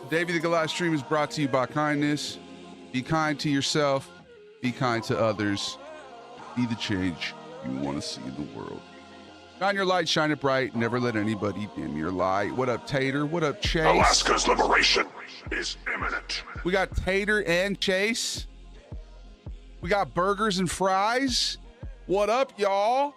Davey the Goliath stream is brought to you by kindness. Be kind to yourself. Be kind to others. Be the change you want to see in the world. Shine your light, shine it bright. Never let anybody dim your light. What up, Tater? What up, Chase? Alaska's liberation is imminent. We got Tater and Chase. We got burgers and fries. What up, y'all?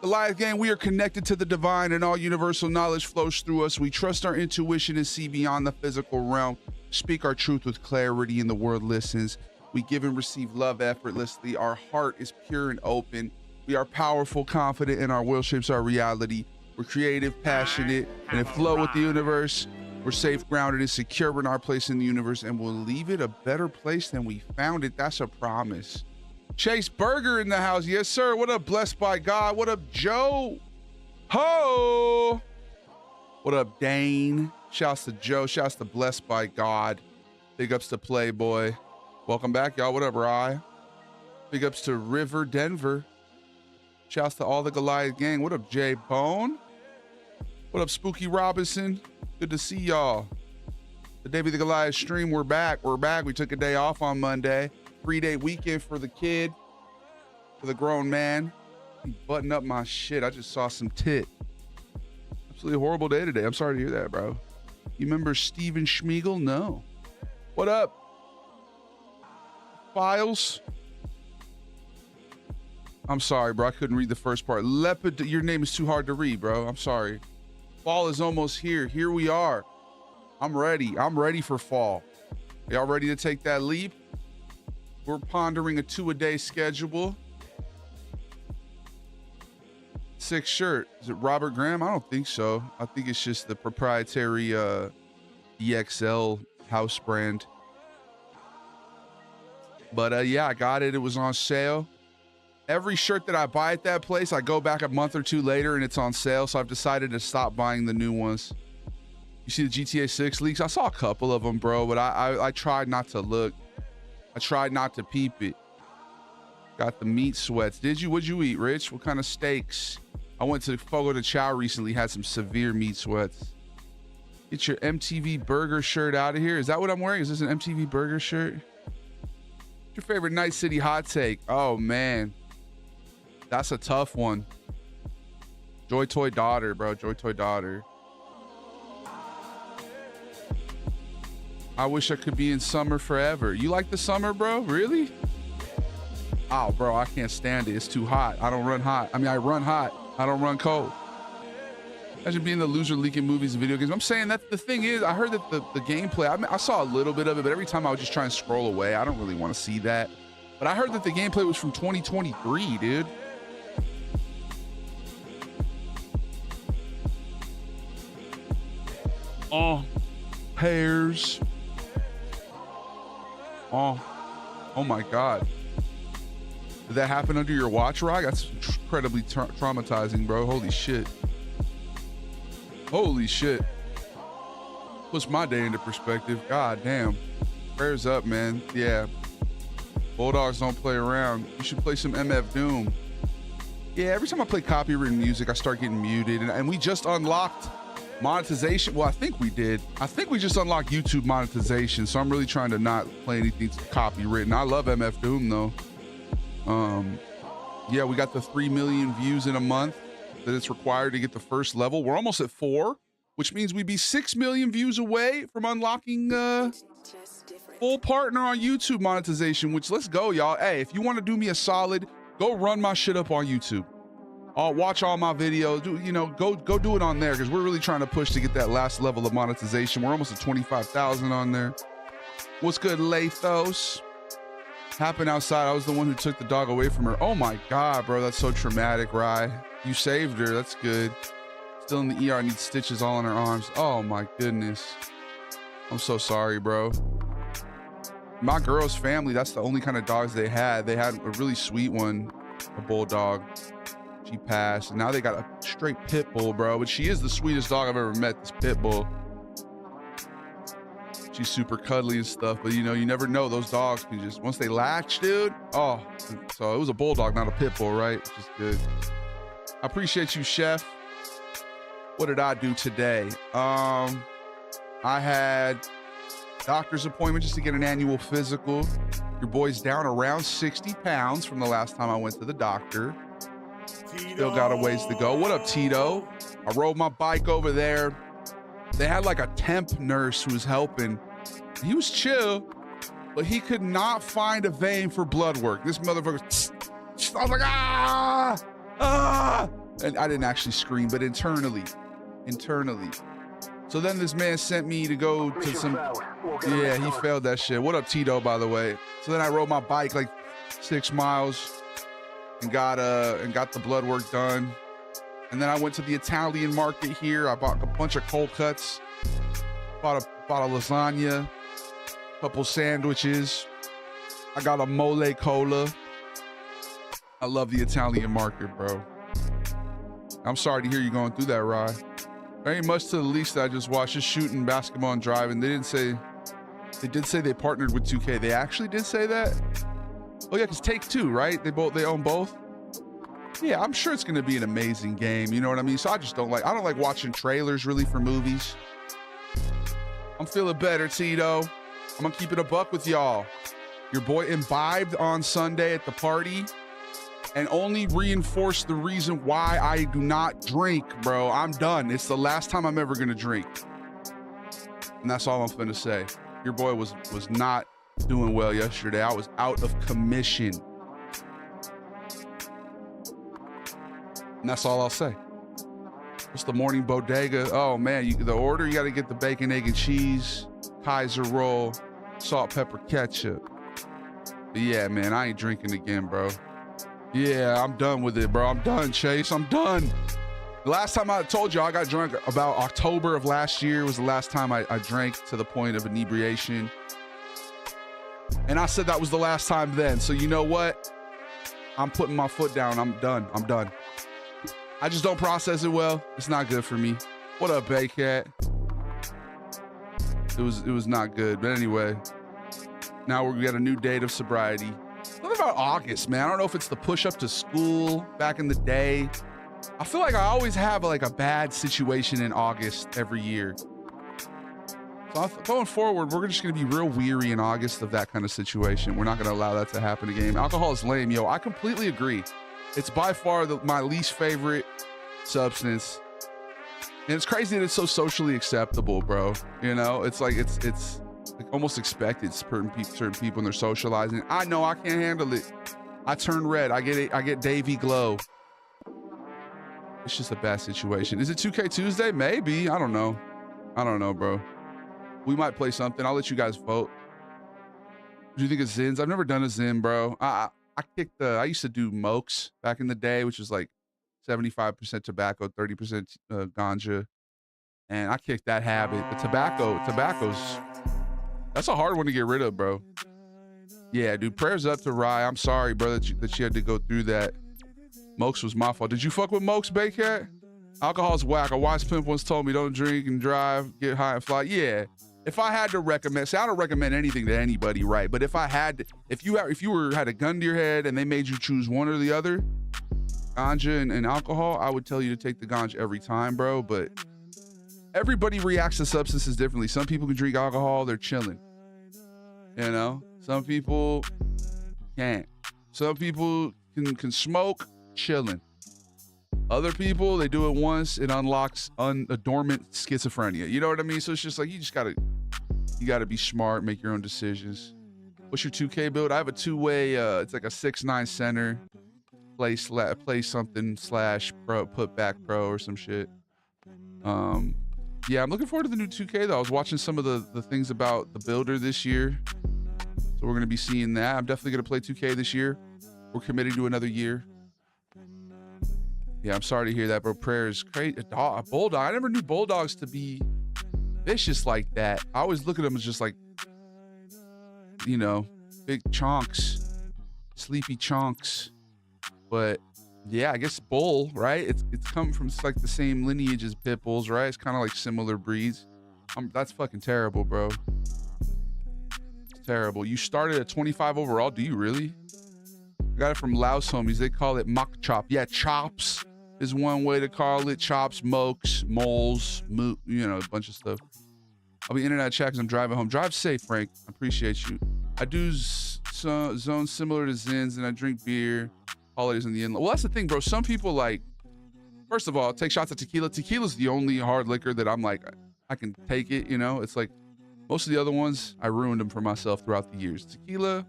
Goliath Gang, we are connected to the divine and all universal knowledge flows through us. We trust our intuition and see beyond the physical realm. Speak our truth with clarity and the world listens. We give and receive love effortlessly. Our heart is pure and open. We are powerful, confident, and our will shapes our reality. We're creative, passionate, and in flow with the universe. We're safe, grounded, and secure in our place in the universe, and we'll leave it a better place than we found it. That's a promise. Chase Burger in the house. Yes, sir. What up, Blessed by God? What up, Joe? Ho! What up, Dane? Shouts to Joe. Shouts to Blessed by God. Big ups to Playboy. Welcome back, y'all. What up, Rye? Big ups to River Denver. Shouts to all the Goliath Gang. What up, Jay Bone? What up, Spooky Robinson? Good to see y'all. The Davey the Goliath stream. We're back. We're back. We took a day off on Monday. 3-day weekend for the kid, for the grown man. Button up my shit. I just saw some tit. Absolutely horrible day today. I'm sorry to hear that, bro. You remember Steven Schmiegel? No. What up? Files? I'm sorry, bro. I couldn't read the first part. Leopard, your name is too hard to read, bro. I'm sorry. Fall is almost here. Here we are. I'm ready. I'm ready for fall. Y'all ready to take that leap? We're pondering a 2-a-day schedule. 6 shirt. Is it Robert Graham? I don't think so. I think it's just the proprietary EXL house brand. But yeah, I got it. It was on sale. Every shirt that I buy at that place, I go back a month or two later and it's on sale. So I've decided to stop buying the new ones. You see the GTA 6 leaks? I saw a couple of them, bro, but I tried not to look. I tried not to peep it. Got the meat sweats. Did you? What'd you eat, Rich? What kind of steaks? I went to Fogo de Chao recently, had some severe meat sweats. Get your MTV Burger shirt out of here. Is that what I'm wearing? Is this an MTV Burger shirt? What's your favorite Night City hot take? Oh, man. That's a tough one. Joy Toy Daughter, bro. Joy Toy Daughter. I wish I could be in summer forever. You like the summer, bro? Really? Oh, bro, I can't stand it. It's too hot. I don't run hot. I mean, I run hot. I don't run cold. Imagine being the loser leaking movies and video games. I'm saying that the thing is, I heard that the gameplay, I saw a little bit of it, but every time I would just try and scroll away. I don't really want to see that. But I heard that the gameplay was from 2023, dude. Oh, hairs. Oh my God. Did that happen under your watch, Rock? That's incredibly traumatizing, bro. Holy shit. Holy shit. Puts my day into perspective. God damn. Prayers up, man. Yeah. Bulldogs don't play around. You should play some MF Doom. Yeah, every time I play copywritten music, I start getting muted. And we just unlocked monetization. Well, I think we did. I think we just unlocked YouTube monetization. So I'm really trying to not play anything copywritten. I love MF Doom though. Yeah, we got the 3 million views in a month that it's required to get the first level. We're almost at 4, which means we'd be 6 million views away from unlocking full partner on YouTube monetization, which let's go, y'all. Hey, if you want to do me a solid, go run my shit up on YouTube. I'll watch all my videos. Go do it on there because we're really trying to push to get that last level of monetization. We're almost at 25,000 on there. What's good, Lathos? Happened outside. I was the one who took the dog away from her. Oh my God, bro. That's so traumatic, Rye. You saved her. That's good. Still in the ER, needs stitches all on her arms. Oh my goodness. I'm so sorry, bro. My girl's family, that's the only kind of dogs they had. They had a really sweet one, a bulldog. She passed, and now they got a straight pit bull, bro. But she is the sweetest dog I've ever met, this pit bull. She's super cuddly and stuff, but you never know. Those dogs can just, once they latch, dude. Oh, so it was a bulldog, not a pit bull, right? Which is good. I appreciate you, Chef. What did I do today? I I had doctor's appointment just to get an annual physical. Your boy's down around 60 pounds from the last time I went to the doctor. Still got a ways to go. What up, Tito? I rode my bike over there. They had like a temp nurse who was helping. He was chill, but he could not find a vein for blood work. This motherfucker, I was like, ah! And I didn't actually scream, but internally. So then this man sent me to go to some, yeah, he failed that shit. What up, Tito, by the way? So then I rode my bike like 6 miles and got the blood work done. And then I went to the Italian market here. I bought a bunch of cold cuts, bought a lasagna, a couple sandwiches. I got a mole cola. I love the Italian market, bro. I'm sorry to hear you going through that, Rye. There ain't much to the least that I just watched, just shooting, basketball, and driving. They did say they partnered with 2K. They actually did say that? Oh yeah, because Take-Two, right? They own both. Yeah, I'm sure it's gonna be an amazing game. You know what I mean? So I don't like watching trailers really for movies. I'm feeling better, Tito. I'm gonna keep it a buck with y'all. Your boy imbibed on Sunday at the party and only reinforced the reason why I do not drink, bro. I'm done. It's the last time I'm ever gonna drink. And that's all I'm finna say. Your boy was not doing well yesterday. I was out of commission. And that's all I'll say. What's the morning bodega? Oh man, the order, you gotta get the bacon, egg, and cheese, Kaiser roll, salt, pepper, ketchup. But yeah, man, I ain't drinking again, bro. Yeah, I'm done with it, bro. I'm done, Chase. I'm done. The last time I told you I got drunk about October of last year was the last time I drank to the point of inebriation. And I said that was the last time then. So you know what? I'm putting my foot down. I'm done. I just don't process it well. It's not good for me. What up, Baycat? It was not good. But anyway, now we got a new date of sobriety. What about August, man? I don't know if it's the push up to school back in the day. I feel like I always have like a bad situation in August every year. So going forward, we're just going to be real weary in August of that kind of situation. We're not going to allow that to happen again. Alcohol is lame, yo. I completely agree. It's by far my least favorite substance. And it's crazy that it's so socially acceptable, bro. You know, it's like it's like almost expected. Certain people when they're socializing. I know I can't handle it. I turn red. I get Davy glow. It's just a bad situation. Is it 2K Tuesday? Maybe. I don't know, bro. We might play something. I'll let you guys vote. What do you think of Zins? I've never done a Zin, bro. I used to do Mokes back in the day, which was like 75% tobacco, 30% ganja. And I kicked that habit. The tobacco's, that's a hard one to get rid of, bro. Yeah, dude, prayers up to Rye. I'm sorry, bro, that you had to go through that. Mokes was my fault. Did you fuck with Mokes, Baycat? Alcohol's whack. A wise pimp once told me don't drink and drive, get high and fly. Yeah. If I had to recommend, I don't recommend anything to anybody, right? But if I had to, if you had a gun to your head and they made you choose one or the other, ganja and alcohol, I would tell you to take the ganja every time, bro. But everybody reacts to substances differently. Some people can drink alcohol, they're chilling. You know? Some people can't. Some people can smoke, chilling. Other people, they do it once, it unlocks a dormant schizophrenia. You know what I mean? So it's just like, you gotta be smart, make your own decisions. What's your 2K build? I have a two-way, it's like a 6'9" center, play something / pro, put back pro or some shit. Yeah, I'm looking forward to the new 2K though. I was watching some of the things about the builder this year. So we're gonna be seeing that. I'm definitely gonna play 2K this year. We're committed to another year. Yeah, I'm sorry to hear that, bro. Prayer is great. A bulldog. I never knew bulldogs to be vicious like that. I always look at them as just like, you know, big chunks, sleepy chunks. But yeah, I guess bull, right? It's come from like the same lineage as pit bulls, right? It's kind of like similar breeds. That's fucking terrible, bro. It's terrible. You started at 25 overall. Do you really? I got it from Laos homies. They call it mock chop. Yeah, chops is one way to call it. Chops, mokes, moles, you know, a bunch of stuff. I'll be in and out of chat because I'm driving home. Drive safe, Frank. I appreciate you. I do zones similar to Zins, and I drink beer. Holidays in the inlet. Well, that's the thing, bro. Some people like, first of all, take shots at tequila. Tequila's the only hard liquor that I'm like, I can take it, you know? It's like, most of the other ones, I ruined them for myself throughout the years. Tequila,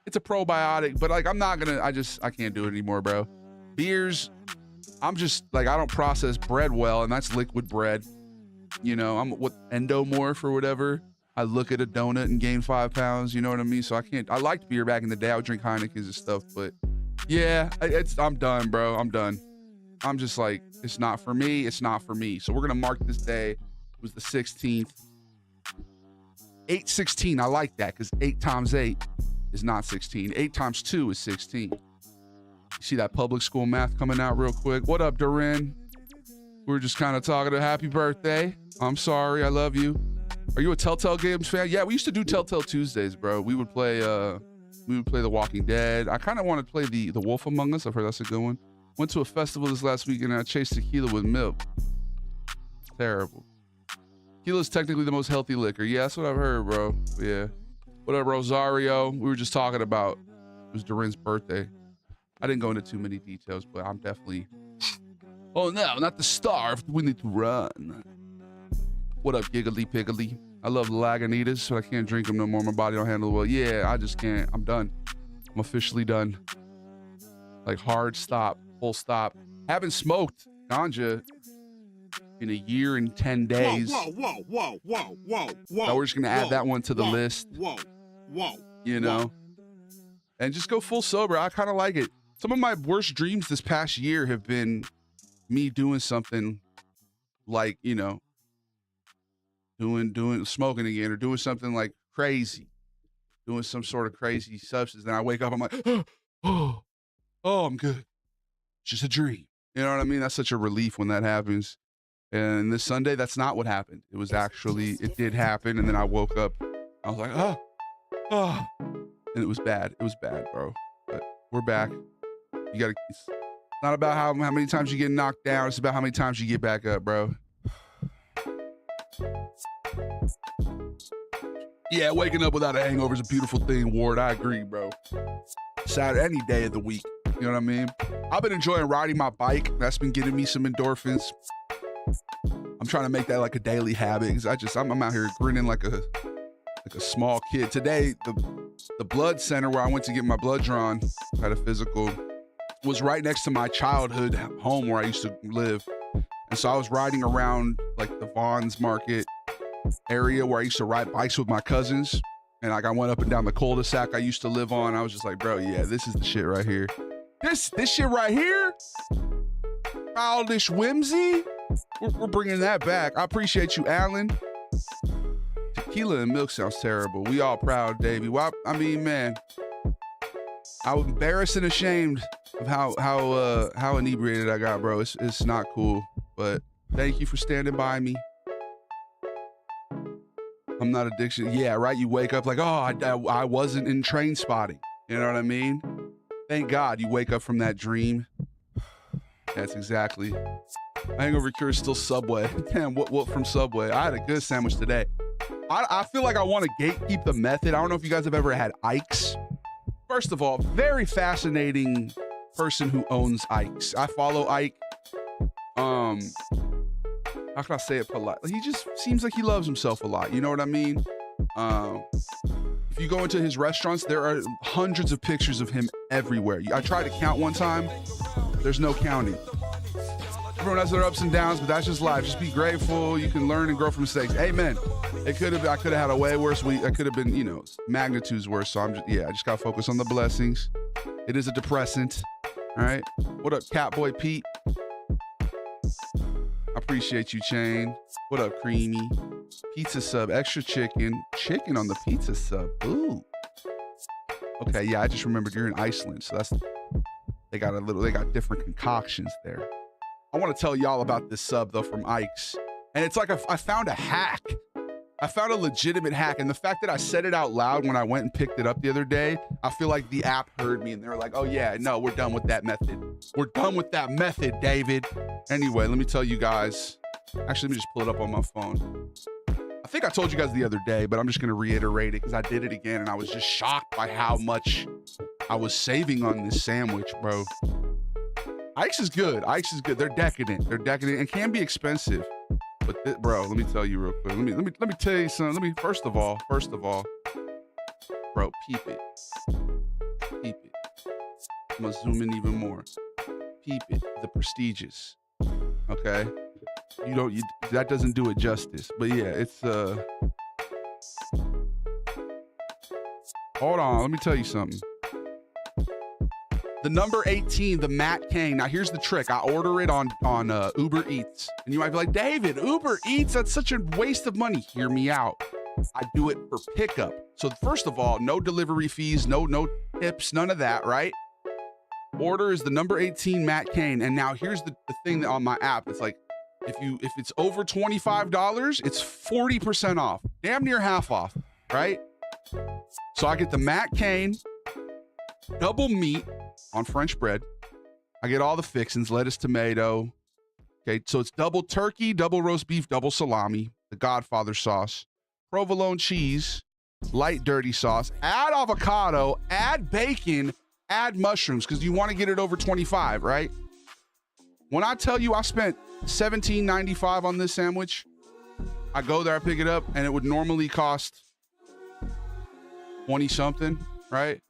it's a probiotic, but like, I'm not gonna, I can't do it anymore, bro. Beers, I'm just like, I don't process bread well, and that's liquid bread. You know, I'm what endomorph or whatever. I look at a donut and gain 5 pounds, you know what I mean? So I liked beer back in the day. I would drink Heinekens and stuff, but yeah, I'm done, bro. I'm done. I'm just like, it's not for me. It's not for me. So we're going to mark this day. It was the 16th. 8/16. I like that because 8 times 8 is not 16. 8 times 2 is 16. You see that public school math coming out real quick. What up, Durin? We were just kind of talking to happy birthday. I'm sorry. I love you. Are you a Telltale Games fan? Yeah, we used to do Telltale Tuesdays, bro. We would play The Walking Dead. I kind of want to play the Wolf Among Us. I've heard that's a good one. Went to a festival this last week and I chased tequila with milk. Terrible. Tequila is technically the most healthy liquor. Yeah, that's what I've heard, bro. Yeah. What up, Rosario? We were just talking about, it was Durin's birthday. I didn't go into too many details, but I'm definitely, oh no, not the starved. We need to run. What up, Giggly Piggly? I love Lagunitas, but I can't drink them no more. My body don't handle it well. Yeah, I just can't. I'm done. I'm officially done. Like hard stop, full stop. Haven't smoked ganja in a year and 10 days. Whoa. So we're just gonna add that one to the list. You know, and just go full sober. I kind of like it. Some of my worst dreams this past year have been me doing something like, you know, doing smoking again or doing something like crazy, doing some sort of crazy substance. Then I wake up, I'm like, oh, I'm good. It's just a dream. You know what I mean? That's such a relief when that happens. And this Sunday, that's not what happened. It was actually, it did happen. And then I woke up, I was like, oh, and it was bad. It was bad, bro. But we're back. You gotta, it's not about how many times you get knocked down. It's about how many times you get back up, bro. Yeah, waking up without a hangover is a beautiful thing, Ward. I agree, bro. Saturday, any day of the week. You know what I mean? I've been enjoying riding my bike. That's been getting me some endorphins. I'm trying to make that like a daily habit because I'm out here grinning like a small kid. Today, the blood center where I went to get my blood drawn, had a physical, was right next to my childhood home where I used to live. And so I was riding around like the Vaughn's Market area where I used to ride bikes with my cousins. And like I went up and down the cul-de-sac I used to live on. I was just like, bro, yeah, this is the shit right here. This shit right here? Childish whimsy? We're bringing that back. I appreciate you, Alan. Tequila and milk sounds terrible. We all proud, Davey. Well, I mean, man, I was embarrassed and ashamed of how inebriated I got, bro. It's not cool. But thank you for standing by me. I'm not addiction. Yeah, right. You wake up like, oh, I wasn't in Train Spotting. You know what I mean? Thank God you wake up from that dream. That's exactly. My hangover cure is still Subway. Damn, what from Subway? I had a good sandwich today. I feel like I want to gatekeep the method. I don't know if you guys have ever had Ike's. First of all, very fascinating person who owns Ike's. I follow Ike. How can I say it politely? He just seems like he loves himself a lot. You know what I mean? If you go into his restaurants, there are hundreds of pictures of him everywhere. I tried to count one time. There's no counting. Everyone has their ups and downs, but that's just life. Just be grateful. You can learn and grow from mistakes. Amen. I could have had a way worse week. I could have been, magnitudes worse. So I just got to focus on the blessings. It is a depressant. All right. What up, Catboy Pete? I appreciate you, Chain. What up, Creamy? Pizza sub, extra chicken. Chicken on the pizza sub. Ooh. Okay, yeah, I just remembered you're in Iceland, so they got different concoctions there. I want to tell y'all about this sub though from Ike's. And it's like I found a hack. I found a legitimate hack. And the fact that I said it out loud when I went and picked it up the other day, I feel like the app heard me and they were like, oh yeah, no, we're done with that method. We're done with that method, David. Anyway, let me tell you guys. Actually, let me just pull it up on my phone. I think I told you guys the other day, but I'm just gonna reiterate it because I did it again and I was just shocked by how much I was saving on this sandwich, bro. Ike's is good. Ike's is good. They're decadent. They're decadent and can be expensive. But bro, let me tell you real quick. Let me tell you something. First of all, bro, peep it. Peep it. I'm gonna zoom in even more. Peep it. The prestigious. Okay. That doesn't do it justice. But yeah, it's hold on, let me tell you something. The number 18, the Matt Cain. Now here's the trick. I order it on Uber Eats. And you might be like, David, Uber Eats, that's such a waste of money. Hear me out. I do it for pickup. So first of all, no delivery fees, no tips, none of that, right? Order is the number 18 Matt Cain. And now here's the thing that on my app, it's like, if it's over $25, it's 40% off, damn near half off, right? So I get the Matt Cain, double meat on French bread. I get all the fixings, lettuce, tomato. Okay, so it's double turkey, double roast beef, double salami, the Godfather sauce, provolone cheese, light dirty sauce, add avocado, add bacon, add mushrooms, because you want to get it over 25, right? When I tell you I spent $17.95 on this sandwich, I go there, I pick it up, and it would normally cost 20 something, right?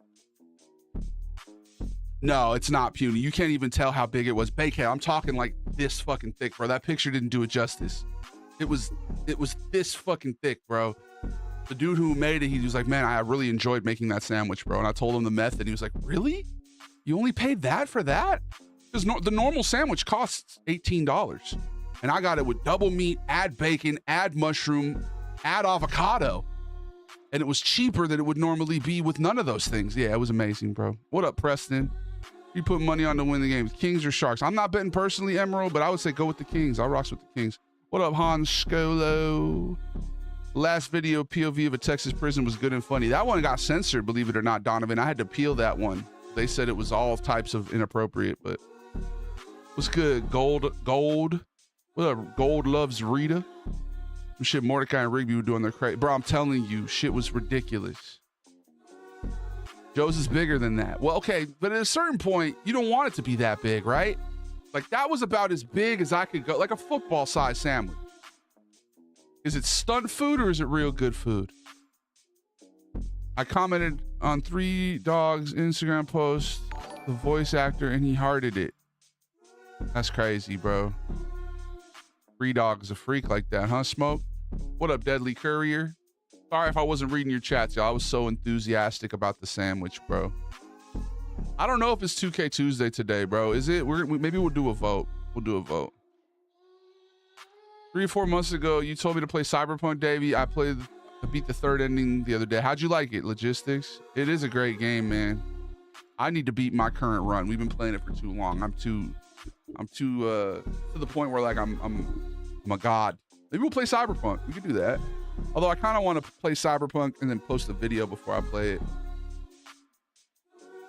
No, it's not puny. You can't even tell how big it was. Bacon, I'm talking like this fucking thick, bro. That picture didn't do it justice. It was this fucking thick, bro. The dude who made it, he was like, man, I really enjoyed making that sandwich, bro. And I told him the method. He was like, really? You only paid that for that? Because the normal sandwich costs $18. And I got it with double meat, add bacon, add mushroom, add avocado. And it was cheaper than it would normally be with none of those things. Yeah, it was amazing, bro. What up, Preston? You put money on to win the game. Kings or Sharks? I'm not betting personally, Emerald, but I would say go with the Kings. I'll rocks with the Kings. What up, Han Scolo? Last video POV of a Texas prison was good and funny. That one got censored, believe it or not, Donovan. I had to peel that one. They said it was all types of inappropriate, but what's good? Gold. What up? Gold loves Rita. Some shit Mordecai and Rigby were doing their crazy. Bro, I'm telling you, shit was ridiculous. Joe's is bigger than that. Well, okay, but at a certain point, you don't want it to be that big, right? Like that was about as big as I could go, like a football size sandwich. Is it stunt food or is it real good food? I commented on 3 Dogs Instagram post, the voice actor, and he hearted it. That's crazy, bro. 3 Dogs a freak like that, huh, Smoke? What up, Deadly Courier? Sorry if I wasn't reading your chats, y'all. I was so enthusiastic about the sandwich, bro. I don't know if it's 2K Tuesday today, bro. Is it? Maybe we'll do a vote. We'll do a vote. 3 or 4 months ago, you told me to play Cyberpunk, Davey. I beat the 3rd ending the other day. How'd you like it, Logistics? It is a great game, man. I need to beat my current run. We've been playing it for too long. I'm too to the point where like I'm a god. Maybe we'll play Cyberpunk. We could do that. Although I kind of want to play Cyberpunk and then post a video before I play it.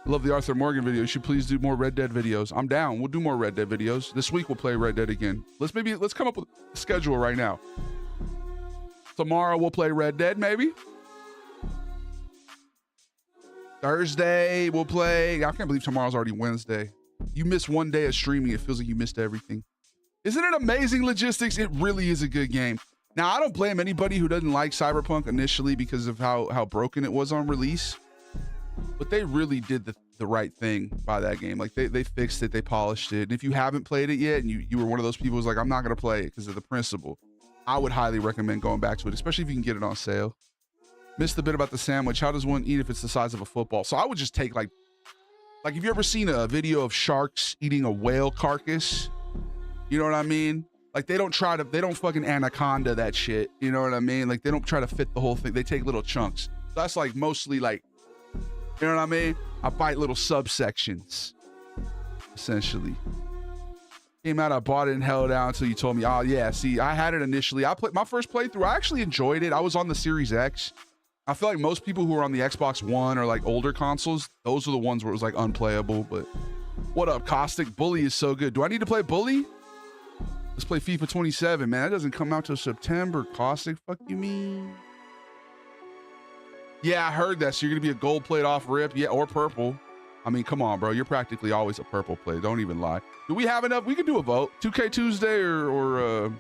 I love the Arthur Morgan video. You should please do more Red Dead videos. I'm down. We'll do more Red Dead videos. This week we'll play Red Dead again. Let's come up with a schedule right now. Tomorrow we'll play Red Dead, maybe. Thursday we'll play. I can't believe tomorrow's already Wednesday. You miss one day of streaming, it feels like you missed everything. Isn't it amazing, Logistics? It really is a good game. Now, I don't blame anybody who doesn't like Cyberpunk initially because of how broken it was on release. But they really did the right thing by that game. Like, they fixed it, they polished it. And if you haven't played it yet and you were one of those people who's like, I'm not going to play it because of the principle, I would highly recommend going back to it, especially if you can get it on sale. Missed the bit about the sandwich. How does one eat if it's the size of a football? So I would just take like have you ever seen a video of sharks eating a whale carcass? You know what I mean? Like they don't fucking anaconda that shit. You know what I mean? Like they don't try to fit the whole thing. They take little chunks. So that's like mostly like, you know what I mean? I bite little subsections, essentially. Came out, I bought it and held out until you told me, oh yeah, see, I had it initially. I played my first playthrough. I actually enjoyed it. I was on the Series X. I feel like most people who are on the Xbox One or like older consoles, those are the ones where it was like unplayable. But what up, Caustic? Bully is so good. Do I need to play Bully? Let's play FIFA 27, man. That doesn't come out till September. Caustic, fuck you mean? Yeah, I heard that. So you're gonna be a gold plate off rip, yeah, or purple. I mean, come on, bro. You're practically always a purple plate. Don't even lie. Do we have enough? We could do a vote. 2K Tuesday or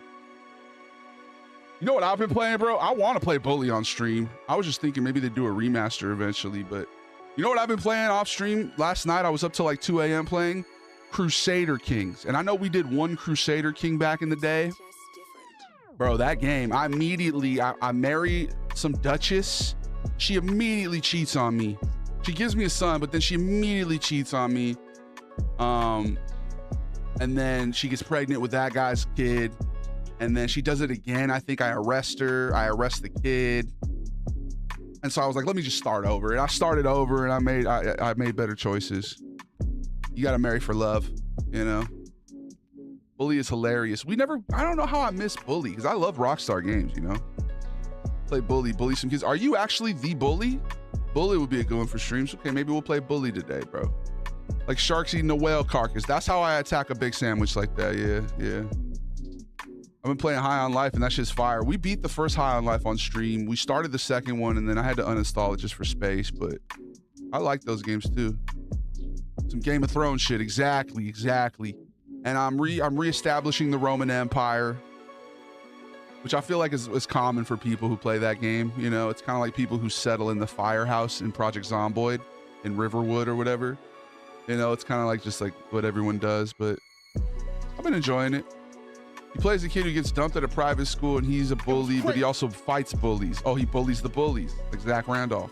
you know what I've been playing, bro? I want to play Bully on stream. I was just thinking maybe they'd do a remaster eventually, but you know what I've been playing off stream? Last night I was up till like 2 a.m. playing Crusader Kings. And I know we did one Crusader King back in the day. Bro, that game, I marry some Duchess. She immediately cheats on me. She gives me a son, but then she immediately cheats on me. And then she gets pregnant with that guy's kid. And then she does it again. I think I arrest her. I arrest the kid. And so I was like, let me just start over. And I started over and I made better choices. You got to marry for love, you know? Bully is hilarious. I don't know how I miss Bully because I love Rockstar games, you know? Play Bully some kids. Are you actually the Bully? Bully would be a good one for streams. Okay, maybe we'll play Bully today, bro. Like sharks eating a whale carcass. That's how I attack a big sandwich like that. Yeah. I've been playing High on Life and that shit's fire. We beat the first High on Life on stream. We started the second one and then I had to uninstall it just for space, but I like those games too. Some Game of Thrones shit. Exactly. And I'm reestablishing the Roman Empire, which I feel like is common for people who play that game. You know, it's kind of like people who settle in the firehouse in Project Zomboid in Riverwood or whatever. You know, it's kind of like just like what everyone does, but I've been enjoying it. He plays a kid who gets dumped at a private school and he's a bully, but he also fights bullies. Oh, he bullies the bullies, like Zach Randolph.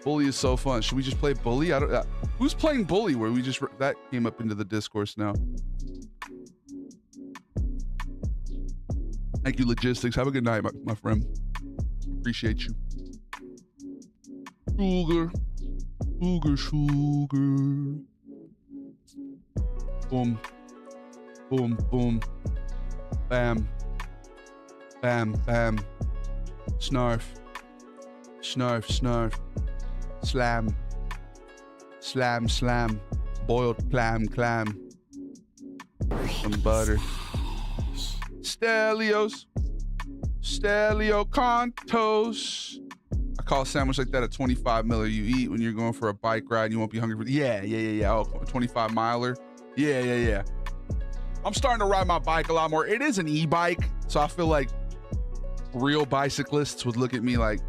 Bully is so fun. Should we just play Bully? Who's playing Bully? Where we just that came up into the discourse now. Thank you, Logistics. Have a good night, my friend. Appreciate you. Sugar. Boom. Bam. Snarf. Slam. Boiled clam. Some butter. Stelio Contos. I call a sandwich like that a 25 miler you eat when you're going for a bike ride and you won't be hungry for. Yeah. Oh, 25 miler. Yeah. I'm starting to ride my bike a lot more. It is an e-bike, so I feel like real bicyclists would look at me like,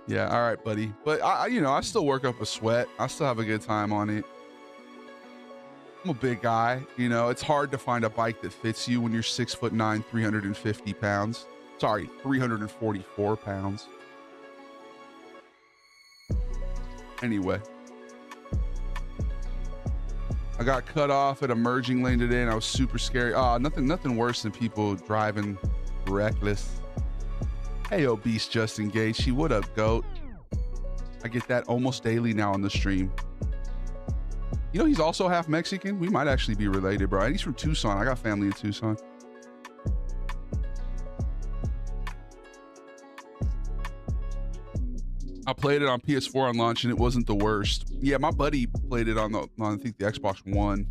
yeah, all right, buddy. But I still work up a sweat. I still have a good time on it. I'm a big guy. You know, it's hard to find a bike that fits you when you're 6'9", 350 pounds. Sorry, 344 pounds. Anyway. I got cut off at a merging lane today and I was super scary. Nothing worse than people driving reckless. Hey, obese Justin Gaethje, what up, goat? I get that almost daily now on the stream. You know, he's also half Mexican. We might actually be related, bro. And he's from Tucson. I got family in Tucson. I played it on PS4 on launch and it wasn't the worst. Yeah, my buddy played it on I think the Xbox One,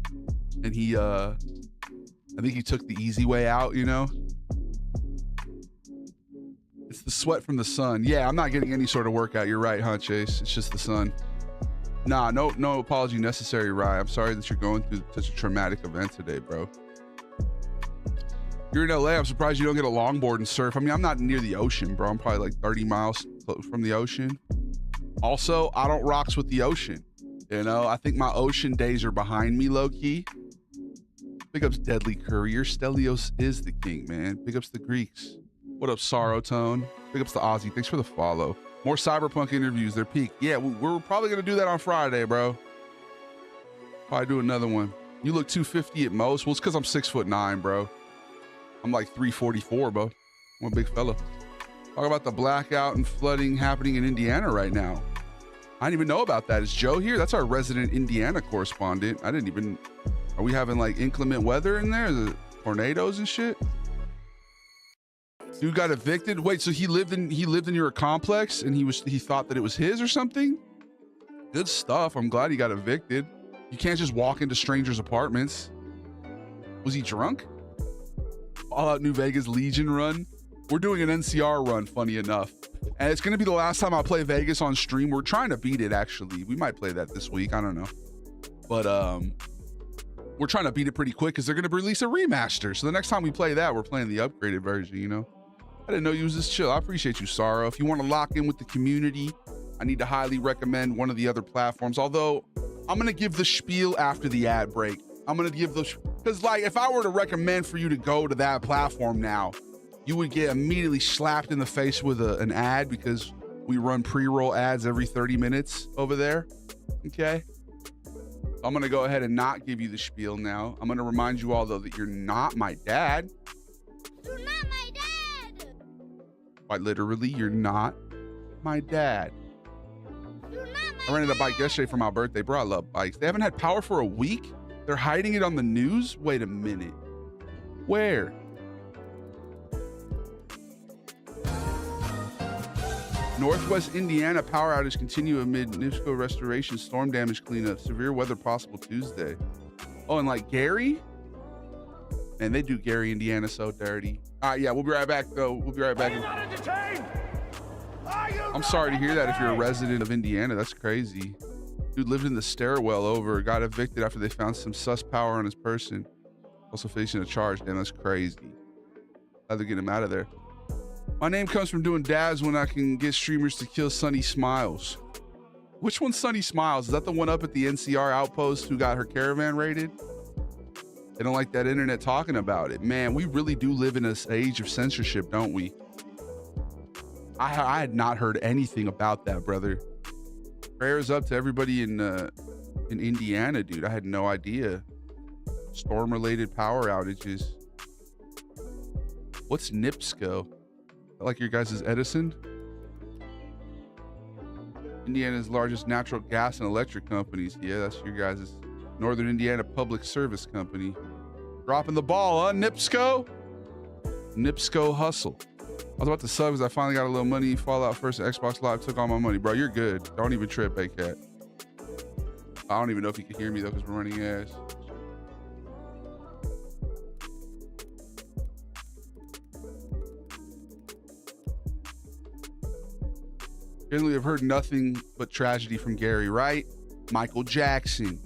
and he I think he took the easy way out, you know. It's the sweat from the sun. Yeah, I'm not getting any sort of workout. You're right, huh, Chase? It's just the sun. Nah, no apology necessary, Rye. I'm sorry that you're going through such a traumatic event today, bro. You're in LA. I'm surprised you don't get a longboard and surf. I mean, I'm not near the ocean, bro. I'm probably like 30 miles from the ocean. Also, I don't rocks with the ocean. You know, I think my ocean days are behind me, low key. Big ups Deadly Courier. Stelios is the king, man. Big ups the Greeks. What up, Sorrowtone? Big ups to Ozzy. Thanks for the follow. More Cyberpunk interviews. They're peak. Yeah, we're probably going to do that on Friday, bro. Probably do another one. You look 250 at most. Well, it's because I'm 6'9", bro. I'm like 344, bro. I'm a big fella. Talk about the blackout and flooding happening in Indiana right now. I didn't even know about that. Is Joe here? That's our resident Indiana correspondent. I didn't even... Are we having like inclement weather in there? The tornadoes and shit? Dude got evicted. Wait, so he lived in your complex and he thought that it was his or something? Good stuff. I'm glad he got evicted. You can't just walk into strangers' apartments. Was he drunk? Fallout New Vegas Legion run. We're doing an NCR run, funny enough. And it's going to be the last time I play Vegas on stream. We're trying to beat it, actually. We might play that this week. I don't know. But we're trying to beat it pretty quick because they're going to release a remaster. So the next time we play that, we're playing the upgraded version, you know? I didn't know you was this chill. I appreciate you, Sarah. If you want to lock in with the community, I need to highly recommend one of the other platforms. Although, I'm going to give the spiel after the ad break. I'm going to give those... Because, like, if I were to recommend for you to go to that platform now, you would get immediately slapped in the face with an ad because we run pre-roll ads every 30 minutes over there. Okay? I'm going to go ahead and not give you the spiel now. I'm going to remind you all, though, that you're not my dad. You're not my dad! Quite literally, you're not my dad. You're not my I rented a bike dad. yesterday for my birthday. Bro, I love bikes. They haven't had power for a week? They're hiding it on the news? Wait a minute. Where? Northwest Indiana power outage continue amid NIPSCO restoration, storm damage cleanup, severe weather possible Tuesday. Oh, and like Gary? Man, they do Gary, Indiana so dirty. All right, yeah, we'll be right back, though. We'll be right back. I'm sorry to hear that if you're a resident of Indiana. That's crazy. Dude lived in the stairwell over, got evicted after they found some sus power on his person. Also facing a charge. Damn, that's crazy. Glad to get him out of there. My name comes from doing dabs when I can get streamers to kill Sunny Smiles. Which one's Sunny Smiles? Is that the one up at the NCR outpost who got her caravan raided? They don't like that internet talking about it. Man, we really do live in this age of censorship, don't we? I had not heard anything about that, brother. Prayers up to everybody in Indiana, dude. I had no idea. Storm-related power outages. What's NIPSCO? Like your guys' Edison? Indiana's largest natural gas and electric companies. Yeah, that's your guys' Northern Indiana Public Service Company. Dropping the ball, huh, NIPSCO? NIPSCO hustle. I was about to sub because I finally got a little money. Fallout first, Xbox Live took all my money. Bro, you're good. Don't even trip, A-Cat. I don't even know if you can hear me, though, because we're running ass. Generally, I've heard nothing but tragedy from Gary, right? Michael Jackson.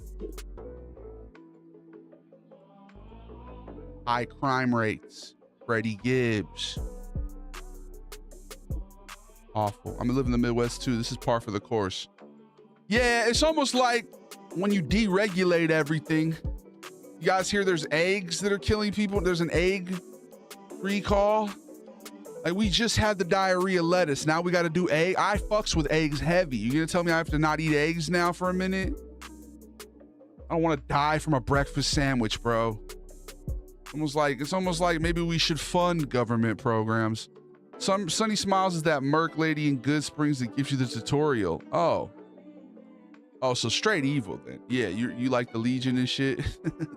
High crime rates. Freddie Gibbs. Awful. I'm gonna live in the Midwest too. This is par for the course. Yeah, it's almost like when you deregulate everything. You guys hear there's eggs that are killing people? There's an egg recall. Like, we just had the diarrhea lettuce. Now we got to do egg. I fucks with eggs heavy. You gonna tell me I have to not eat eggs now for a minute? I don't want to die from a breakfast sandwich, bro. It's almost like maybe we should fund government programs. Sunny Smiles is that Merc lady in Good Springs that gives you the tutorial. Oh, so straight evil then. Yeah, you like the Legion and shit.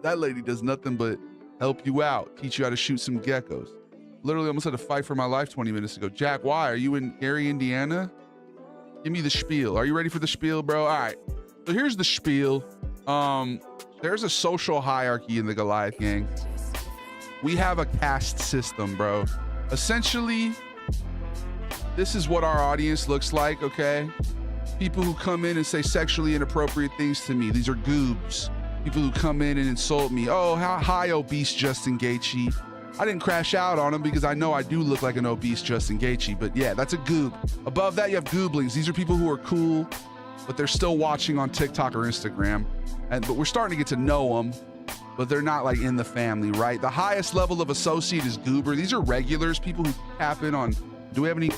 That lady does nothing but help you out, teach you how to shoot some geckos. Literally almost had to fight for my life 20 minutes ago. Jack, why? Are you in Gary, Indiana? Give me the spiel. Are you ready for the spiel, bro? All right. So here's the spiel. There's a social hierarchy in the Goliath gang. We have a caste system, bro. Essentially, this is what our audience looks like, okay? People who come in and say sexually inappropriate things to me. These are goobs. People who come in and insult me. Oh, how high obese Justin Gaethje. I didn't crash out on him because I know I do look like an obese Justin Gaethje, but yeah, that's a goob. Above that, you have gooblings. These are people who are cool, but they're still watching on TikTok or Instagram. But we're starting to get to know them, but they're not like in the family, right? The highest level of associate is goober. These are regulars, people who tap in on, do we have any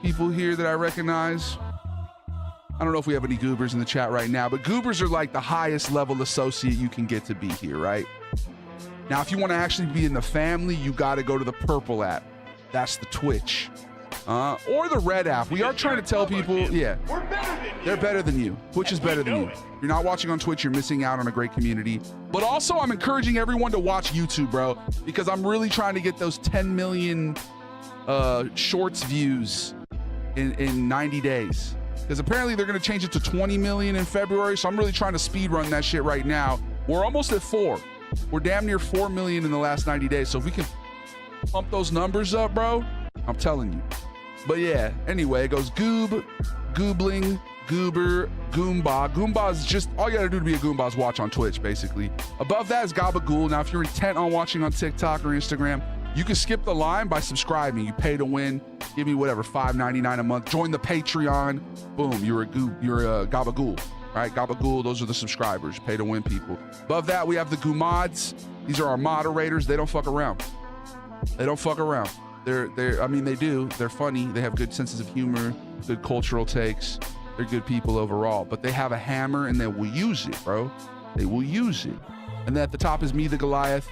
people here that I recognize? I don't know if we have any goobers in the chat right now, but goobers are like the highest level associate you can get to be here, right? Now, if you want to actually be in the family, you got to go to the purple app. That's the Twitch. Or the red app. We are trying to tell people, yeah, they're better than you. Twitch is better than you. If you're not watching on Twitch, you're missing out on a great community. But also, I'm encouraging everyone to watch YouTube, bro, because I'm really trying to get those 10 million shorts views in 90 days. Because apparently they're going to change it to 20 million in February. So I'm really trying to speed run that shit right now. We're almost at 4. We're damn near 4 million in the last 90 days. So if we can pump those numbers up, bro, I'm telling you. But yeah, anyway, it goes Goob, Goobling, Goober, Goomba. Goomba is just, all you gotta do to be a Goomba is watch on Twitch, basically. Above that is Gabagool. Now, if you're intent on watching on TikTok or Instagram, you can skip the line by subscribing. You pay to win. Give me whatever, $5.99 a month. Join the Patreon. Boom, you're a Gabagool, right? Gabagool, those are the subscribers. Pay to win people. Above that, we have the Goomods. These are our moderators. They don't fuck around. They don't fuck around. I mean, they do. They're funny. They have good senses of humor, good cultural takes. They're good people overall, but they have a hammer and they will use it, bro. They will use it. And then at the top is me, the Goliath.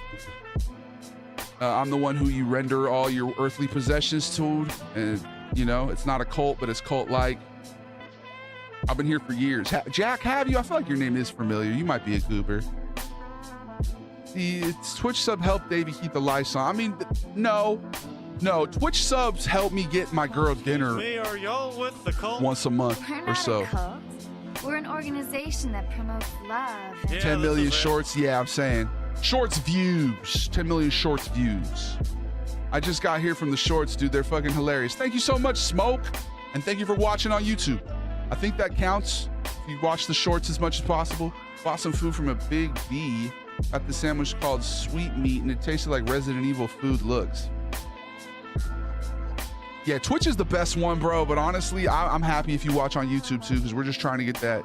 I'm the one who you render all your earthly possessions to. And, you know, it's not a cult, but it's cult-like. I've been here for years. Jack, have you? I feel like your name is familiar. You might be a goober. The Twitch sub helped Davey keep the lights on. I mean, no. Twitch subs help me get my girl dinner once a month or so. We're an organization that promotes love. 10 million shorts. Yeah, I'm saying. Shorts views. 10 million shorts views. I just got here from the shorts, dude. They're fucking hilarious. Thank you so much, Smoke. And thank you for watching on YouTube. I think that counts. If you watch the shorts as much as possible. Bought some food from a Big B. Got the sandwich called Sweet Meat, and it tasted like Resident Evil food looks. Yeah, Twitch is the best one, bro. But honestly, I'm happy if you watch on YouTube too, because we're just trying to get that.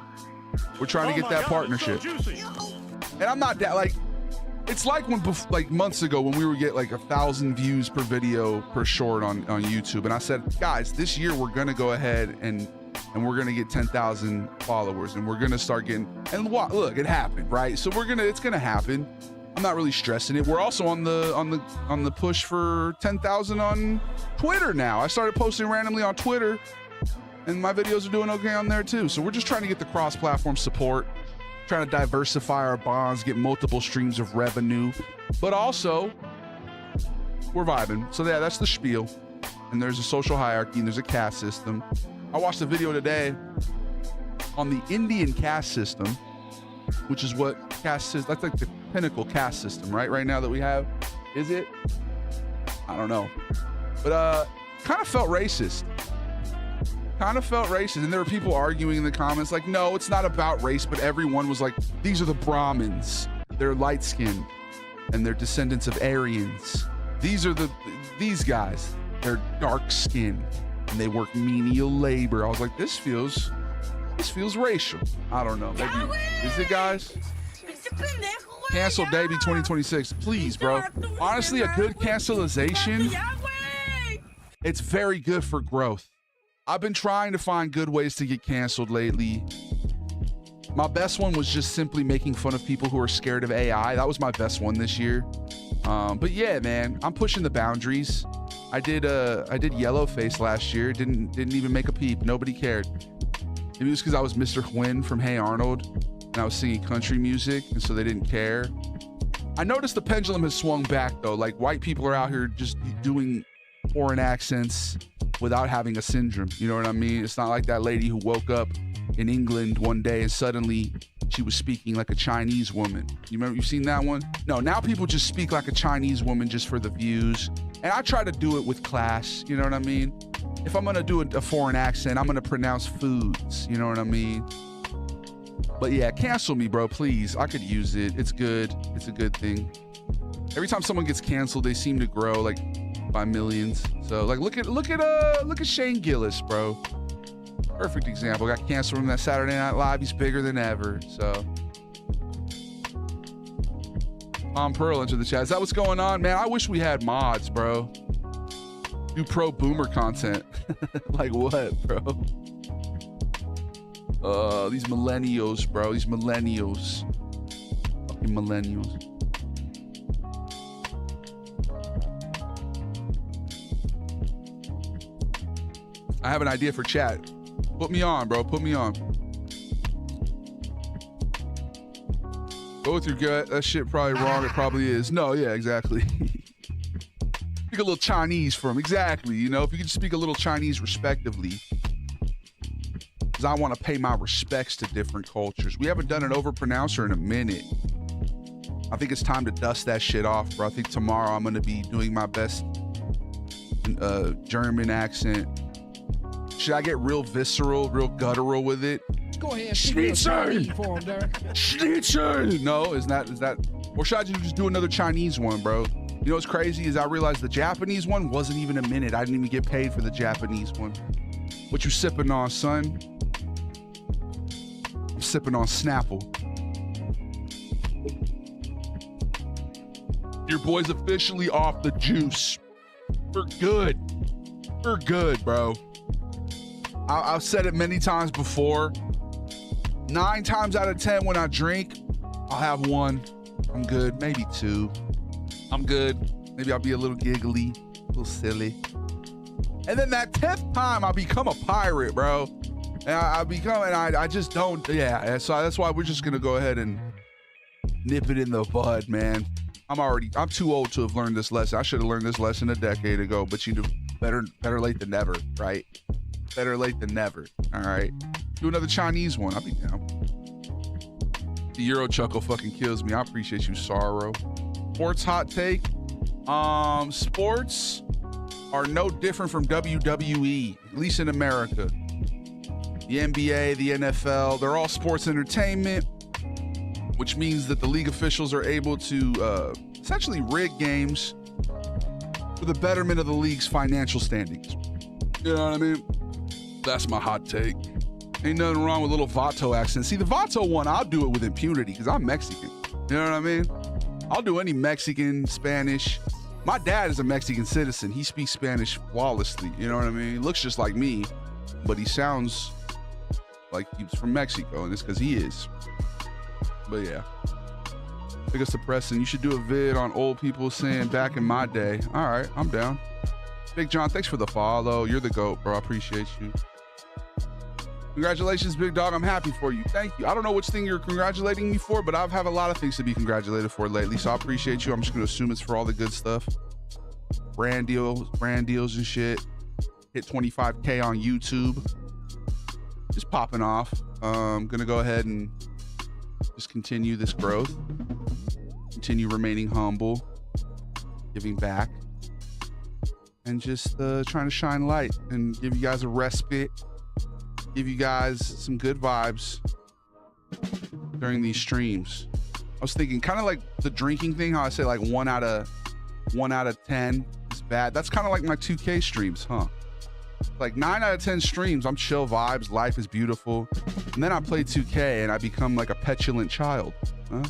We're trying to get that partnership. And I'm not that like. It's like when like months ago when we would get like 1,000 views per video per short on YouTube, and I said, guys, this year we're gonna go ahead and we're gonna get 10,000 followers, and we're gonna start getting. And look, it happened, right? So it's gonna happen. I'm not really stressing it. We're also on the push for 10,000 on Twitter now. I started posting randomly on Twitter, and my videos are doing okay on there too. So we're just trying to get the cross-platform support, trying to diversify our bonds, get multiple streams of revenue, but also we're vibing. So yeah, that's the spiel. And there's a social hierarchy and there's a caste system. I watched a video today on the Indian caste system, which is what caste is. That's like the pinnacle caste system, right now that we have. Is it? I don't know. But kind of felt racist. And there were people arguing in the comments like, no, it's not about race, but everyone was like, these are the Brahmins. They're light-skinned and they're descendants of Aryans. These guys, they're dark-skinned and they work menial labor. I was like, this feels racial. I don't know. Maybe, is it, guys? Cancel Davey 2026, please, bro. Honestly, a good cancelization, it's very good for growth. I've been trying to find good ways to get canceled lately. My best one was just simply making fun of people who are scared of AI. That was my best one this year. But yeah, man, I'm pushing the boundaries. I did Yellowface last year. Didn't even make a peep. Nobody cared. Maybe it was because I was Mr. Quinn from Hey Arnold and I was singing country music, and so they didn't care. I noticed the pendulum has swung back though. Like, white people are out here just doing foreign accents without having a syndrome. You know what I mean? It's not like that lady who woke up in England one day and suddenly she was speaking like a Chinese woman. You've seen that one? No, now people just speak like a Chinese woman just for the views. And I try to do it with class. You know what I mean? If I'm gonna do a foreign accent, I'm gonna pronounce foods. You know what I mean? But yeah, cancel me, bro, please. I could use it. It's good. It's a good thing. Every time someone gets canceled, they seem to grow like by millions. So like, look at Shane Gillis, bro. Perfect example. Got canceled from that Saturday Night Live. He's bigger than ever. So Tom Pearl into the chat. Is that what's going on, man? I wish we had mods, bro. Do pro boomer content. Like what, bro? These millennials, bro. These millennials. Fucking millennials. I have an idea for chat. Put me on, bro. Put me on. Go with your gut. That shit probably wrong. It probably is. No, yeah, exactly. Speak a little Chinese for him. Exactly. You know, if you could speak a little Chinese respectively. Because I want to pay my respects to different cultures. We haven't done an overpronouncer in a minute. I think it's time to dust that shit off, bro. I think tomorrow I'm gonna be doing my best German accent. Should I get real visceral, real guttural with it? Go ahead. Schnitzel! For him, Derek. Schnitzel! No, is that? Or should I just do another Chinese one, bro? You know what's crazy is I realized the Japanese one wasn't even a minute. I didn't even get paid for the Japanese one. What you sipping on, son? I'm sipping on Snapple. Your boy's officially off the juice. For good. For good, bro. I've said it many times before. 9 times out of 10 when I drink, I'll have one. I'm good. Maybe 2. I'm good. Maybe I'll be a little giggly, a little silly. And then that 10th time, I become a pirate, bro. And I just don't, yeah. So that's why we're just going to go ahead and nip it in the bud, man. I'm too old to have learned this lesson. I should have learned this lesson a decade ago, but you know, better late than never, right? Better late than never, all right? Do another Chinese one. I'll be down. The Euro chuckle fucking kills me. I appreciate you, Sorrow. Sports hot take. Sports are no different from WWE, at least in America. The NBA, the NFL, they're all sports entertainment, which means that the league officials are able to essentially rig games for the betterment of the league's financial standings. You know what I mean? That's my hot take. Ain't nothing wrong with a little Vato accent. See, the Vato one, I'll do it with impunity because I'm Mexican. You know what I mean? I'll do any Mexican, Spanish. My dad is a Mexican citizen. He speaks Spanish flawlessly. You know what I mean? He looks just like me, but he sounds like he's from Mexico, and it's because he is. But yeah. Pick us to Preston. You should do a vid on old people saying back in my day. All right, I'm down. Big John, thanks for the follow. You're the GOAT, bro. I appreciate you. Congratulations, big dog. I'm happy for you. Thank you. I don't know which thing you're congratulating me for, but I've had a lot of things to be congratulated for lately, so I appreciate you. I'm just going to assume it's for all the good stuff. Brand deals and shit. Hit 25K on YouTube. Just popping off. I'm going to go ahead and just continue this growth. Continue remaining humble. Giving back. And just trying to shine light and give you guys a respite. Give you guys some good vibes during these streams. I was thinking kind of like the drinking thing, how I say like 1 out of 10 is bad. That's kind of like my 2K streams, huh? Like 9 out of 10 streams, I'm chill vibes, life is beautiful. And then I play 2K and I become like a petulant child, huh?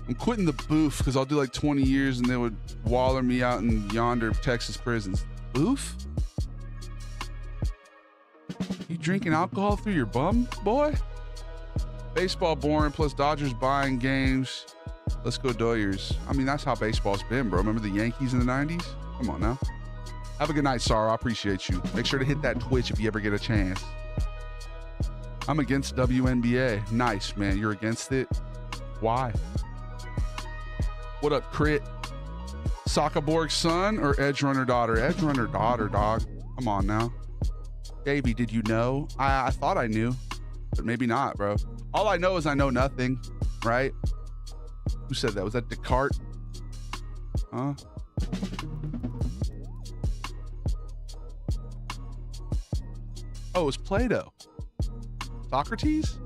I'm quitting the booth because I'll do like 20 years and they would waller me out in yonder Texas prisons. Booth? You drinking alcohol through your bum, boy? Baseball boring, plus Dodgers buying games. Let's go Doyers. I mean, that's how baseball's been, bro. Remember the Yankees in the 90s? Come on now. Have a good night, Sarah. I appreciate you. Make sure to hit that Twitch if you ever get a chance. I'm against WNBA. Nice, man. You're against it? Why? What up, Crit? Sakaborg son or Edge Runner daughter? Edge Runner daughter, dog. Come on now. Baby, did you know? I thought I knew, but maybe not, bro. All I know is I know nothing, right? Who said that? Was that Descartes? Huh? Oh, it was Plato. Socrates?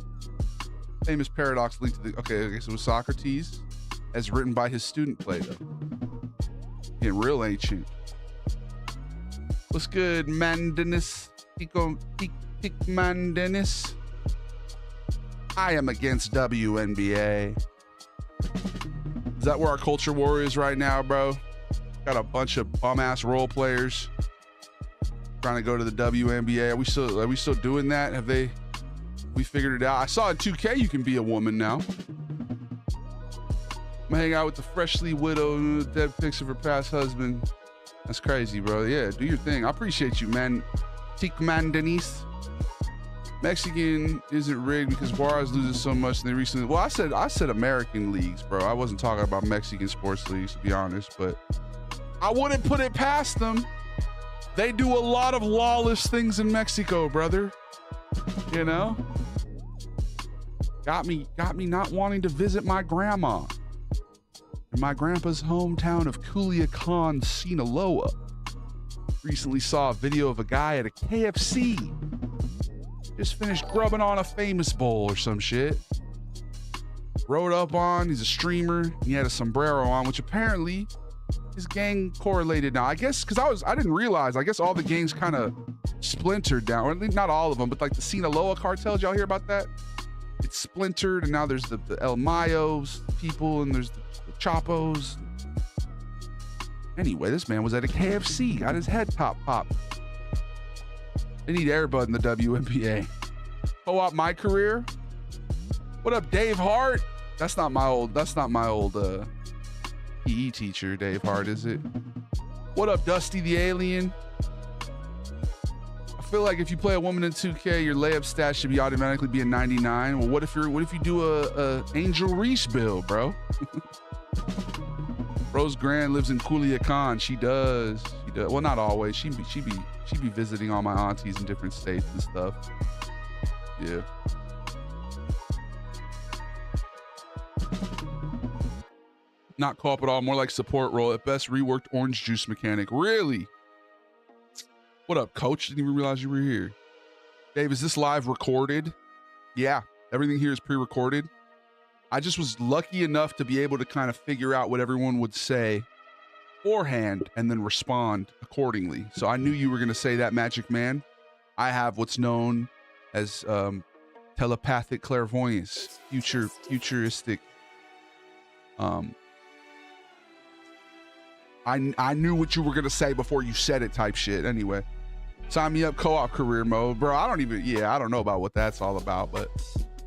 Famous paradox linked to the... Okay, I guess it was Socrates, as written by his student Plato. Getting real ancient. What's good, Mandanus? Man Dennis. I am against WNBA. Is that where our culture war is right now, bro? Got a bunch of bum ass role players trying to go to the WNBA. Are we still doing that? We figured it out? I saw in 2K you can be a woman now. I'm gonna hang out with the freshly widowed dead pics of her past husband. That's crazy, bro. Yeah, do your thing. I appreciate you, man. Man Denise. Mexican isn't rigged because Juarez loses so much and they recently... Well, I said American leagues, bro. I wasn't talking about Mexican sports leagues, to be honest, but I wouldn't put it past them. They do a lot of lawless things in Mexico, brother. You know? Got me not wanting to visit my grandma. in my grandpa's hometown of Culiacan, Sinaloa. Recently saw a video of a guy at a KFC. Just finished grubbing on a famous bowl or some shit. Rode up on, he's a streamer. He had a sombrero on, which apparently is gang correlated now. I guess, because I didn't realize, I guess all the gangs kind of splintered down, or at least not all of them, but like the Sinaloa cartel, did y'all hear about that? It's splintered, and now there's the El Mayos people, and there's the Chapos. Anyway, this man was at a KFC, got his head popped. They need Air Bud in the WNBA. Co-op my career. What up, Dave Hart? That's not my old PE teacher, Dave Hart, is it? What up, Dusty the Alien? I feel like if you play a woman in 2K, your layup stat should be automatically be a 99. Well, what if you do a Angel Reese build, bro? Rose Grand lives in Culiacan. She does. Well, not always. She be visiting all my aunties in different states and stuff. Yeah. Not co-op at all, more like support role. At best, reworked orange juice mechanic. Really? What up, coach? Didn't even realize you were here. Dave, is this live recorded? Yeah, everything here is pre-recorded. I just was lucky enough to be able to kind of figure out what everyone would say beforehand and then respond accordingly. So I knew you were going to say that, Magic Man. I have what's known as telepathic clairvoyance, futuristic. I knew what you were going to say before you said it type shit. Anyway, sign me up, co-op career mode. Bro, I don't know about what that's all about. But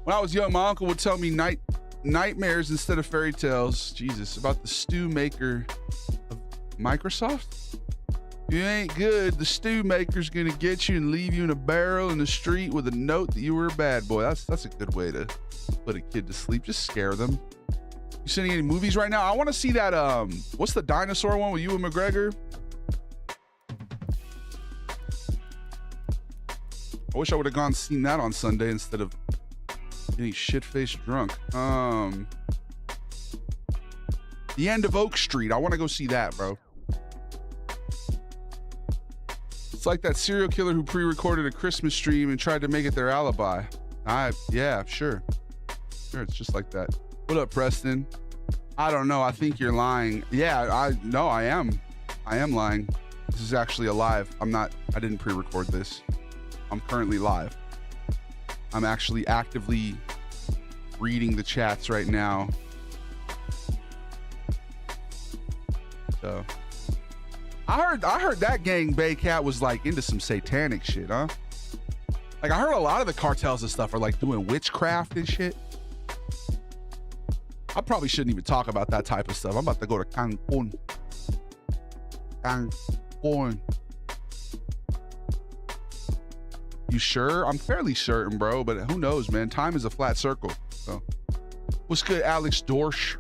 when I was young, my uncle would tell me nightmares instead of fairy tales. Jesus, about the stew maker of Microsoft. You ain't good. The stew maker's going to get you and leave you in a barrel in the street with a note that you were a bad boy. That's a good way to put a kid to sleep. Just scare them. You seeing any movies right now? I want to see that, what's the dinosaur one with Ewan McGregor? I wish I would have gone and seen that on Sunday instead of getting shit-faced drunk. The End of Oak Street. I want to go see that, bro. It's like that serial killer who pre-recorded a Christmas stream and tried to make it their alibi. Yeah, sure. Sure, it's just like that. What up, Preston? I don't know. I think you're lying. Yeah, I am. I am lying. This is actually a live. I didn't pre-record this. I'm currently live. I'm actually actively reading the chats right now. So I heard that gang Baycat was like into some satanic shit, huh? Like I heard a lot of the cartels and stuff are like doing witchcraft and shit. I probably shouldn't even talk about that type of stuff. I'm about to go to Cancun. You sure? I'm fairly certain, bro, but who knows, man? Time is a flat circle. So, what's good, Alex Dorsch?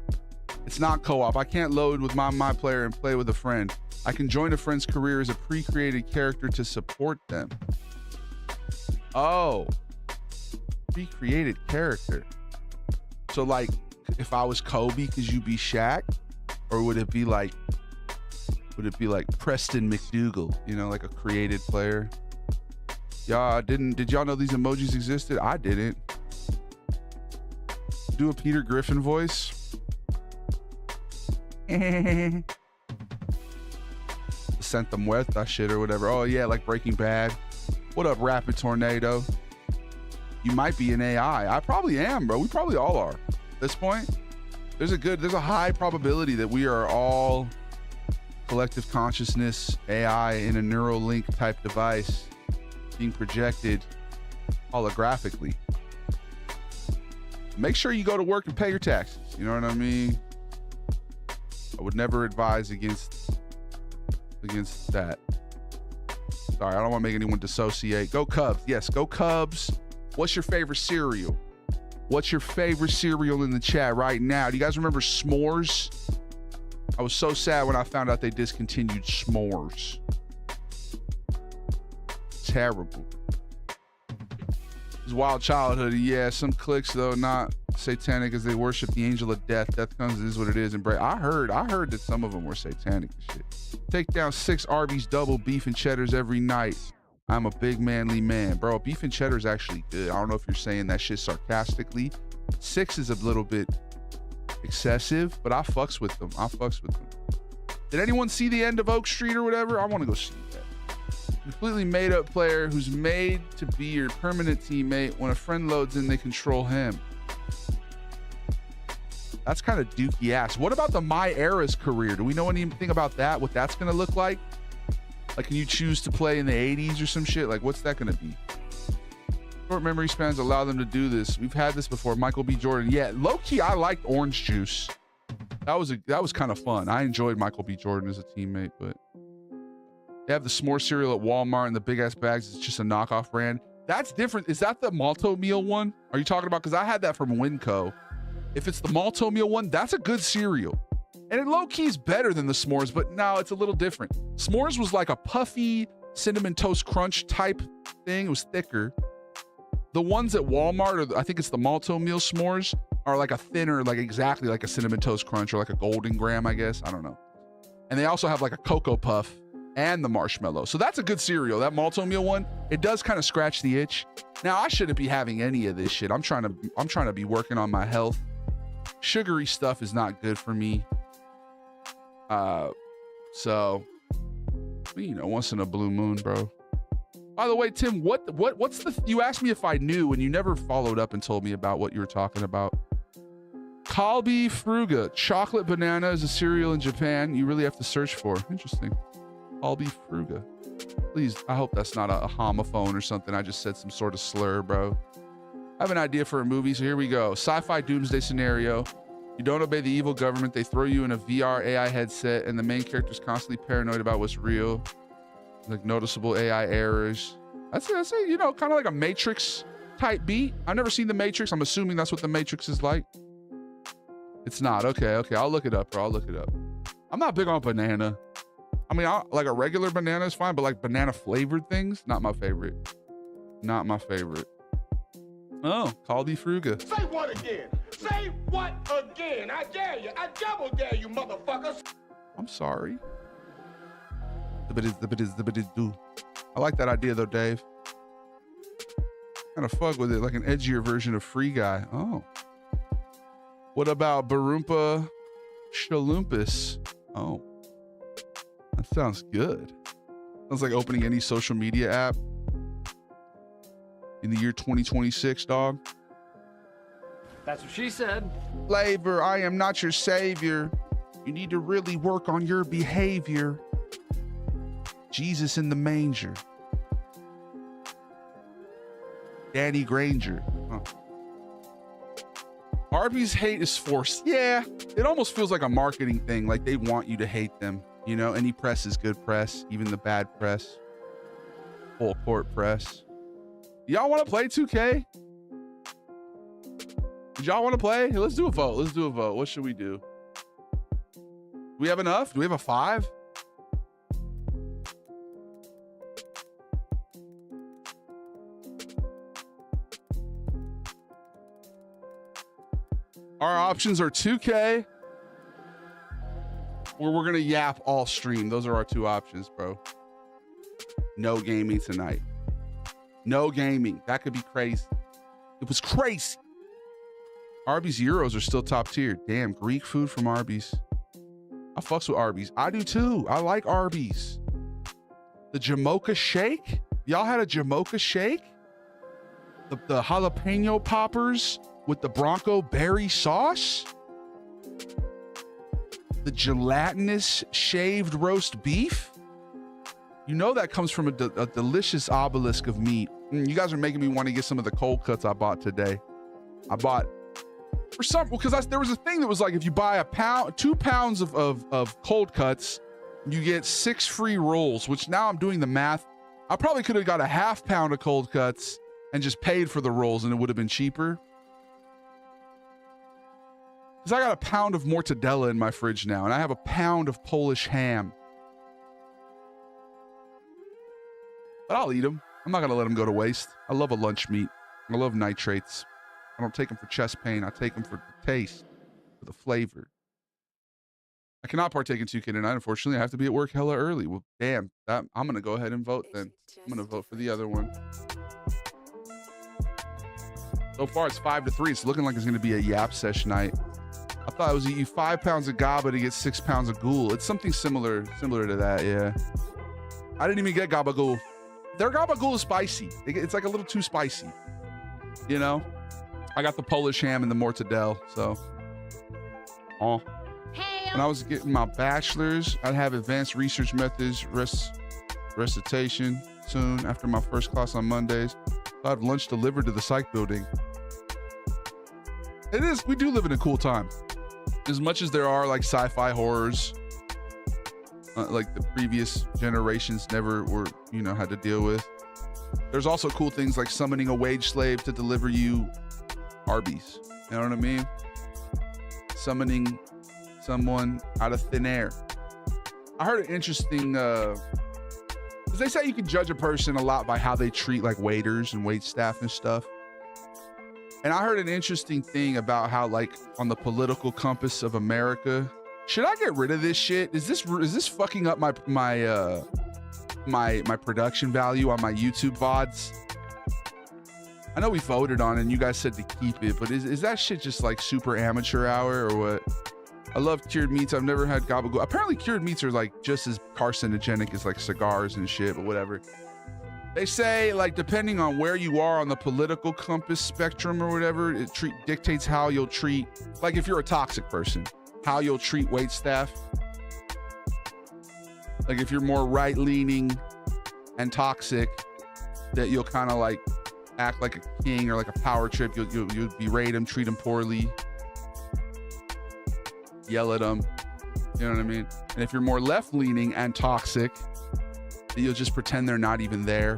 It's not co-op. I can't load with my player and play with a friend. I can join a friend's career as a pre-created character to support them. Oh, pre-created character. So like, if I was Kobe, could you be Shaq? Or would it be like Preston McDougal, you know, like a created player? Did y'all know these emojis existed? I didn't. Do a Peter Griffin voice. Santa Muerta shit or whatever. Oh yeah, like Breaking Bad. What up, Rapid Tornado? You might be an AI. I probably am, bro. We probably all are. At this point, there's a high probability that we are all collective consciousness AI in a Neuralink type device being projected holographically. Make sure you go to work and pay your taxes. You know what I mean? I would never advise against that. Sorry, I don't want to make anyone dissociate. Go Cubs. Yes, go Cubs. What's your favorite cereal? What's your favorite cereal in the chat right now? Do you guys remember S'mores? I was so sad when I found out they discontinued S'mores. Terrible. It was wild childhood. Yeah, some clicks though, not satanic as they worship the angel of death. Death comes is what it is. And I heard that some of them were satanic and shit. Take down 6 Arby's double beef and cheddars every night. I'm a big manly man. Bro, beef and cheddar is actually good. I don't know if you're saying that shit sarcastically. 6 is a little bit excessive, but I fucks with them. Did anyone see the end of Oak Street or whatever? I want to go see that. Completely made up player who's made to be your permanent teammate. When a friend loads in, they control him. That's kind of dookie ass. What about the My Era's career? Do we know anything about that? What that's going to look like? Like, can you choose to play in the 80s or some shit? Like, what's that going to be? Short memory spans allow them to do this. We've had this before. Michael B. Jordan. Yeah, low-key, I liked Orange Juice. That was kind of fun. I enjoyed Michael B. Jordan as a teammate, but they have the s'more cereal at Walmart and the big ass bags. It's just a knockoff brand. That's different. Is that the Malto meal one? Are you talking about? Because I had that from Winco. If it's the Malto meal one, that's a good cereal. And it low-key is better than the s'mores, but no, it's a little different. S'mores was like a puffy cinnamon toast crunch type thing. It was thicker. The ones at Walmart, or I think it's the Malto meal s'mores, are like a thinner, like exactly like a cinnamon toast crunch or like a golden graham, I guess. I don't know. And they also have like a Cocoa Puff and the marshmallow. So that's a good cereal. That Malto meal one, it does kind of scratch the itch. Now, I shouldn't be having any of this shit. I'm trying to be working on my health. Sugary stuff is not good for me. So, you know, once in a blue moon, bro. By the way, Tim, what's the, you asked me if I knew and you never followed up and told me about what you were talking about. Kalbi Fruga, chocolate banana is a cereal in Japan. You really have to search for. Interesting. Kalbi Fruga. Please, I hope that's not a homophone or something. I just said some sort of slur, bro. I have an idea for a movie, so here we go. Sci-fi doomsday scenario. You don't obey the evil government. They throw you in a VR AI headset, and the main character's constantly paranoid about what's real. Like noticeable AI errors. That's a, you know, kind of like a Matrix type beat. I've never seen the Matrix. I'm assuming that's what the Matrix is like. It's not. Okay. I'll look it up, bro. I'll look it up. I'm not big on banana. I mean, like a regular banana is fine, but like banana flavored things, not my favorite. Not my favorite. Oh, Kalbi Fruga. Say what again? Say what again? I dare you. I double dare you, motherfuckers. I'm sorry. The I like that idea though, Dave. Kind of fuck with it, like an edgier version of Free Guy. Oh. What about Barumpa Shalumpus? Oh. That sounds good. Sounds like opening any social media app in the year 2026, dog. That's what she said. Flavor, I am not your savior. You need to really work on your behavior. Jesus in the manger. Danny Granger. Huh. Arby's hate is forced. Yeah, it almost feels like a marketing thing. Like they want you to hate them. You know, any press is good press, even the bad press. Full court press. Y'all want to play 2K? Did y'all want to play? Hey, let's do a vote. What should we do? Do we have enough? Do we have a 5? Our options are 2K, or we're going to yap all stream. Those are our 2 options, bro. No gaming tonight. No gaming. That could be crazy. It was crazy. Arby's Euros are still top tier. Damn, Greek food from Arby's. I fucks with Arby's. I do too. I like Arby's. The Jamocha shake? Y'all had a Jamocha shake? The jalapeno poppers with the Bronco berry sauce? The gelatinous shaved roast beef? You know that comes from a delicious obelisk of meat. You guys are making me want to get some of the cold cuts I bought today. Because there was a thing that was like, if you buy 2 pounds of cold cuts, you get 6 free rolls, which now I'm doing the math. I probably could have got a half pound of cold cuts and just paid for the rolls and it would have been cheaper. Because I got a pound of mortadella in my fridge now, and I have a pound of Polish ham. But I'll eat them. I'm not going to let them go to waste. I love a lunch meat. I love nitrates. I don't take them for chest pain. I take them for the taste, for the flavor. I cannot partake in 2K tonight. Unfortunately, I have to be at work hella early. Well, damn. I'm going to go ahead and vote then. I'm going to vote for the other one. So far, it's 5-3. It's looking like it's going to be a yap sesh night. I thought it was eat you 5 pounds of GABA to get 6 pounds of ghoul. It's something similar to that, yeah. I didn't even get gabagoo. Their gabagoo is spicy. It's like a little too spicy, you know? I got the Polish ham and the mortadelle, so. Oh. When I was getting my bachelor's, I'd have advanced research methods, recitation soon after my first class on Mondays. I'd have lunch delivered to the psych building. It is, we do live in a cool time. As much as there are like sci-fi horrors, like the previous generations never were, had to deal with. There's also cool things like summoning a wage slave to deliver you Arby's. You know what I mean? Summoning someone out of thin air. I heard an interesting, because they say you can judge a person a lot by how they treat like waiters and wait staff and stuff. And I heard an interesting thing about how, like, on the political compass of America, should I get rid of this shit? Is this fucking up my production value on my YouTube VODs? I know we voted on it and you guys said to keep it, but is that shit just like super amateur hour or what? I love cured meats. I've never had gabagoo. Apparently cured meats are like just as carcinogenic as like cigars and shit, but whatever. They say, like, depending on where you are on the political compass spectrum or whatever, it dictates how you'll treat, like if you're a toxic person, how you'll treat wait staff. Like if you're more right-leaning and toxic, that you'll kind of like act like a king or like a power trip. You'll berate them, treat them poorly, yell at them. You know what I mean? And if you're more left-leaning and toxic, you'll just pretend they're not even there.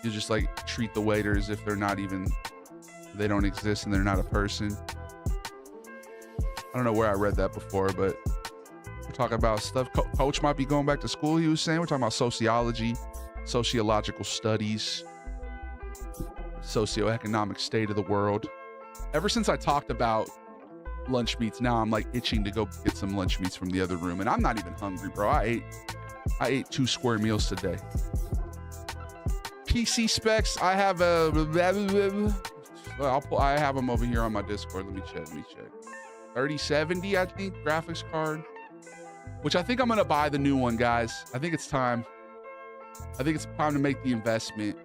You'll just like treat the waiter as if they're not even, they don't exist and they're not a person. I don't know where I read that before, but we're talking about stuff. Coach might be going back to school, he was saying. We're talking about sociology, sociological studies, socioeconomic state of the world. Ever since I talked about lunch meats, now I'm like itching to go get some lunch meats from the other room, and I'm not even hungry, bro. I ate 2 square meals today. PC specs, I have I have them over here on my Discord. Let me check. 3070, I think, graphics card, which I think I'm gonna buy the new one, guys. I think it's time. I think it's time to make the investment.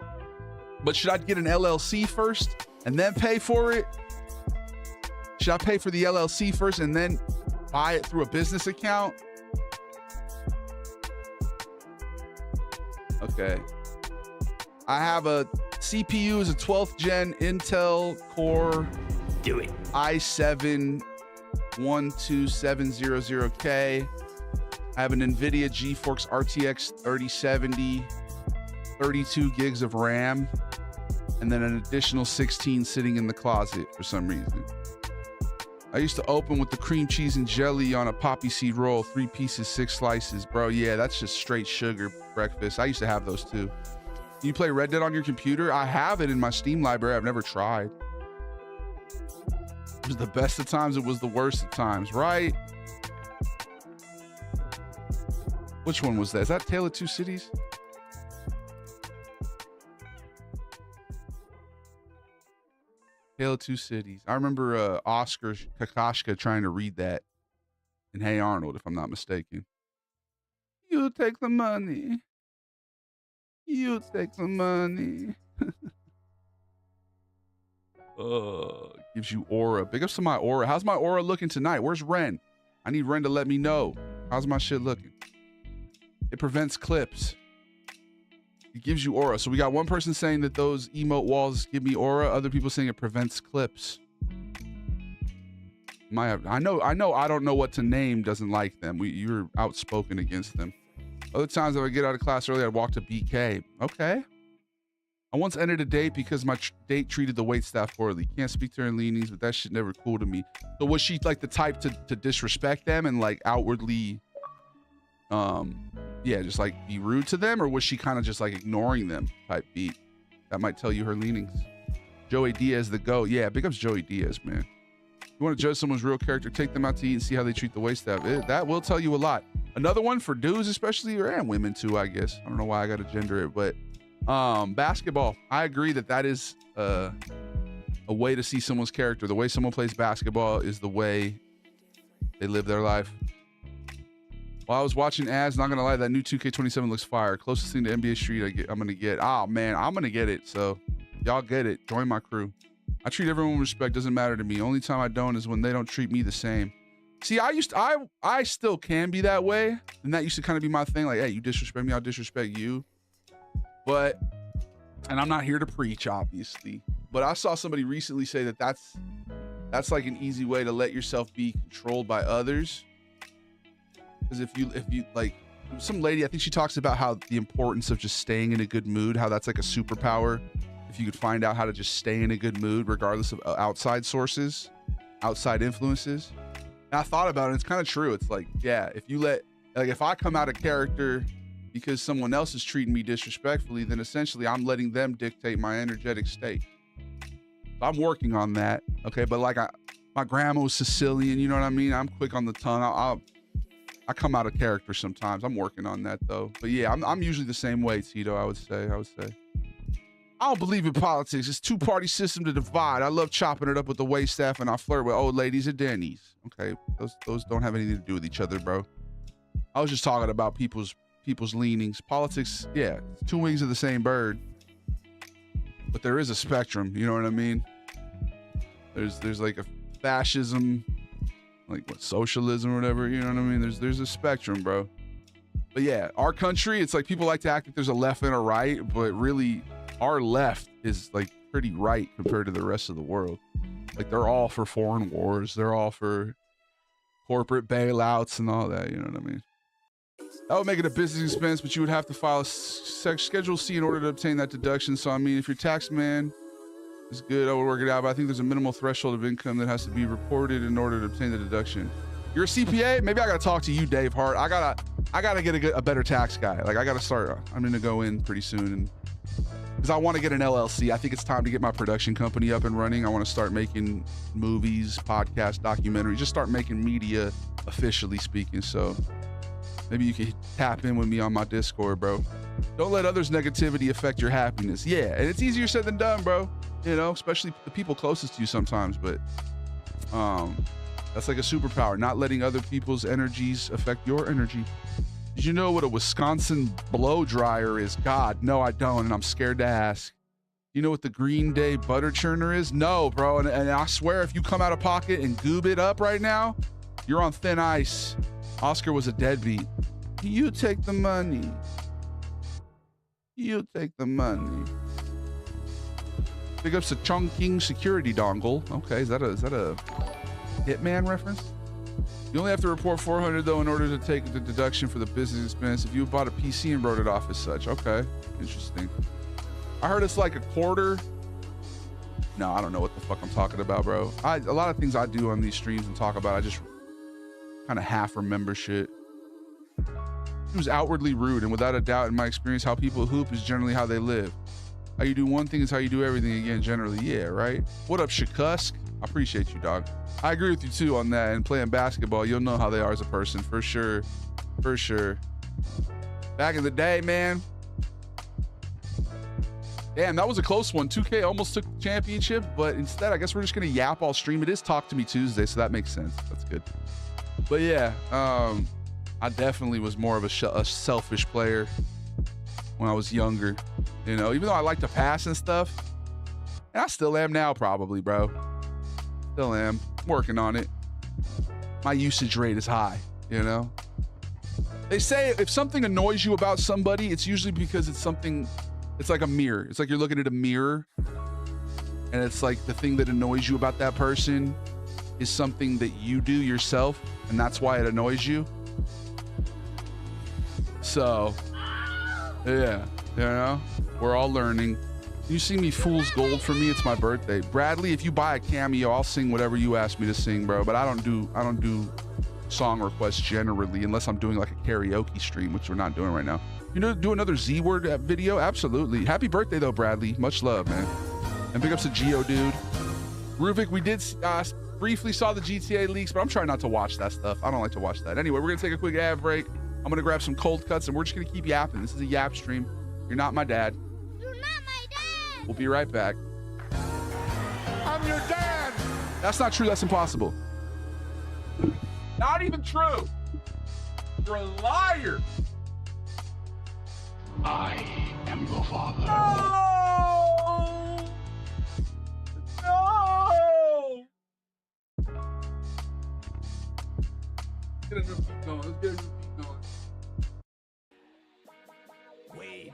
But should I get an LLC first and then pay for it? Should I pay for the LLC first and then buy it through a business account? Okay. I have a CPU is a 12th gen Intel Core. Do it. i7 12700K. I have an NVIDIA GeForce RTX 3070, 32 gigs of RAM, and then an additional 16 sitting in the closet for some reason. I used to open with the cream cheese and jelly on a poppy seed roll, 3 pieces, 6 slices. Bro, yeah, that's just straight sugar breakfast. I used to have those too. You play Red Dead on your computer? I have it in my Steam library. I've never tried. It was the best of times. It was the worst of times, right? Which one was that? Is that Tale of Two Cities? Tale of Two Cities. I remember Oscar Kakashka trying to read that in Hey Arnold, if I'm not mistaken. You take the money. You take the money. Gives you aura. Big ups to my aura. How's my aura looking tonight? Where's Ren? I need Ren to let me know. How's my shit looking? It prevents clips. It gives you aura. So we got one person saying that those emote walls give me aura. Other people saying it prevents clips. I know I don't know what to name doesn't like them. You're outspoken against them. Other times if I get out of class early, I'd walk to BK. Okay. I once ended a date because my date treated the wait staff poorly. Can't speak to her leanings, but that shit never cool to me. So was she like the type to disrespect them and like outwardly, yeah, just like be rude to them? Or was she kind of just like ignoring them type beat? That might tell you her leanings. Joey Diaz the GOAT. Yeah, big ups Joey Diaz, man. You want to judge someone's real character, take them out to eat and see how they treat the waitstaff. That will tell you a lot. Another one for dudes especially, and women too, I guess. I don't know why I got to gender it, but basketball. I agree that is a way to see someone's character. The way someone plays basketball is the way they live their life. While I was watching ads, not gonna lie, that new 2K27 looks fire. Closest thing to NBA Street I'm gonna get. Oh man, I'm gonna get it. So y'all get it. Join my crew. I treat everyone with respect. Doesn't matter to me. Only time I don't is when they don't treat me the same. See, I still can be that way, and that used to kind of be my thing. Like, hey, you disrespect me, I'll disrespect you. But, and I'm not here to preach, obviously. But I saw somebody recently say that that's like an easy way to let yourself be controlled by others. Because if you like, some lady, I think she talks about how the importance of just staying in a good mood, how that's like a superpower. If you could find out how to just stay in a good mood, regardless of outside sources, outside influences. And I thought about it. It's kind of true. It's like, yeah, if I come out of character because someone else is treating me disrespectfully, then essentially I'm letting them dictate my energetic state. So I'm working on that. Okay. But like my grandma was Sicilian, you know what I mean? I'm quick on the tongue. I come out of character sometimes. I'm working on that though. But yeah, I'm usually the same way, Tito, I would say. I don't believe in politics. It's two-party system to divide. I love chopping it up with the waitstaff, and I flirt with old ladies at Denny's. Okay, those don't have anything to do with each other, bro. I was just talking about people's leanings. Politics, yeah, it's two wings of the same bird. But there is a spectrum, you know what I mean? There's like a fascism, like what, socialism or whatever, you know what I mean? There's a spectrum, bro. But yeah, our country, it's like people like to act like there's a left and a right, but really our left is like pretty right compared to the rest of the world. Like they're all for foreign wars. They're all for corporate bailouts and all that. You know what I mean? That would make it a business expense, but you would have to file a Schedule C in order to obtain that deduction. So, I mean, if your tax man is good, I would work it out. But I think there's a minimal threshold of income that has to be reported in order to obtain the deduction. You're a CPA? Maybe I got to talk to you, Dave Hart. I gotta get a better tax guy. Like I got to start. I'm going to go in pretty soon and because I want to get an LLC. I think it's time to get my production company up and running. I want to start making movies, podcasts, documentaries, just start making media, officially speaking. So maybe you can tap in with me on my Discord, bro. Don't let others' negativity affect your happiness. Yeah, and it's easier said than done, bro. You know, especially the people closest to you sometimes. But that's like a superpower, not letting other people's energies affect your energy. Did you know what a Wisconsin blow dryer is? God, no, I don't, and I'm scared to ask. You know what the Green Day butter churner is? No, bro, and I swear if you come out of pocket and goob it up right now, you're on thin ice. Oscar was a deadbeat. You take the money. You take the money. Big ups to Chongqing security dongle. Okay, is that a Hitman reference? You only have to report 400 though in order to take the deduction for the business expense if you bought a PC and wrote it off as such. Okay, interesting. I heard it's like a quarter. No, I don't know what the fuck I'm talking about, bro. A lot of things I do on these streams and talk about, I just kind of half remember shit. He was outwardly rude, and without a doubt, in my experience, how people hoop is generally how they live. How you do one thing is how you do everything again, generally. Yeah, right? What up, Shakusk? I appreciate you, dog. I agree with you too on that. And playing basketball, you'll know how they are as a person, for sure. For sure. Back in the day, man. Damn, that was a close one. 2K almost took the championship, but instead, I guess we're just gonna yap all stream. It is Talk to Me Tuesday, so that makes sense. That's good. But yeah, I definitely was more of a selfish player when I was younger. You know, even though I like to pass and stuff, and I still am now, probably, bro. Still am. Working on it. My usage rate is high, you know? They say if something annoys you about somebody, it's usually because it's something, it's like a mirror. It's like you're looking at a mirror, and it's like the thing that annoys you about that person is something that you do yourself, and that's why it annoys you. So, yeah, you know, we're all learning. You see me fool's gold for me, it's my birthday. Bradley, if you buy a cameo, I'll sing whatever you ask me to sing, bro. But I don't do song requests generally unless I'm doing like a karaoke stream, which we're not doing right now. You know, do another Z-word video? Absolutely. Happy birthday though, Bradley. Much love, man. And big ups to Geo, dude. Ruvik, we did briefly saw the GTA leaks, but I'm trying not to watch that stuff. I don't like to watch that. Anyway, we're gonna take a quick ad break. I'm gonna grab some cold cuts, and we're just gonna keep yapping. This is a yap stream. You're not my dad. You're not my dad. We'll be right back. I'm your dad. That's not true. That's impossible. Not even true. You're a liar. I am your father. No! No! Get a new beat going. Let's get a new beat going. Way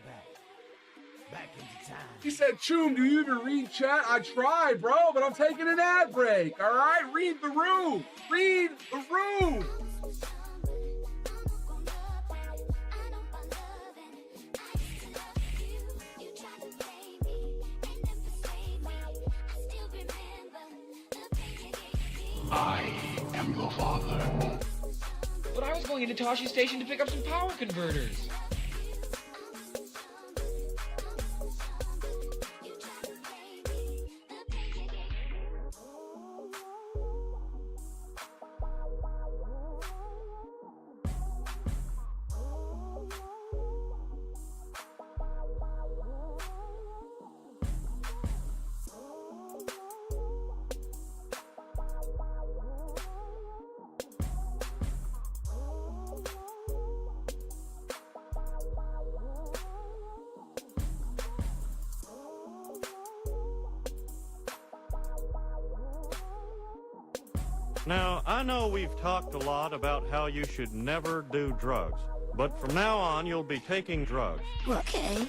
back into time. He said, Choom, do you even read chat? I try, bro, but I'm taking an ad break. All right? Read the room. Read the room. I am your father. But I was going into Toshi Station to pick up some power converters. Now, I know we've talked a lot about how you should never do drugs, but from now on, you'll be taking drugs. Okay.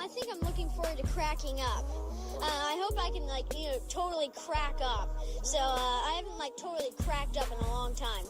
I think I'm looking forward to cracking up. I hope I can, totally crack up. So, I haven't, totally cracked up in a long time.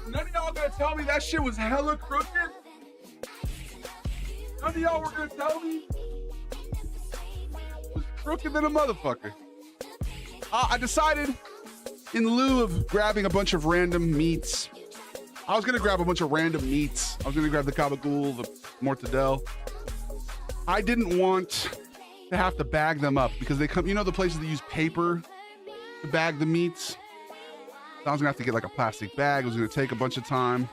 None of y'all gonna tell me that shit was hella crooked? None of y'all were gonna tell me it was crooked than a motherfucker. I decided, in lieu of grabbing a bunch of random meats, I was gonna grab a bunch of random meats. I was gonna grab the gabagool, the mortadelle. I didn't want to have to bag them up because they come, the places that use paper to bag the meats. I was gonna have to get a plastic bag. It was gonna take a bunch of time.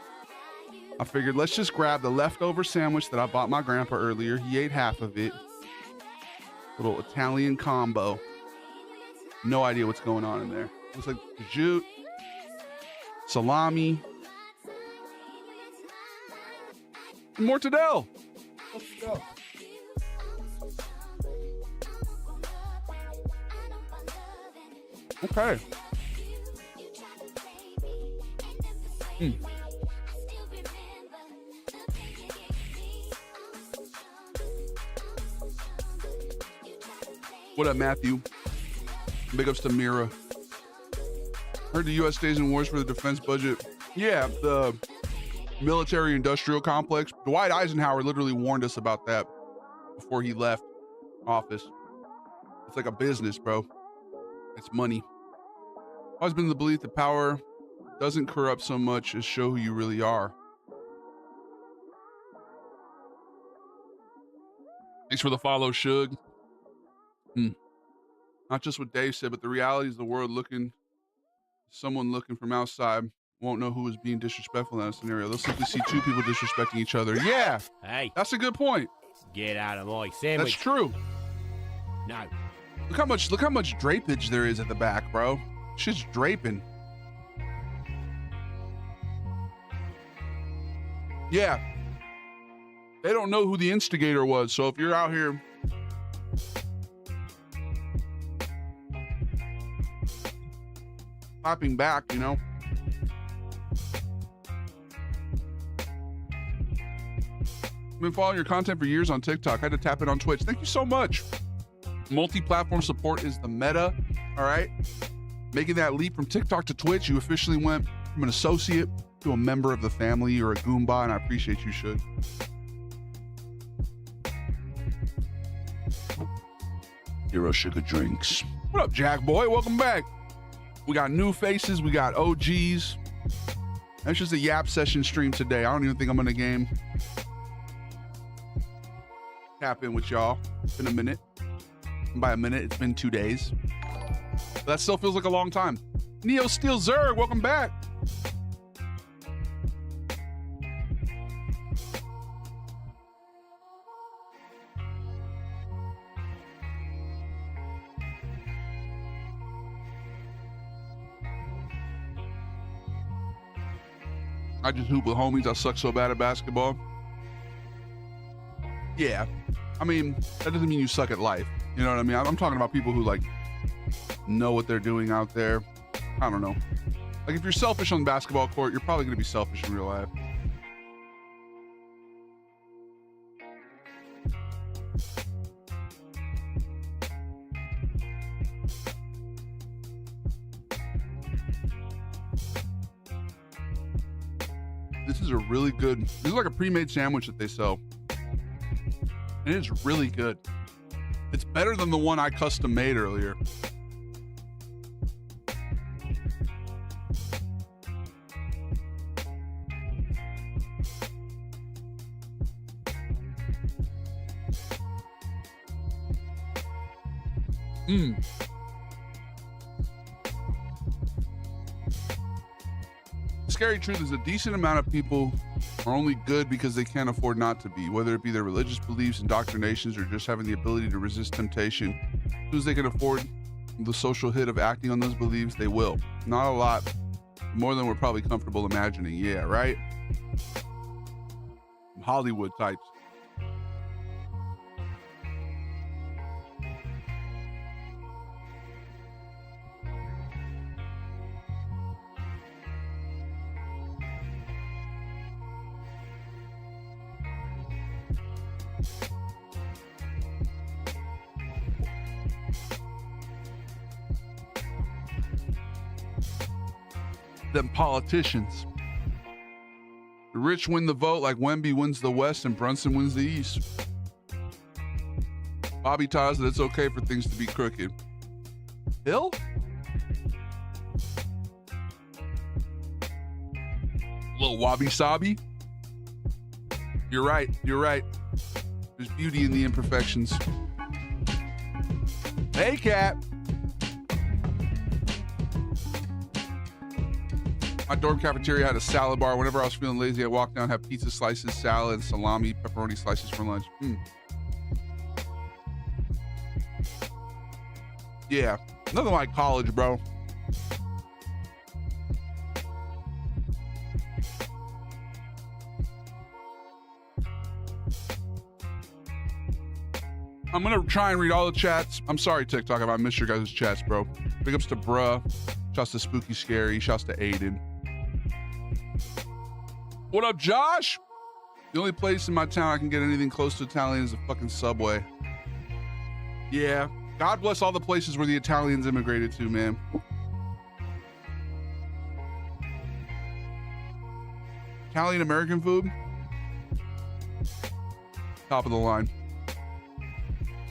I figured let's just grab the leftover sandwich that I bought my grandpa earlier. He ate half of it. Little Italian combo. No idea what's going on in there. Looks like prosciutto, salami, and mortadelle. Let's go. Okay. What up, Matthew? Big ups to Mira. Heard the U.S. stays in wars for the defense budget. Yeah, the military-industrial complex. Dwight Eisenhower literally warned us about that before he left office. It's like a business, bro. It's money. Always been the belief that power doesn't corrupt so much as show who you really are. Thanks for the follow, Shug. Not just what Dave said, but the reality is the world someone looking from outside won't know who is being disrespectful in that scenario. They'll simply see two people disrespecting each other. Yeah, Hey, that's a good point. get out of my sandwich. That's true. No. Look how much drapage there is at the back, bro. Shit's draping. Yeah. They don't know who the instigator was, so if you're out here clapping back, you know. I've been following your content for years on TikTok. I had to tap it on Twitch. Thank you so much. Multi-platform support is the meta, all right? Making that leap from TikTok to Twitch, you officially went from an associate to a member of the family or a Goomba, and I appreciate you, Should. Hero Sugar Drinks. What up, Jack Boy? Welcome back. We got new faces. We got OGs. That's just a Yap session stream today. I don't even think I'm in the game. Tap in with y'all. It's been a minute. And by a minute, it's been 2 days. But that still feels like a long time. Neo Steel Zerg, welcome back. I just hoop with homies. I suck so bad at basketball. Yeah. I mean, that doesn't mean you suck at life. You know what I mean? I'm talking about people who like know what they're doing out there. I don't know. Like if you're selfish on the basketball court, you're probably going to be selfish in real life. This is a really good, this is like a pre-made sandwich that they sell. And it's really good. It's better than the one I custom made earlier. The scary truth is a decent amount of people are only good because they can't afford not to be, whether it be their religious beliefs, indoctrinations, or just having the ability to resist temptation. As soon as they can afford the social hit of acting on those beliefs, they will. Not a lot, more than we're probably comfortable imagining. Yeah, right? Hollywood types. Them politicians. The rich win the vote like Wemby wins the West and Brunson wins the East. Bobby ties that it's okay for things to be crooked. Hill? Little wabi-sabi? You're right. You're right. There's beauty in the imperfections. Hey, Cat. My dorm cafeteria had a salad bar. Whenever I was feeling lazy, I walked down, have pizza slices, salad, salami, pepperoni slices for lunch. Yeah, nothing like college, bro. I'm gonna try and read all the chats. I'm sorry, TikTok, if I missed your guys' chats, bro. Big ups to Bruh. Shouts to Spooky Scary. Shouts to Aiden. What up, Josh? The only place in my town I can get anything close to Italian is a fucking Subway. Yeah. God bless all the places where the Italians immigrated to, man. Italian American food? Top of the line.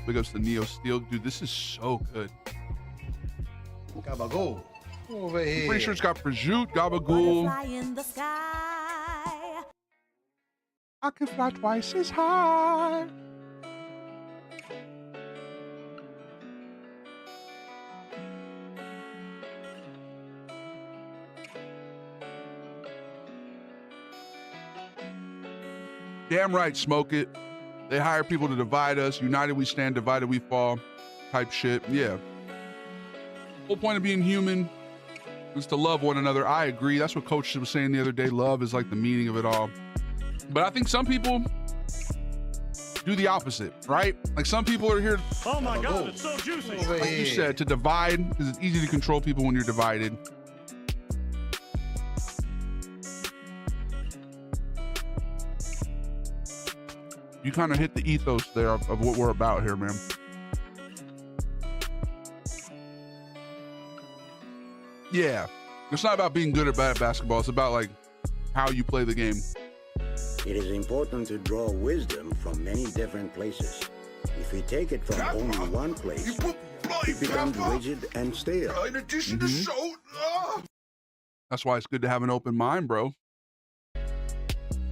Big ups to Neo Steel. Dude, this is so good. Gabagoo. Over I'm here. pretty sure it's got prosciutto, gabagoo. I can fly twice as high. Damn right, smoke it. They hire people to divide us. United we stand, divided we fall. Type shit. Yeah. Whole point of being human is to love one another. I agree. That's what Coach was saying the other day. Love is like the meaning of it all. But I think some people do the opposite, right? Like some people are here. Oh my God, it's so juicy. Like you said, to divide, because it's easy to control people when you're divided. You kind of hit the ethos there of what we're about here, man. Yeah. It's not about being good or bad at basketball. It's about like how you play the game. It is important to draw wisdom from many different places. If we take it from only one place, it becomes rigid and stale. In addition to salt. That's why it's good to have an open mind, bro.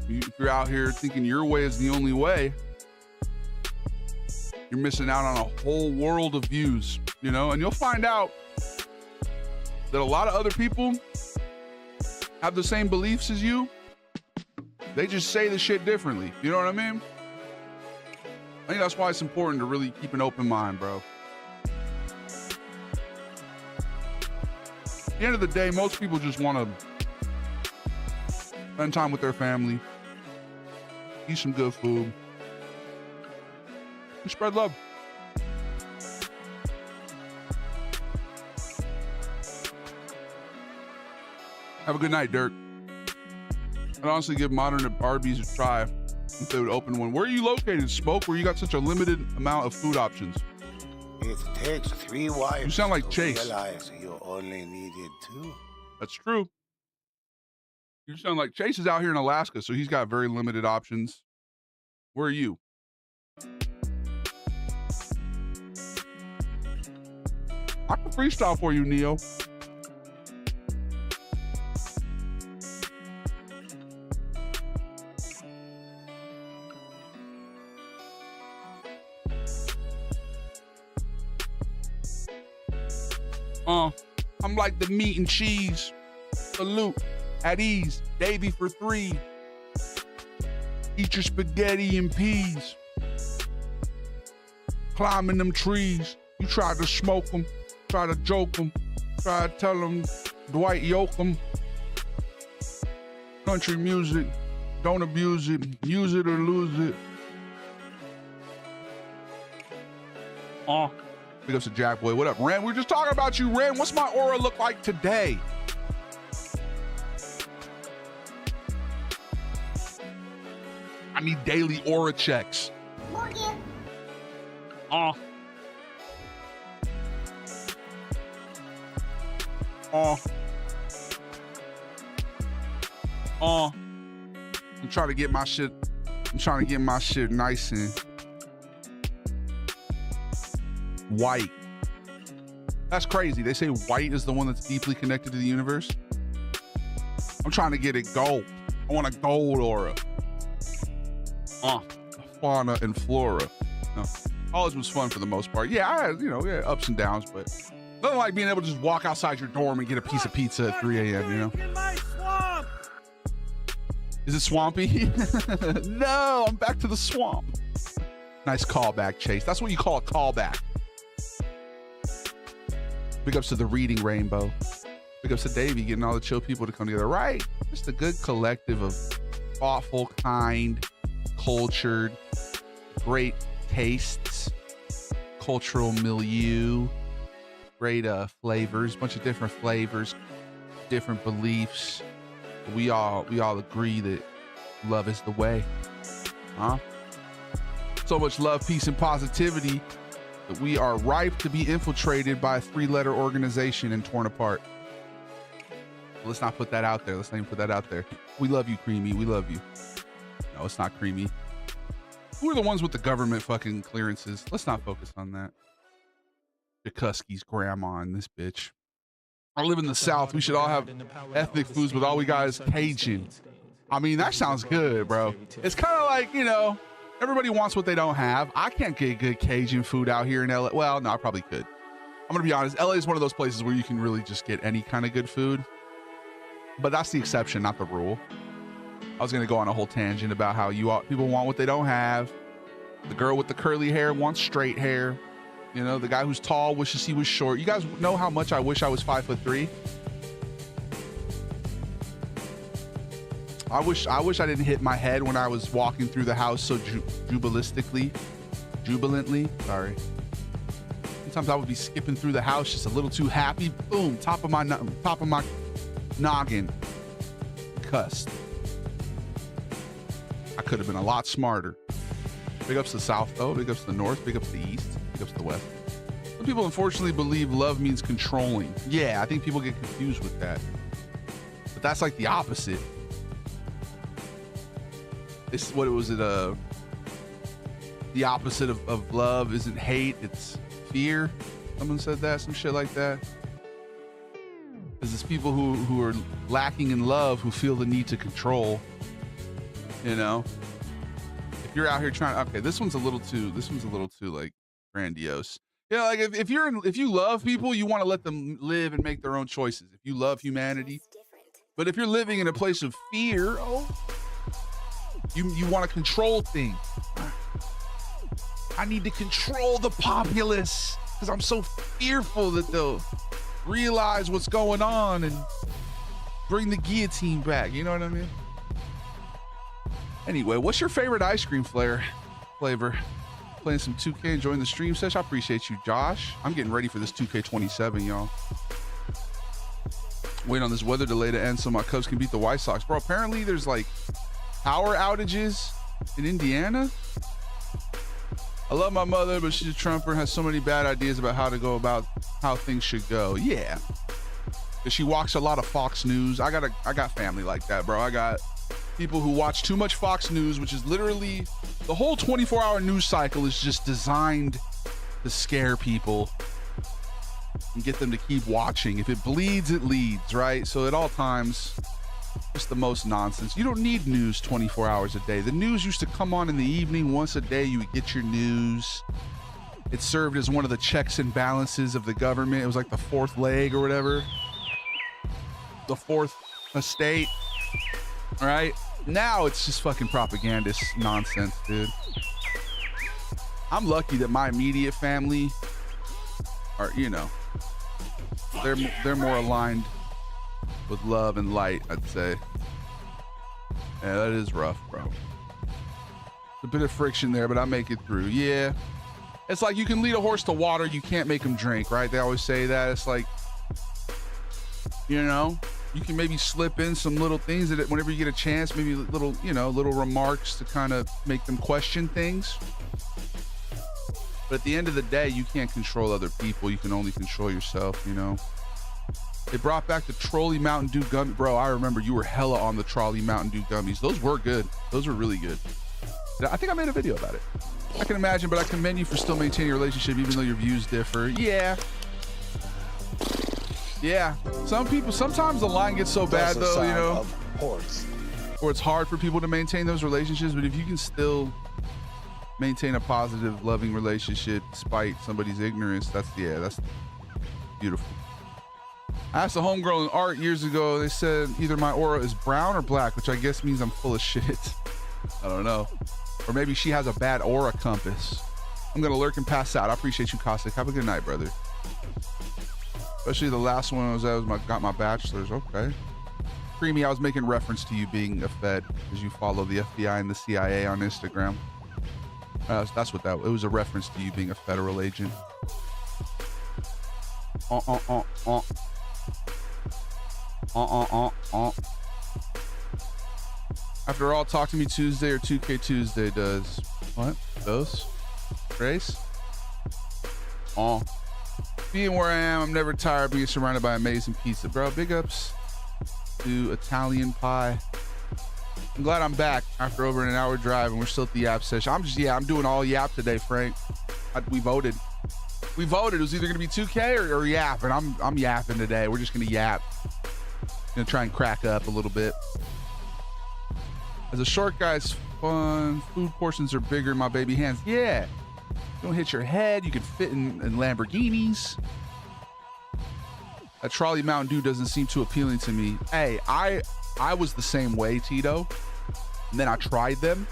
If you're out here thinking your way is the only way, you're missing out on a whole world of views, you know? And you'll find out that a lot of other people have the same beliefs as you. They just say the shit differently. You know what I mean? I think that's why it's important to really keep an open mind, bro. At the end of the day, most people just want to spend time with their family, eat some good food, and spread love. Have a good night, Dirk. I'd honestly give modern Arby's a try if they would open one. Where are you located, Smoke, where you got such a limited amount of food options? It takes 3 wives. You sound like to Chase. realize you only needed 2. That's true. You sound like Chase is out here in Alaska, so he's got very limited options. Where are you? I can freestyle for you, Neo. I'm like the meat and cheese. Salute. At ease. Davy for 3. Eat your spaghetti and peas. Climbing them trees. You try to smoke them. Try to joke them. Try to tell them Dwight Yoakam. Country music. Don't abuse it. Use it or lose it. Big ups to Jack Boy. What up, Ren? We were just talking about you, Ren. What's my aura look like today? I need daily aura checks. I'm trying to get my shit nice and white. That's crazy. They say white is the one that's deeply connected to the universe. I'm trying to get it gold. I want a gold aura. Fauna and flora. No, college was fun for the most part. Yeah, I had, ups and downs, but nothing like being able to just walk outside your dorm and get a piece of pizza at 3 a.m., you know? Is it swampy? No, I'm back to the swamp. Nice callback, Chase. That's what you call a callback. Big ups to the reading rainbow. Big ups to Davey getting all the chill people to come together. Right. Just a good collective of thoughtful, kind, cultured, great tastes, cultural milieu, great flavors, bunch of different flavors, different beliefs. We all agree that love is the way. So much love, peace, and positivity that we are ripe to be infiltrated by a 3-letter organization and torn apart. Let's not put that out there. Let's not even put that out there. We love you, Creamy. We love you. No, it's not Creamy. Who are the ones with the government fucking clearances? Let's not focus on that. Jakuski's grandma and this bitch. I live in the South. We should all have ethnic foods, but all we got is Cajun. I mean, that sounds good, bro. It's kind of like, everybody wants what they don't have. I can't get good Cajun food out here in LA. Well, no, I probably could. I'm going to be honest. LA is one of those places where you can really just get any kind of good food. But that's the exception, not the rule. I was going to go on a whole tangent about how people want what they don't have. The girl with the curly hair wants straight hair. The guy who's tall wishes he was short. You guys know how much I wish I was 5'3"? I wish I didn't hit my head when I was walking through the house so jubilantly. Sorry. Sometimes I would be skipping through the house just a little too happy. Boom, top of my noggin. Cussed. I could have been a lot smarter. Big ups to the South, though. Big ups to the North. Big ups to the East. Big ups to the West. Some people unfortunately believe love means controlling. Yeah, I think people get confused with that. But that's like the opposite. It's what was it? The opposite of love isn't hate, it's fear. Someone said that, some shit like that. Because it's people who are lacking in love who feel the need to control. If you're out here trying, okay, this one's a little too like grandiose. Like if you love people, you want to let them live and make their own choices. If you love humanity, but if you're living in a place of fear, you want to control things. I need to control the populace because I'm so fearful that they'll realize what's going on and bring the guillotine back. You know what I mean? Anyway, what's your favorite ice cream flavor? Playing some 2K, enjoying the stream session. I appreciate you, Josh. I'm getting ready for this 2K27, y'all. Waiting on this weather delay to end so my Cubs can beat the White Sox. Bro, apparently there's like power outages in Indiana. I love my mother, but she's a Trumper and has so many bad ideas about how to go about how things should go. Yeah. She watches a lot of Fox News. I got family like that, bro. I got people who watch too much Fox News, which is literally the whole 24-hour news cycle is just designed to scare people and get them to keep watching. If it bleeds, it leads, right? So at all times, just the most nonsense. You don't need news 24 hours a day. The news used to come on in the evening. Once a day, you would get your news. It served as one of the checks and balances of the government. It was like the fourth leg or whatever. The fourth estate. All right? Now it's just fucking propagandist nonsense, dude. I'm lucky that my immediate family are, they're more aligned with love and light, I'd say. Yeah, that is rough, bro. A bit of friction there, but I make it through. Yeah. It's like you can lead a horse to water, you can't make him drink, right? They always say that. It's like, you can maybe slip in some little things that whenever you get a chance, maybe little, little remarks to kind of make them question things. But at the end of the day, you can't control other people. You can only control yourself, They brought back the Trolley Mountain Dew gummy. Bro, I remember you were hella on the Trolley Mountain Dew gummies. Those were good. Those were really good. I think I made a video about it. I can imagine, but I commend you for still maintaining your relationship even though your views differ. Yeah. Yeah. Sometimes the line gets so bad though, or it's hard for people to maintain those relationships, but if you can still maintain a positive, loving relationship despite somebody's ignorance, that's beautiful. I asked a homegirl in art years ago, they said either my aura is brown or black, which I guess means I'm full of shit. I don't know. Or maybe she has a bad aura compass. I'm gonna lurk and pass out. I appreciate you, Cossack. Have a good night, brother. Especially the last one got my bachelor's. Okay. Creamy, I was making reference to you being a Fed because you follow the FBI and the CIA on Instagram. That's what it was, a reference to you being a federal agent. After all, Talk to Me Tuesday or 2K Tuesday does. What? Those? Grace? Being where I am, I'm never tired of being surrounded by amazing pizza. Bro, big ups to Italian Pie. I'm glad I'm back after over an hour drive and we're still at the Yap session. I'm doing all Yap today, Frank. We voted. We voted. It was either gonna be 2K or yap, and I'm yapping today. We're just gonna yap. Gonna try and crack up a little bit. As a short guy, it's fun. Food portions are bigger in my baby hands. Yeah. Don't hit your head. You can fit in Lamborghinis. That trolley Mountain Dew doesn't seem too appealing to me. Hey, I was the same way, Tito. And then I tried them.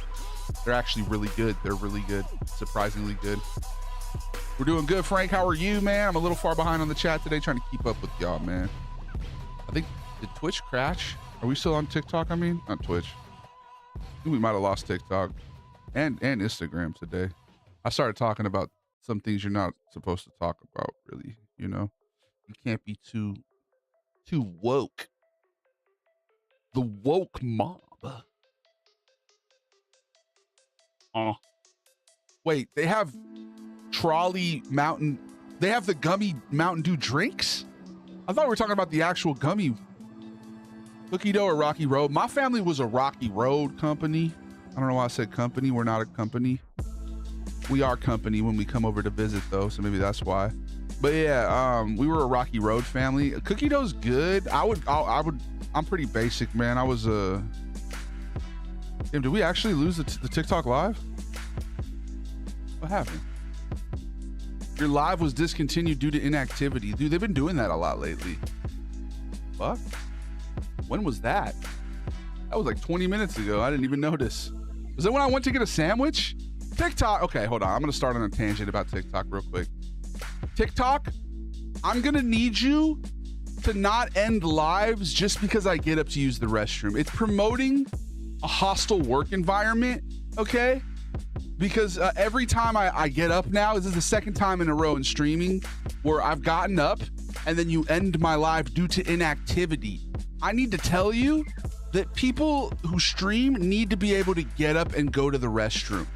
They're actually really good. They're really good. Surprisingly good. We're doing good, Frank. How are you, man? I'm a little far behind on the chat today, trying to keep up with y'all, man. I think, did Twitch crash? Are we still on TikTok? I mean, not Twitch. I think we might have lost TikTok and Instagram today. I started talking about some things you're not supposed to talk about, really. You know, you can't be too woke. The woke mob. Wait, they have trolley mountain. They have the gummy Mountain Dew drinks? I thought we were talking about the actual gummy. Cookie dough or Rocky Road? My family was a Rocky Road company. I don't know why I said company. We're not a company. We are company when we come over to visit, though, so maybe that's why. But yeah, we were a Rocky Road family. Cookie dough's good. I'm pretty basic, man. I was a. Damn, did we actually lose the TikTok live? What happened? Your live was discontinued due to inactivity. Dude, they've been doing that a lot lately. Fuck. When was that? That was like 20 minutes ago. I didn't even notice. Was that when I went to get a sandwich? TikTok. Okay, hold on. I'm going to start on a tangent about TikTok real quick. TikTok, I'm going to need you to not end lives just because I get up to use the restroom. It's promoting a hostile work environment, okay? Because every time I get up now, this is the second time in a row in streaming where I've gotten up and then you end my live due to inactivity. I need to tell you that people who stream need to be able to get up and go to the restroom.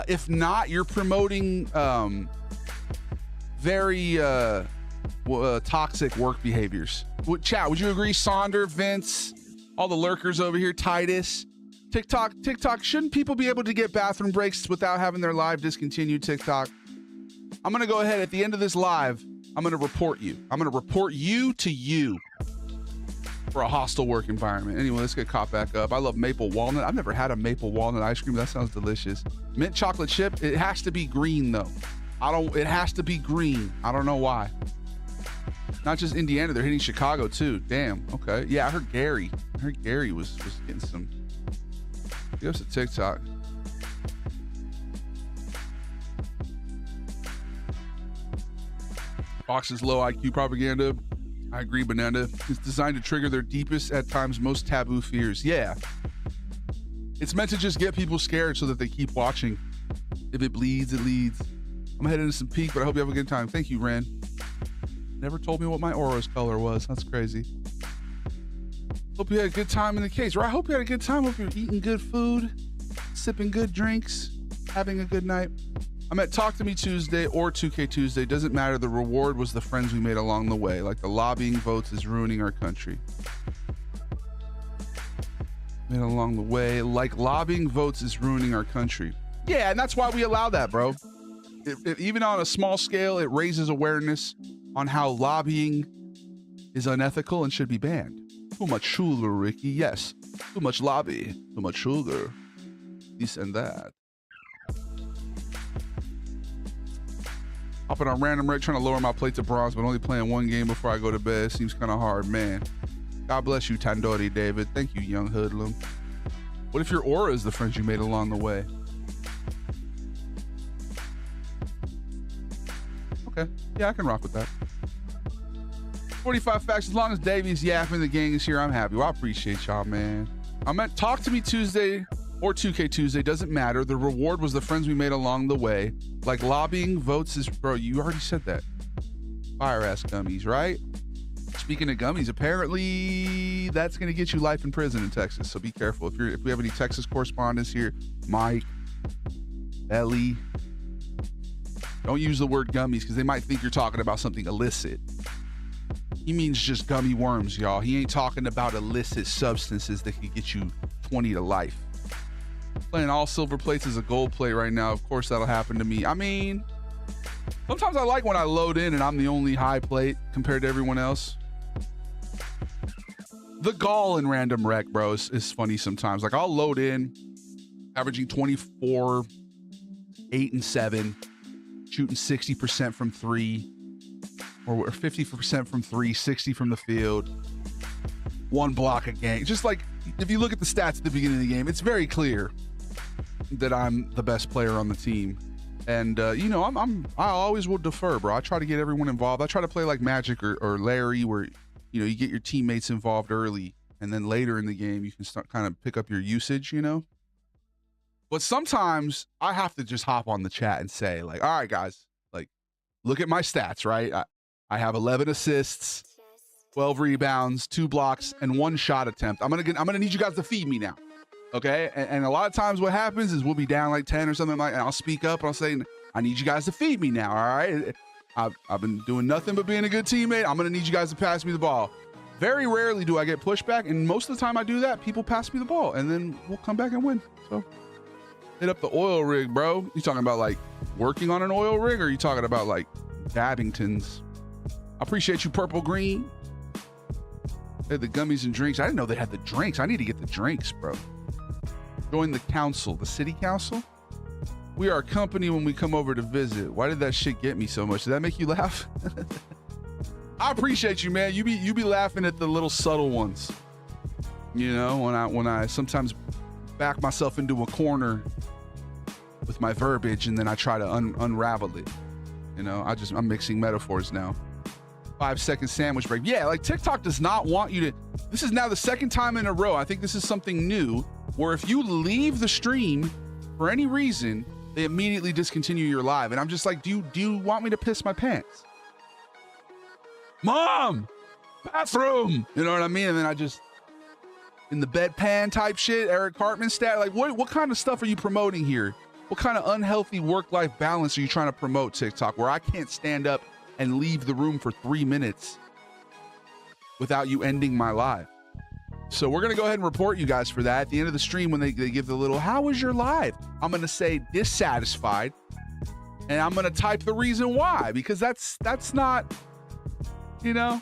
If not, you're promoting very toxic work behaviors. Chat, would you agree? Sonder, Vince, all the lurkers over here, Titus. TikTok, shouldn't people be able to get bathroom breaks without having their live discontinued? TikTok, I'm going to go ahead at the end of this live. I'm going to report you. I'm going to report you to you for a hostile work environment. Anyway, let's get caught back up. I love maple walnut. I've never had a maple walnut ice cream. That sounds delicious. Mint chocolate chip. It has to be green though. It has to be green. I don't know why. Not just Indiana. They're hitting Chicago too. Damn. Okay. Yeah, I heard Gary. Was getting some. Give us a TikTok. Fox's low IQ propaganda. I agree, Banana. It's designed to trigger their deepest, at times most taboo fears. Yeah. It's meant to just get people scared so that they keep watching. If it bleeds, it leads. I'm heading into some peak, but I hope you have a good time. Thank you, Ren. Never told me what my aura's color was. That's crazy. Hope you had a good time in the case. Right? I hope you had a good time. Hope you're eating good food, sipping good drinks, having a good night. I'm at Talk to Me Tuesday or 2K Tuesday. Doesn't matter. The reward was the friends we made along the way. Like the lobbying votes is ruining our country. Made along the way. Like lobbying votes is ruining our country. Yeah, and that's why we allow that, bro. Even on a small scale, it raises awareness on how lobbying is unethical and should be banned. Too much sugar, Ricky. Yes. Too much lobby. Too much sugar. This and that. Hopping on random right, trying to lower my plate to bronze, but only playing one game before I go to bed. Seems kind of hard, man. God bless you, Tandori David. Thank you, young hoodlum. What if your aura is the friends you made along the way? Okay. Yeah, I can rock with that. 45 facts. As long as Davey's yapping, the gang is here, I'm happy. Well, I appreciate y'all, man. I'm at Talk to Me Tuesday or 2K Tuesday. Doesn't matter. The reward was the friends we made along the way. Like lobbying votes is, bro, you already said that. Fire ass gummies, right? Speaking of gummies, apparently that's going to get you life in prison in Texas. So be careful. If we have any Texas correspondents here, Mike, Ellie, don't use the word gummies because they might think you're talking about something illicit. He means just gummy worms, y'all. He ain't talking about illicit substances that could get you 20 to life. Playing all silver plates as a gold plate right now. Of course, that'll happen to me. I mean, Sometimes I like when I load in and I'm the only high plate compared to everyone else. The gall in random rec, bro, is funny sometimes. Like, I'll load in, averaging 24, 8 and 7, shooting 60% from 3, or 50% from 3, 60 from the field, 1 block a game. Just like, if you look at the stats at the beginning of the game, it's very clear that I'm the best player on the team. And, you know, I always will defer, bro. I try to get everyone involved. I try to play like Magic or Larry, where, you know, you get your teammates involved early, and then later in the game, you can start kind of pick up your usage, you know? But sometimes I have to just hop on the chat and say, like, all right, guys, like, look at my stats, right? I have 11 assists, 12 rebounds, 2 blocks, and 1 shot attempt. I'm gonna need you guys to feed me now. Okay, and a lot of times what happens is we'll be down like 10 or something like, and I'll speak up and I'll say, I need you guys to feed me now, all right? I've been doing nothing but being a good teammate. I'm gonna need you guys to pass me the ball. Very rarely do I get pushback, and most of the time I do that, people pass me the ball, and then we'll come back and win. So hit up the oil rig, bro. You talking about like working on an oil rig, or are you talking about like Babingtons? I appreciate you, Purple Green. They had the gummies and drinks. I didn't know they had the drinks. I need to get the drinks, bro. Join the council, the city council. We are a company when we come over to visit. Why did that shit get me so much? Did that make you laugh? I appreciate you, man. You be laughing at the little subtle ones. You know, when I sometimes back myself into a corner with my verbiage, and then I try to unravel it. You know, I'm mixing metaphors now. 5-second sandwich break. Yeah, like TikTok does not want you to. This is now the second time in a row. I think this is something new, where if you leave the stream for any reason, they immediately discontinue your live. And I'm just like, do you want me to piss my pants? Mom, bathroom. You know what I mean? And then I just, in the bedpan type shit, Eric Cartman stat. Like, what kind of stuff are you promoting here? What kind of unhealthy work-life balance are you trying to promote, TikTok, where I can't stand up and leave the room for 3 minutes without you ending my live? So we're going to go ahead and report you guys for that. At the end of the stream, when they give the little, how was your live? I'm going to say dissatisfied, and I'm going to type the reason why, because that's not, you know,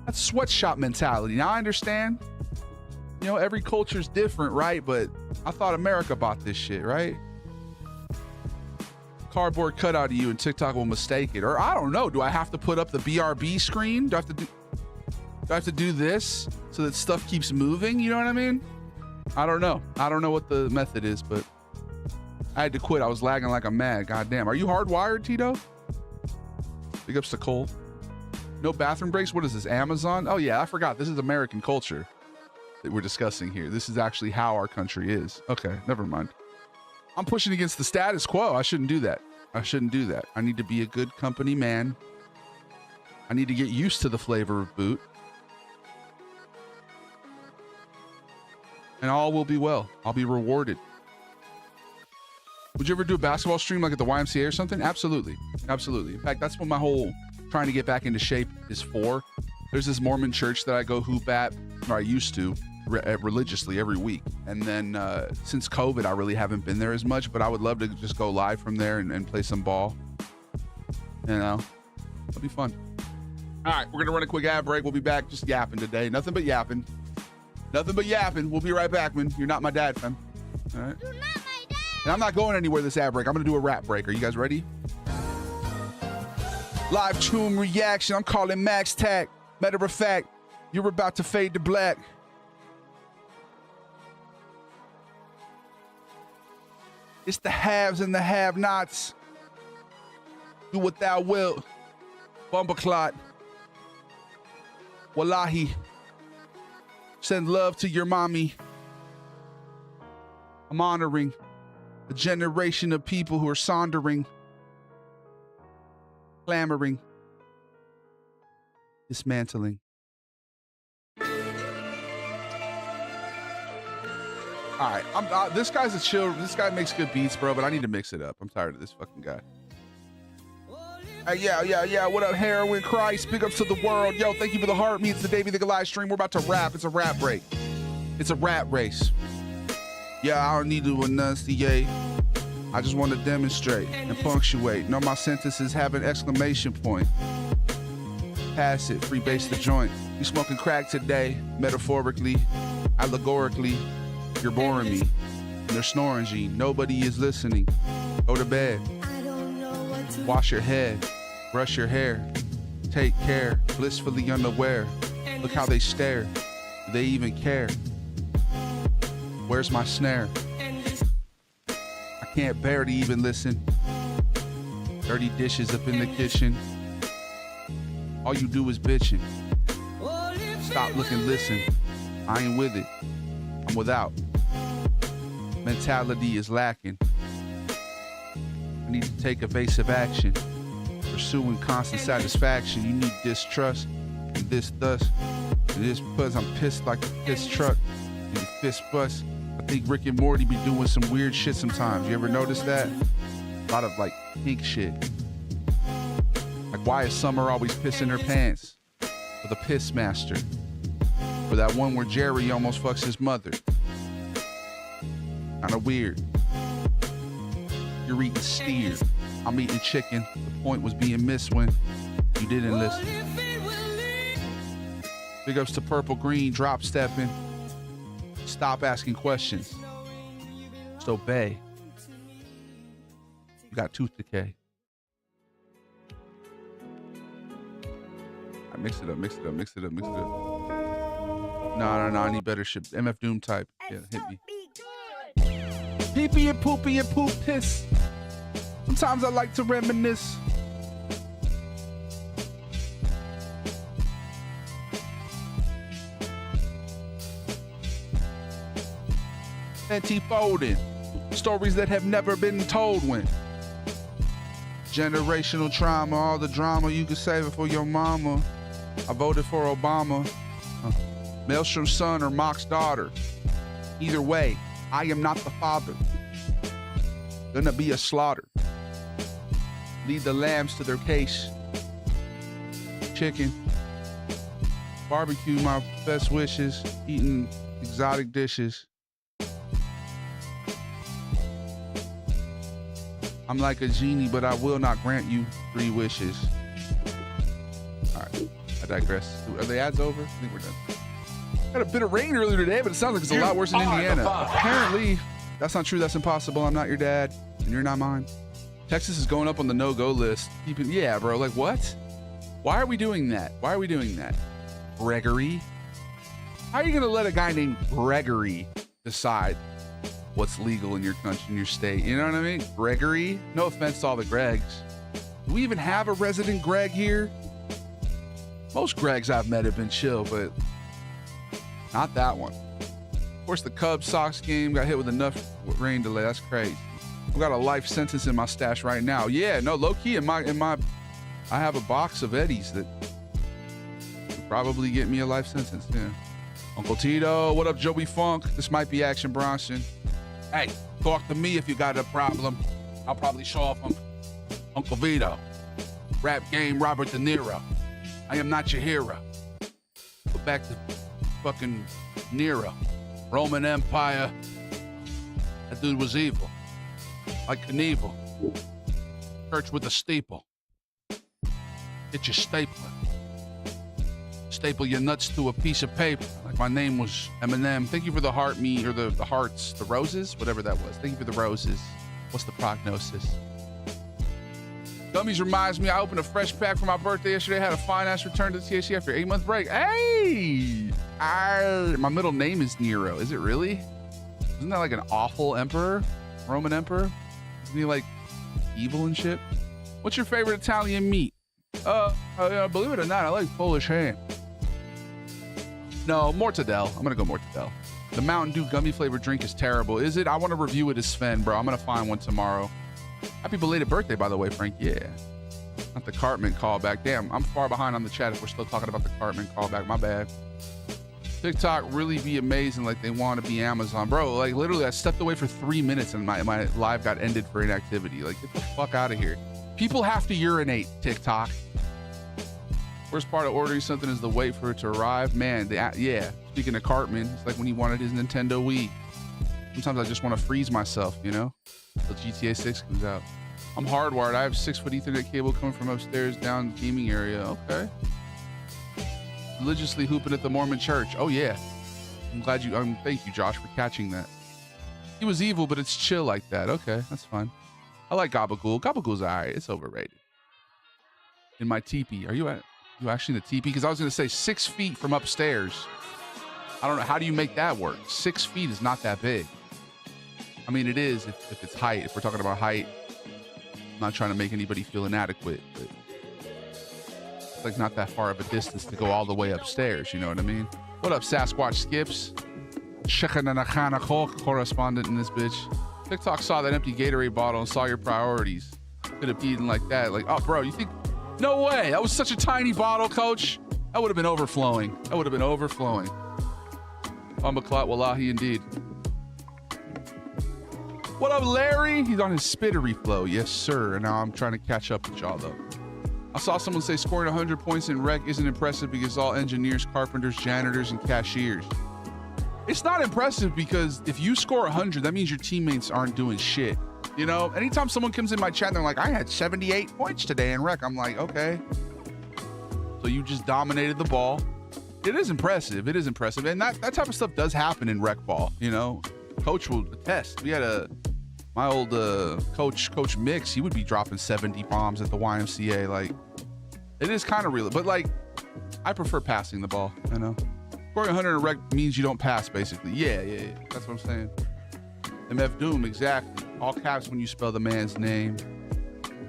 that's sweatshop mentality. Now, I understand, you know, every culture's different, right? But I thought America bought this shit, right? Cardboard cutout of you and TikTok will mistake it. Or I don't know. Do I have to put up the BRB screen? Do I have to do this so that stuff keeps moving? You know what I mean? I don't know. I don't know what the method is, but I had to quit. I was lagging like a mad. God damn. Are you hardwired, Tito? Big ups to Cole. No bathroom breaks? What is this, Amazon? Oh yeah, I forgot. This is American culture that we're discussing here. This is actually how our country is. Okay, never mind. I'm pushing against the status quo. I shouldn't do that. I shouldn't do that. I need to be a good company man. I need to get used to the flavor of boot. And all will be well. I'll be rewarded. Would you ever do a basketball stream like at the YMCA or something? Absolutely. Absolutely. In fact, that's what my whole trying to get back into shape is for. There's this Mormon church that I go hoop at, or I used to, religiously every week. And then since COVID, I really haven't been there as much, but I would love to just go live from there and play some ball. You know, it'll be fun. All right, we're going to run a quick ad break. We'll be back just yapping today. Nothing but yapping. Nothing but yapping. We'll be right back, man. You're not my dad, fam. All right. You're not my dad. And I'm not going anywhere this ad break. I'm going to do a rap break. Are you guys ready? Live tune reaction. I'm calling Max Tack. Matter of fact, you're about to fade to black. It's the haves and the have-nots. Do what thou wilt. Bumbleclot. Wallahi. Send love to your mommy. I'm honoring a generation of people who are sondering, clamoring, dismantling. All right, this guy's a chill. This guy makes good beats, bro, but I need to mix it up. I'm tired of this fucking guy. Hey, yeah. What up, Heroin Christ? Big ups to the world. Yo, thank you for the heart. Me, it's the Davey the Goliath stream. We're about to rap. It's a rap break. It's a rap race. Yeah, I don't need to enunciate. I just want to demonstrate and punctuate. No, my sentences have an exclamation point. Pass it, freebase the joint. You smoking crack today, metaphorically, allegorically. You're boring me. And they're snoring, G. Nobody is listening. Go to bed. Wash your head. Brush your hair. Take care. Blissfully unaware. Look how they stare. Do they even care? Where's my snare? I can't bear to even listen. Dirty dishes up in the kitchen. All you do is bitching. Stop, look, and listen. I ain't with it. I'm without. Mentality is lacking. I need to take evasive action. Pursuing constant satisfaction. You need distrust. And this thus. And this because I'm pissed like a piss truck. And fist bust. I think Rick and Morty be doing some weird shit sometimes. You ever notice that? A lot of like pink shit. Like, why is Summer always pissing her pants? Or the piss master. Or that one where Jerry almost fucks his mother. Kinda weird. You're eating steer. I'm eating chicken. The point was being missed when you didn't listen. Big ups to Purple Green, drop stepping. Stop asking questions. Just obey. You got tooth decay. Mix it up, mix it up, mix it up, mix it up. No, I need better shit. MF Doom type. Yeah, hit me. Pee-pee and poopy and poop piss. Sometimes I like to reminisce. Anti-folding. Stories that have never been told when. Generational trauma, all the drama, you can save it for your mama. I voted for Obama. Maelstrom's son or Mock's daughter. Either way, I am not the father. Gonna be a slaughter. Lead the lambs to their case. Chicken. Barbecue, my best wishes. Eating exotic dishes. I'm like a genie, but I will not grant you 3 wishes. All right, I digress. Are the ads over? I think we're done. Had a bit of rain earlier today, but it sounds like it's a lot worse in Indiana. Apparently, that's not true. That's impossible. I'm not your dad, and you're not mine. Texas is going up on the no-go list. Yeah, bro. Like, what? Why are we doing that? Why are we doing that? Gregory? How are you going to let a guy named Gregory decide what's legal in your country, in your state? You know what I mean? Gregory? No offense to all the Gregs. Do we even have a resident Greg here? Most Gregs I've met have been chill, but not that one. Of course, the Cubs-Sox game got hit with enough rain delay. That's crazy. I've got a life sentence in my stash right now. Yeah, no, low-key in my I have a box of Eddies that would probably get me a life sentence. Yeah. Uncle Tito, what up, Joey Funk? This might be Action Bronson. Hey, talk to me if you got a problem. I'll probably show off Uncle Vito. Rap game, Robert De Niro. I am not your hero. Go back to fucking Nero. Roman Empire. That dude was evil. Like Knievel. Church with a steeple. Get your stapler. Staple your nuts to a piece of paper. Like my name was Eminem. Thank you for the heart me or the hearts, the roses, whatever that was. Thank you for the roses. What's the prognosis? Gummies reminds me I opened a fresh pack for my birthday yesterday. Had a fine ass return to the THC after 8-month break. Hey! My middle name is Nero. Is it really? Isn't that like an awful emperor? Roman emperor? Isn't he like evil and shit? What's your favorite Italian meat? Believe it or not, I like Polish ham. No, mortadell. I'm gonna go mortadell. The Mountain Dew gummy flavored drink is terrible. Is it? I want to review it as Sven, bro. I'm gonna find one tomorrow. Happy belated birthday, by the way, Frank. Yeah. Not the Cartman callback. Damn, I'm far behind on the chat if we're still talking about the Cartman callback. My bad. TikTok really be amazing like they want to be Amazon. Bro, like literally I stepped away for 3 minutes and my live got ended for inactivity. Like, get the fuck out of here. People have to urinate, TikTok. Worst part of ordering something is the wait for it to arrive. Man, yeah. Speaking of Cartman, it's like when he wanted his Nintendo Wii. Sometimes I just want to freeze myself, you know, till GTA 6 comes out. I'm hardwired. I have 6-foot Ethernet cable coming from upstairs down the gaming area. Okay. Religiously hooping at the Mormon church. Oh yeah. I'm glad you, thank you, Josh, for catching that. He was evil, but it's chill like that. Okay, that's fine. I like Gabagoo. Gabagool's all right. It's overrated. In my teepee. Are you actually in the teepee? Because I was going to say 6 feet from upstairs. I don't know. How do you make that work? 6 feet is not that big. I mean, it is if it's height. If we're talking about height, I'm not trying to make anybody feel inadequate, but it's like not that far of a distance to go all the way upstairs. You know what I mean? What up, Sasquatch Skips? Correspondent in this bitch. TikTok saw that empty Gatorade bottle and saw your priorities. Could have eaten like that. Like, oh, bro, you think? No way. That was such a tiny bottle, coach. That would have been overflowing. That would have been overflowing. Umbaklat wallahi indeed. What up, Larry? He's on his spittery flow. Yes, sir. And now I'm trying to catch up with y'all, though. I saw someone say scoring 100 points in rec isn't impressive because all engineers, carpenters, janitors, and cashiers. It's not impressive because if you score 100, that means your teammates aren't doing shit. You know, anytime someone comes in my chat and they're like, I had 78 points today in rec, I'm like, okay. So you just dominated the ball. It is impressive. It is impressive. And that type of stuff does happen in rec ball, you know. Coach will attest. We had my old coach Mix, he would be dropping 70 bombs at the YMCA. Like, it is kind of real. But, like, I prefer passing the ball, you know. Scoring 100 in rec means you don't pass, basically. Yeah. That's what I'm saying. MF Doom, exactly. All caps when you spell the man's name.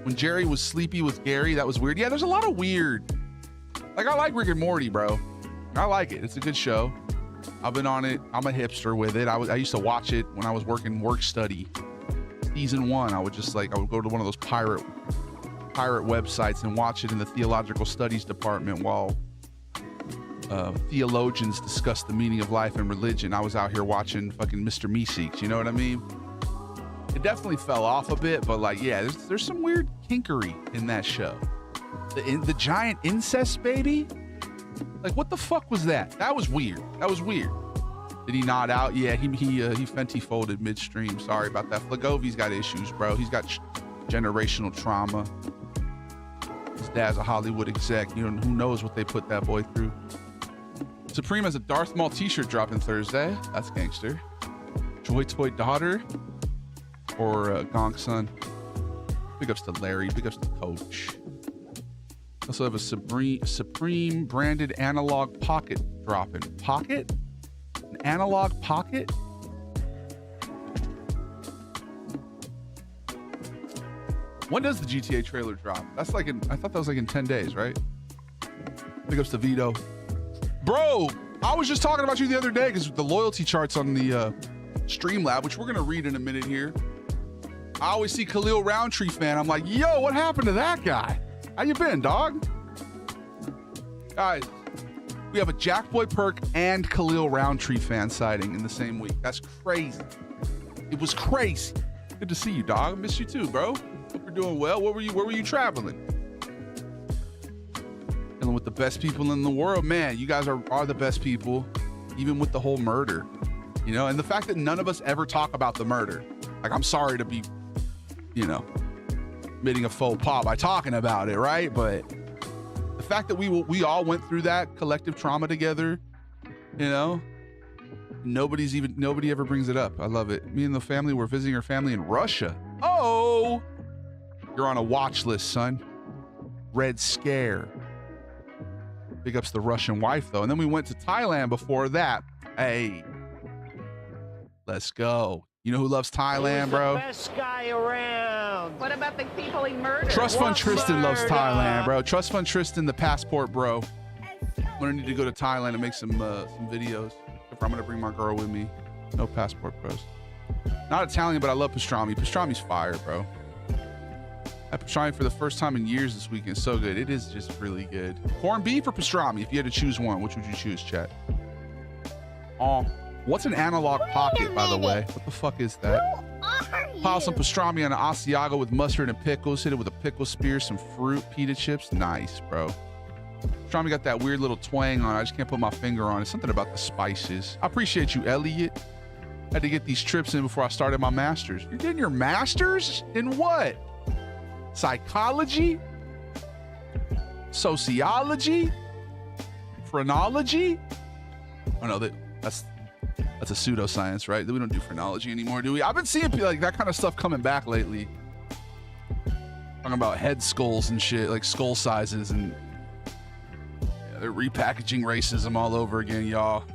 When Jerry was sleepy with Gary, that was weird. Yeah, there's a lot of weird. Like, I like Rick and Morty, bro. I like it. It's a good show. I've been on it. I'm a hipster with it. I used to watch it when I was working work study. Season 1, I would go to one of those pirate websites and watch it in the theological studies department while theologians discuss the meaning of life and religion. I was out here watching fucking Mr. Meeseeks, you know what I mean? It definitely fell off a bit, but like, yeah, there's some weird kinkery in that show. The giant incest baby? Like, what the fuck was that? That was weird. Did he nod out? Yeah, he Fenty folded midstream. Sorry about that. Flagovi's got issues, bro. He's got generational trauma. His dad's a Hollywood exec. You know, who knows what they put that boy through. Supreme has a Darth Maul t-shirt dropping Thursday. That's gangster. Joy Toy Daughter or Gonk Son. Big ups to Larry. Big ups to Coach. Also have a Supreme branded analog pocket dropping. Pocket? An analog pocket? When does the GTA trailer drop? That's like I thought that was like in 10 days, right? Big ups to Vito. Bro, I was just talking about you the other day because the loyalty charts on the Streamlab, which we're going to read in a minute here. I always see Khalil Roundtree fan. I'm like, yo, what happened to that guy? How you been, dog? Guys, we have a Jackboy Perk and Khalil Roundtree fan sighting in the same week. That's crazy. It was crazy. Good to see you, dog. I miss you too, bro. Hope you're doing well. Where were you traveling? Dealing with the best people in the world. Man, you guys are the best people, even with the whole murder. You know, and the fact that none of us ever talk about the murder. Like, I'm sorry to be, you know, committing a faux pas by talking about it, right? But the fact that we all went through that collective trauma together, you know, nobody ever brings it up. I love it. Me and the family were visiting our family in Russia. Oh, you're on a watch list, son. Red Scare. Big ups the Russian wife, though. And then we went to Thailand before that. Hey, let's go. You know who loves Thailand, bro? The best guy around. What about the people he murdered? Trust Fund Tristan loves Thailand, bro. Trust Fund Tristan, the passport bro. I'm gonna need to go to Thailand and make some videos. If I'm gonna bring my girl with me. No passport bros. Not Italian, but I love pastrami. Pastrami's fire, bro. I had pastrami for the first time in years this weekend. So good. It is just really good. Corned beef or pastrami? If you had to choose one, which would you choose, chat? What's an analog pocket, by the way? What the fuck is that? Pile some pastrami on an Asiago with mustard and pickles. Hit it with a pickle spear, some fruit, pita chips. Nice, bro. Pastrami got that weird little twang on it. I just can't put my finger on it. Something about the spices. I appreciate you, Elliot. Had to get these trips in before I started my master's. You're getting your master's in what? Psychology? Sociology? Phrenology? Oh no, that's a pseudoscience, right? We don't do phrenology anymore, do we? I've been seeing like that kind of stuff coming back lately. Talking about head skulls and shit, like skull sizes, and yeah, they're repackaging racism all over again, y'all.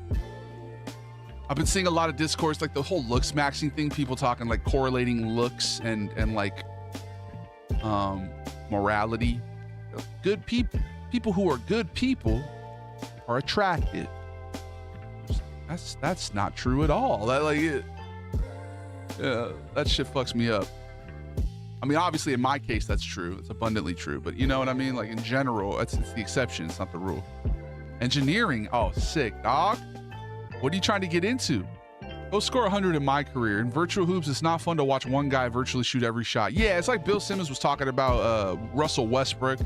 I've been seeing a lot of discourse, like the whole looks maxing thing, people talking like correlating looks and like morality. Good people who are good people are attractive. That's not true at all. That that shit fucks me up. I mean, obviously in my case that's true. It's abundantly true, but you know what I mean? Like in general, it's the exception, it's not the rule. Engineering, oh sick, dog. What are you trying to get into? Go score 100 in my career. In virtual hoops, it's not fun to watch one guy virtually shoot every shot. Yeah, it's like Bill Simmons was talking about Russell Westbrook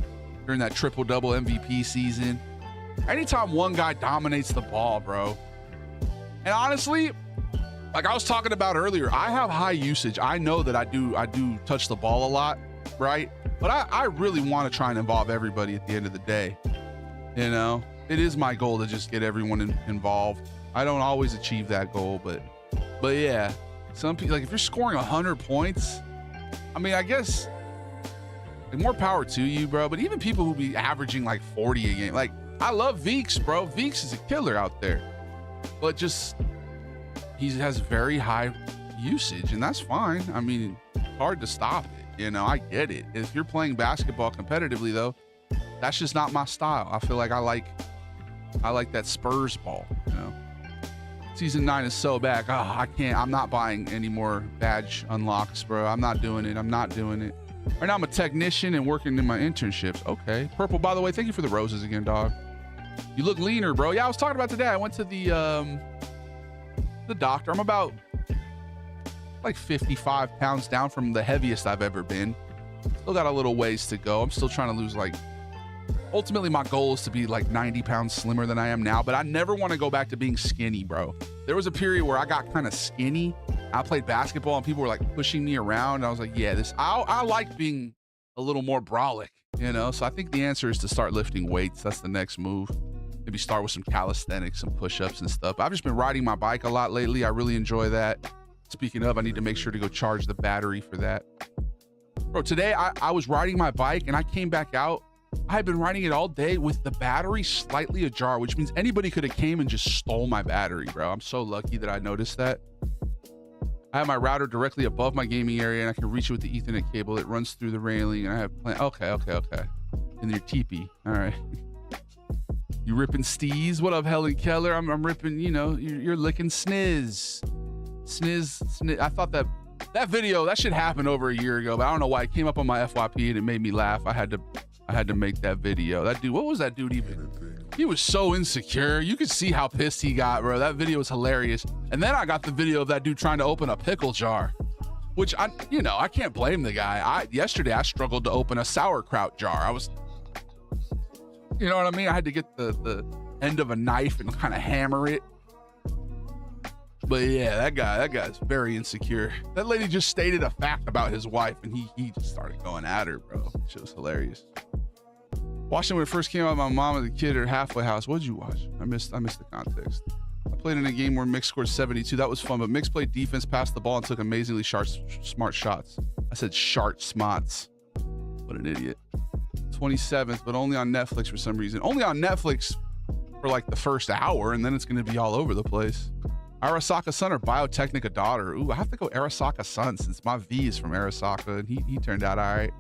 during that triple-double MVP season. Anytime one guy dominates the ball, bro. And honestly, like I was talking about earlier, I have high usage. I know that I do touch the ball a lot, right? But I really want to try and involve everybody at the end of the day. You know, it is my goal to just get everyone involved. I don't always achieve that goal, but yeah, some people, like if you're scoring 100 points, I mean, I guess like more power to you, bro. But even people who be averaging like 40 a game, like I love Veeks, bro. Veeks is a killer out there, but just he has very high usage, and that's fine. I mean, it's hard to stop it. You know, I get it. If you're playing basketball competitively, though, that's just not my style. I feel like I like that Spurs ball, you know. Season 9 is so back. Oh, I can't. I'm not buying any more badge unlocks, bro. I'm not doing it. I'm not doing it. Right now, I'm a technician and working in my internships. Okay. Purple, by the way, thank you for the roses again, dog. You look leaner, bro. Yeah, I was talking about today. I went to the doctor. I'm about like 55 pounds down from the heaviest I've ever been. Still got a little ways to go. I'm still trying to lose like, ultimately my goal is to be like 90 pounds slimmer than I am now, but I never want to go back to being skinny, bro. There was a period where I got kind of skinny. I played basketball and people were like pushing me around. I was like, yeah, I like being a little more brolic, you know? So I think the answer is to start lifting weights. That's the next move. Maybe start with some calisthenics, some push-ups and stuff. I've just been riding my bike a lot lately. I really enjoy that. Speaking of, I need to make sure to go charge the battery for that. Bro, today I was riding my bike and I came back out. I had been riding it all day with the battery slightly ajar, which means anybody could have came and just stole my battery, bro. I'm so lucky that I noticed that. I have my router directly above my gaming area and I can reach it with the Ethernet cable. It runs through the railing and I have okay. In your teepee. All right. You ripping steez? What up, Helen Keller? I'm ripping, you know, you're licking sniz. Sniz. I thought that video, that should happen over a year ago, but I don't know why it came up on my FYP and it made me laugh. I had to make that video. That dude, what was that dude even? He was so insecure. You could see how pissed he got, bro. That video was hilarious. And then I got the video of that dude trying to open a pickle jar, which I can't blame the guy. Yesterday I struggled to open a sauerkraut jar. You know what I mean? I had to get the end of a knife and kind of hammer it. But yeah, that guy's very insecure. That lady just stated a fact about his wife and he just started going at her, bro. Shit was hilarious. Watching when it first came out, my mom and the kid at halfway house. What'd you watch? I missed the context. I played in a game where Mix scored 72. That was fun, but Mix played defense, passed the ball, and took amazingly smart shots. I said sharp smots. What an idiot. 27th, but only on Netflix for some reason. Only on Netflix for like the first hour, and then it's going to be all over the place. Arasaka son or Biotechnica daughter? Ooh, I have to go Arasaka son since my V is from Arasaka, and he turned out all right.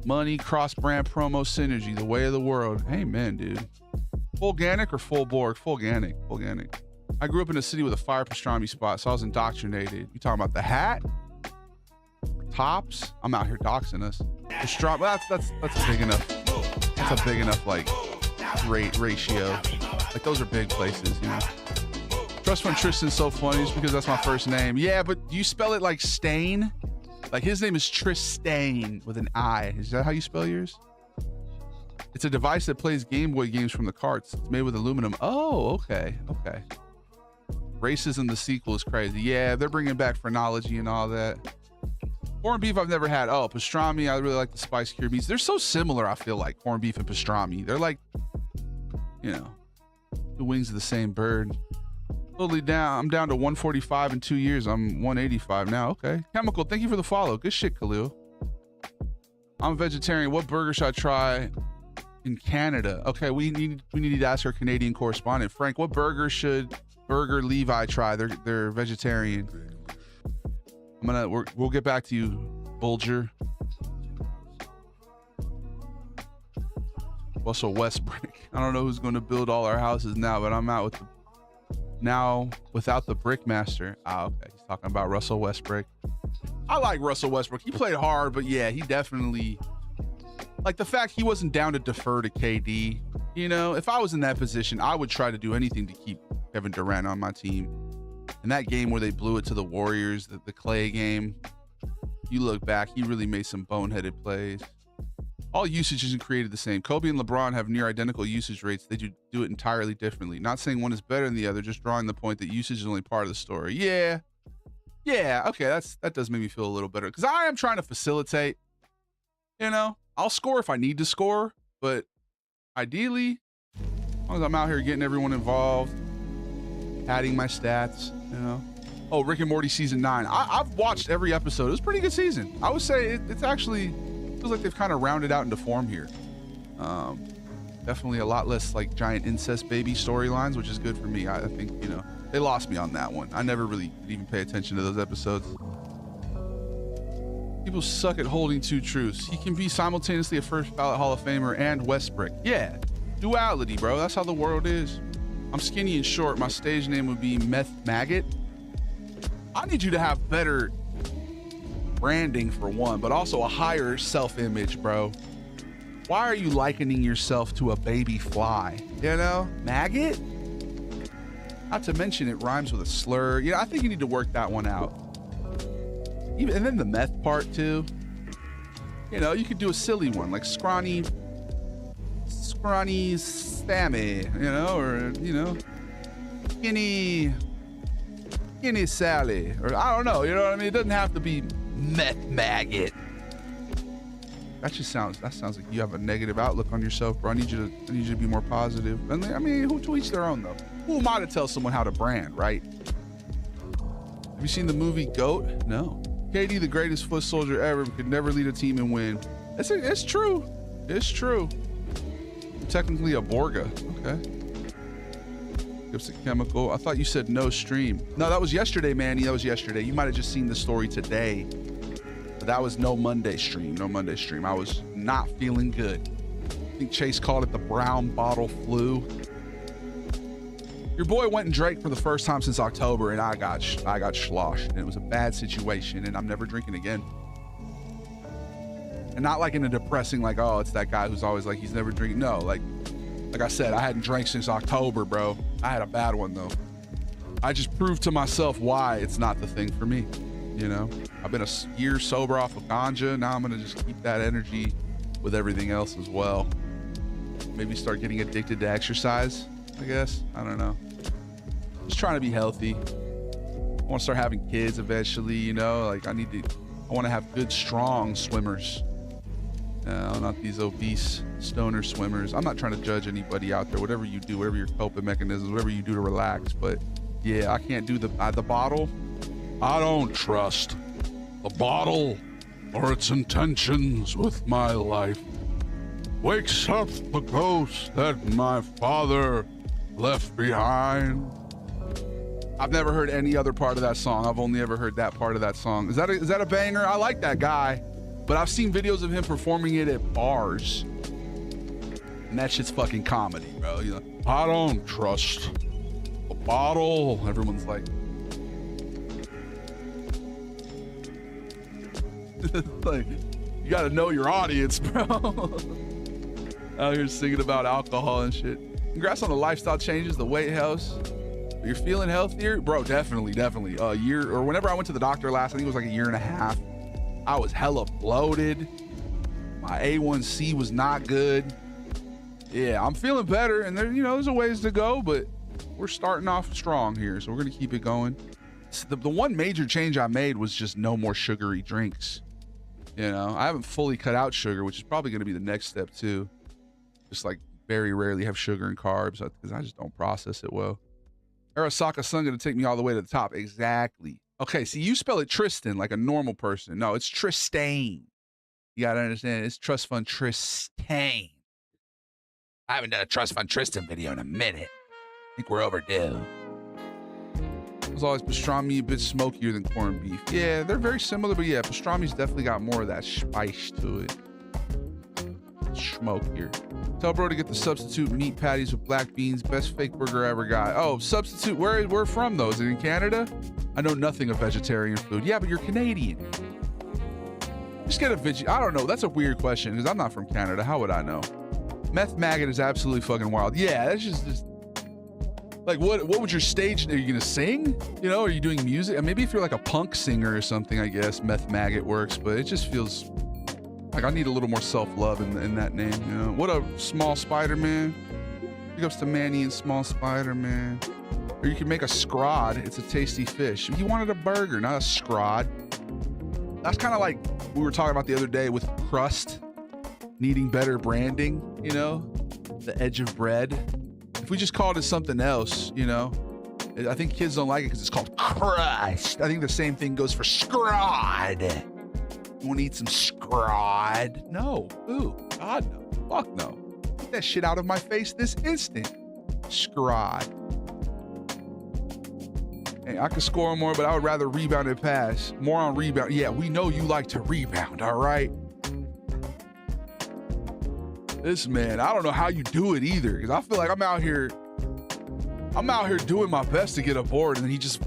Money, cross-brand promo synergy, the way of the world. Amen, dude. Fulganic or full Borg? Fulganic. I grew up in a city with a fire pastrami spot, so I was indoctrinated. You talking about the hat? Tops? I'm out here doxing us. Pastrami, that's a big enough. That's a big enough like rate ratio. Like those are big places, you know. Trust Fund Tristan's so funny just because that's my first name. Yeah, but do you spell it like Stain? Like his name is Tristain with an I. Is that how you spell yours? It's a device that plays Game Boy games from the carts. It's made with aluminum. Oh, okay. Racism, the sequel is crazy. Yeah, they're bringing back phrenology and all that. Corned beef I've never had. Oh, pastrami. I really like the spice cured meats. They're so similar, I feel like, corned beef and pastrami. They're like, you know, the wings of the same bird. Totally down. I'm down to 145 in 2 years. I'm 185 now. Okay. Chemical, thank you for the follow. Good shit, Khalil. I'm a vegetarian. What burger should I try in Canada? Okay, we need to ask our Canadian correspondent. Frank, what burger should Burger Levi try? They're vegetarian. We'll get back to you, Bulger. Also, Westbrick. I don't know who's going to build all our houses now, but I'm out with without the Brickmaster. Ah, okay. He's talking about Russell Westbrook. I like Russell Westbrook. He played hard, but yeah, he definitely, like the fact he wasn't down to defer to KD. You know, if I was in that position, I would try to do anything to keep Kevin Durant on my team. In that game where they blew it to the Warriors, the Clay game, you look back, he really made some boneheaded plays. All usage isn't created the same. Kobe and LeBron have near identical usage rates. They do it entirely differently. Not saying one is better than the other, just drawing the point that usage is only part of the story. Yeah, okay, that does make me feel a little better, because I am trying to facilitate. You know, I'll score if I need to score, but ideally, as long as I'm out here getting everyone involved, adding my stats, you know. Oh, Rick and Morty season 9. I've watched every episode. It was a pretty good season. I would say it's actually feels like they've kind of rounded out into form here. Definitely a lot less like giant incest baby storylines, which is good for me. I think, you know, they lost me on that one. I never really even pay attention to those episodes. People suck at holding two truths. He can be simultaneously a first ballot Hall of Famer and Westbrook. Yeah, duality, bro. That's how the world is. I'm skinny and short. My stage name would be Meth Maggot. I need you to have better branding for one, but also a higher self-image, bro. Why are you likening yourself to a baby fly? You know, maggot? Not to mention it rhymes with a slur. Yeah, I think you need to work that one out. Even, and then the meth part too. You know, you could do a silly one like scrawny Sammy, you know, or, you know, skinny Sally, or I don't know, you know what I mean? It doesn't have to be Meth Maggot. That sounds like you have a negative outlook on yourself, bro. I need you to be more positive. And I mean, who to each their own though. Who am I to tell someone how to brand, right? Have you seen the movie GOAT? No. KD, the greatest foot soldier ever, could never lead a team and win. It's true. It's true. I'm technically a Borga. Okay. Gibson Chemical. I thought you said no stream. No, that was yesterday, Manny. That was yesterday. You might have just seen the story today. But that was no Monday stream. No Monday stream. I was not feeling good. I think Chase called it the brown bottle flu. Your boy went and drank for the first time since October, and I got sloshed, and it was a bad situation, and I'm never drinking again. And not like in a depressing, like, oh, it's that guy who's always like, he's never drinking. No, like I said, I hadn't drank since October, bro. I had a bad one though. I just proved to myself why it's not the thing for me. You know, I've been a year sober off of ganja. Now I'm gonna just keep that energy with everything else as well. Maybe start getting addicted to exercise, I guess. I don't know. Just trying to be healthy. I want to start having kids eventually, you know, like I want to have good, strong swimmers. Not these obese stoner swimmers. I'm not trying to judge anybody out there. Whatever you do, whatever your coping mechanisms, whatever you do to relax. But yeah, I can't do the bottle. I don't trust the bottle or its intentions with my life. Wakes up the ghost that my father left behind. I've never heard any other part of that song. I've only ever heard that part of that song. Is that a banger? I like that guy. But I've seen videos of him performing it at bars. And that shit's fucking comedy, bro. You're like, I don't trust a bottle. Everyone's like, like, you gotta know your audience, bro. Out here singing about alcohol and shit. Congrats on the lifestyle changes, the weight helps. You're feeling healthier? Bro, definitely. A year, or whenever I went to the doctor last, I think it was like a year and a half. I was hella bloated. My A1C was not good. Yeah, I'm feeling better, and there's a ways to go, but we're starting off strong here, so we're gonna keep it going. The one major change I made was just no more sugary drinks. You know, I haven't fully cut out sugar, which is probably gonna be the next step too. Just like very rarely have sugar and carbs because I just don't process it well. Arasaka-san gonna take me all the way to the top. Exactly. Okay, see, you spell it Tristan like a normal person. No, it's Tristain. You gotta understand, it's Trust Fund Tristain. I haven't done a Trust Fund Tristan video in a minute. I think we're overdue. There's always pastrami a bit smokier than corned beef. Yeah, they're very similar, but yeah, pastrami's definitely got more of that spice to it. Smokier. Tell bro to get the substitute meat patties with black beans. Best fake burger I ever got. Oh, substitute. Where from though? Is it in Canada? I know nothing of vegetarian food. Yeah, but you're Canadian. Just get a veggie. I don't know. That's a weird question because I'm not from Canada. How would I know? Meth maggot is absolutely fucking wild. Yeah, that's just like what would your stage? Are you gonna sing? You know, are you doing music? And maybe if you're like a punk singer or something, I guess meth maggot works. But it just feels like I need a little more self-love in that name. You know, what a small Spider-Man. Big ups to Manny and Small Spider-Man. Or you can make a scrod. It's a tasty fish. He wanted a burger, not a scrod. That's kind of like we were talking about the other day with crust needing better branding, you know, the edge of bread. If we just called it something else, you know, I think kids don't like it because it's called crust. I think the same thing goes for scrod. You want to eat some scrod? No. Ooh, God, no. Fuck no. Get that shit out of my face this instant. Scrod. Hey, I could score more, but I would rather rebound and pass. More on rebound. Yeah, we know you like to rebound, all right? This man, I don't know how you do it either, because I feel like I'm out here doing my best to get a board, and then he just,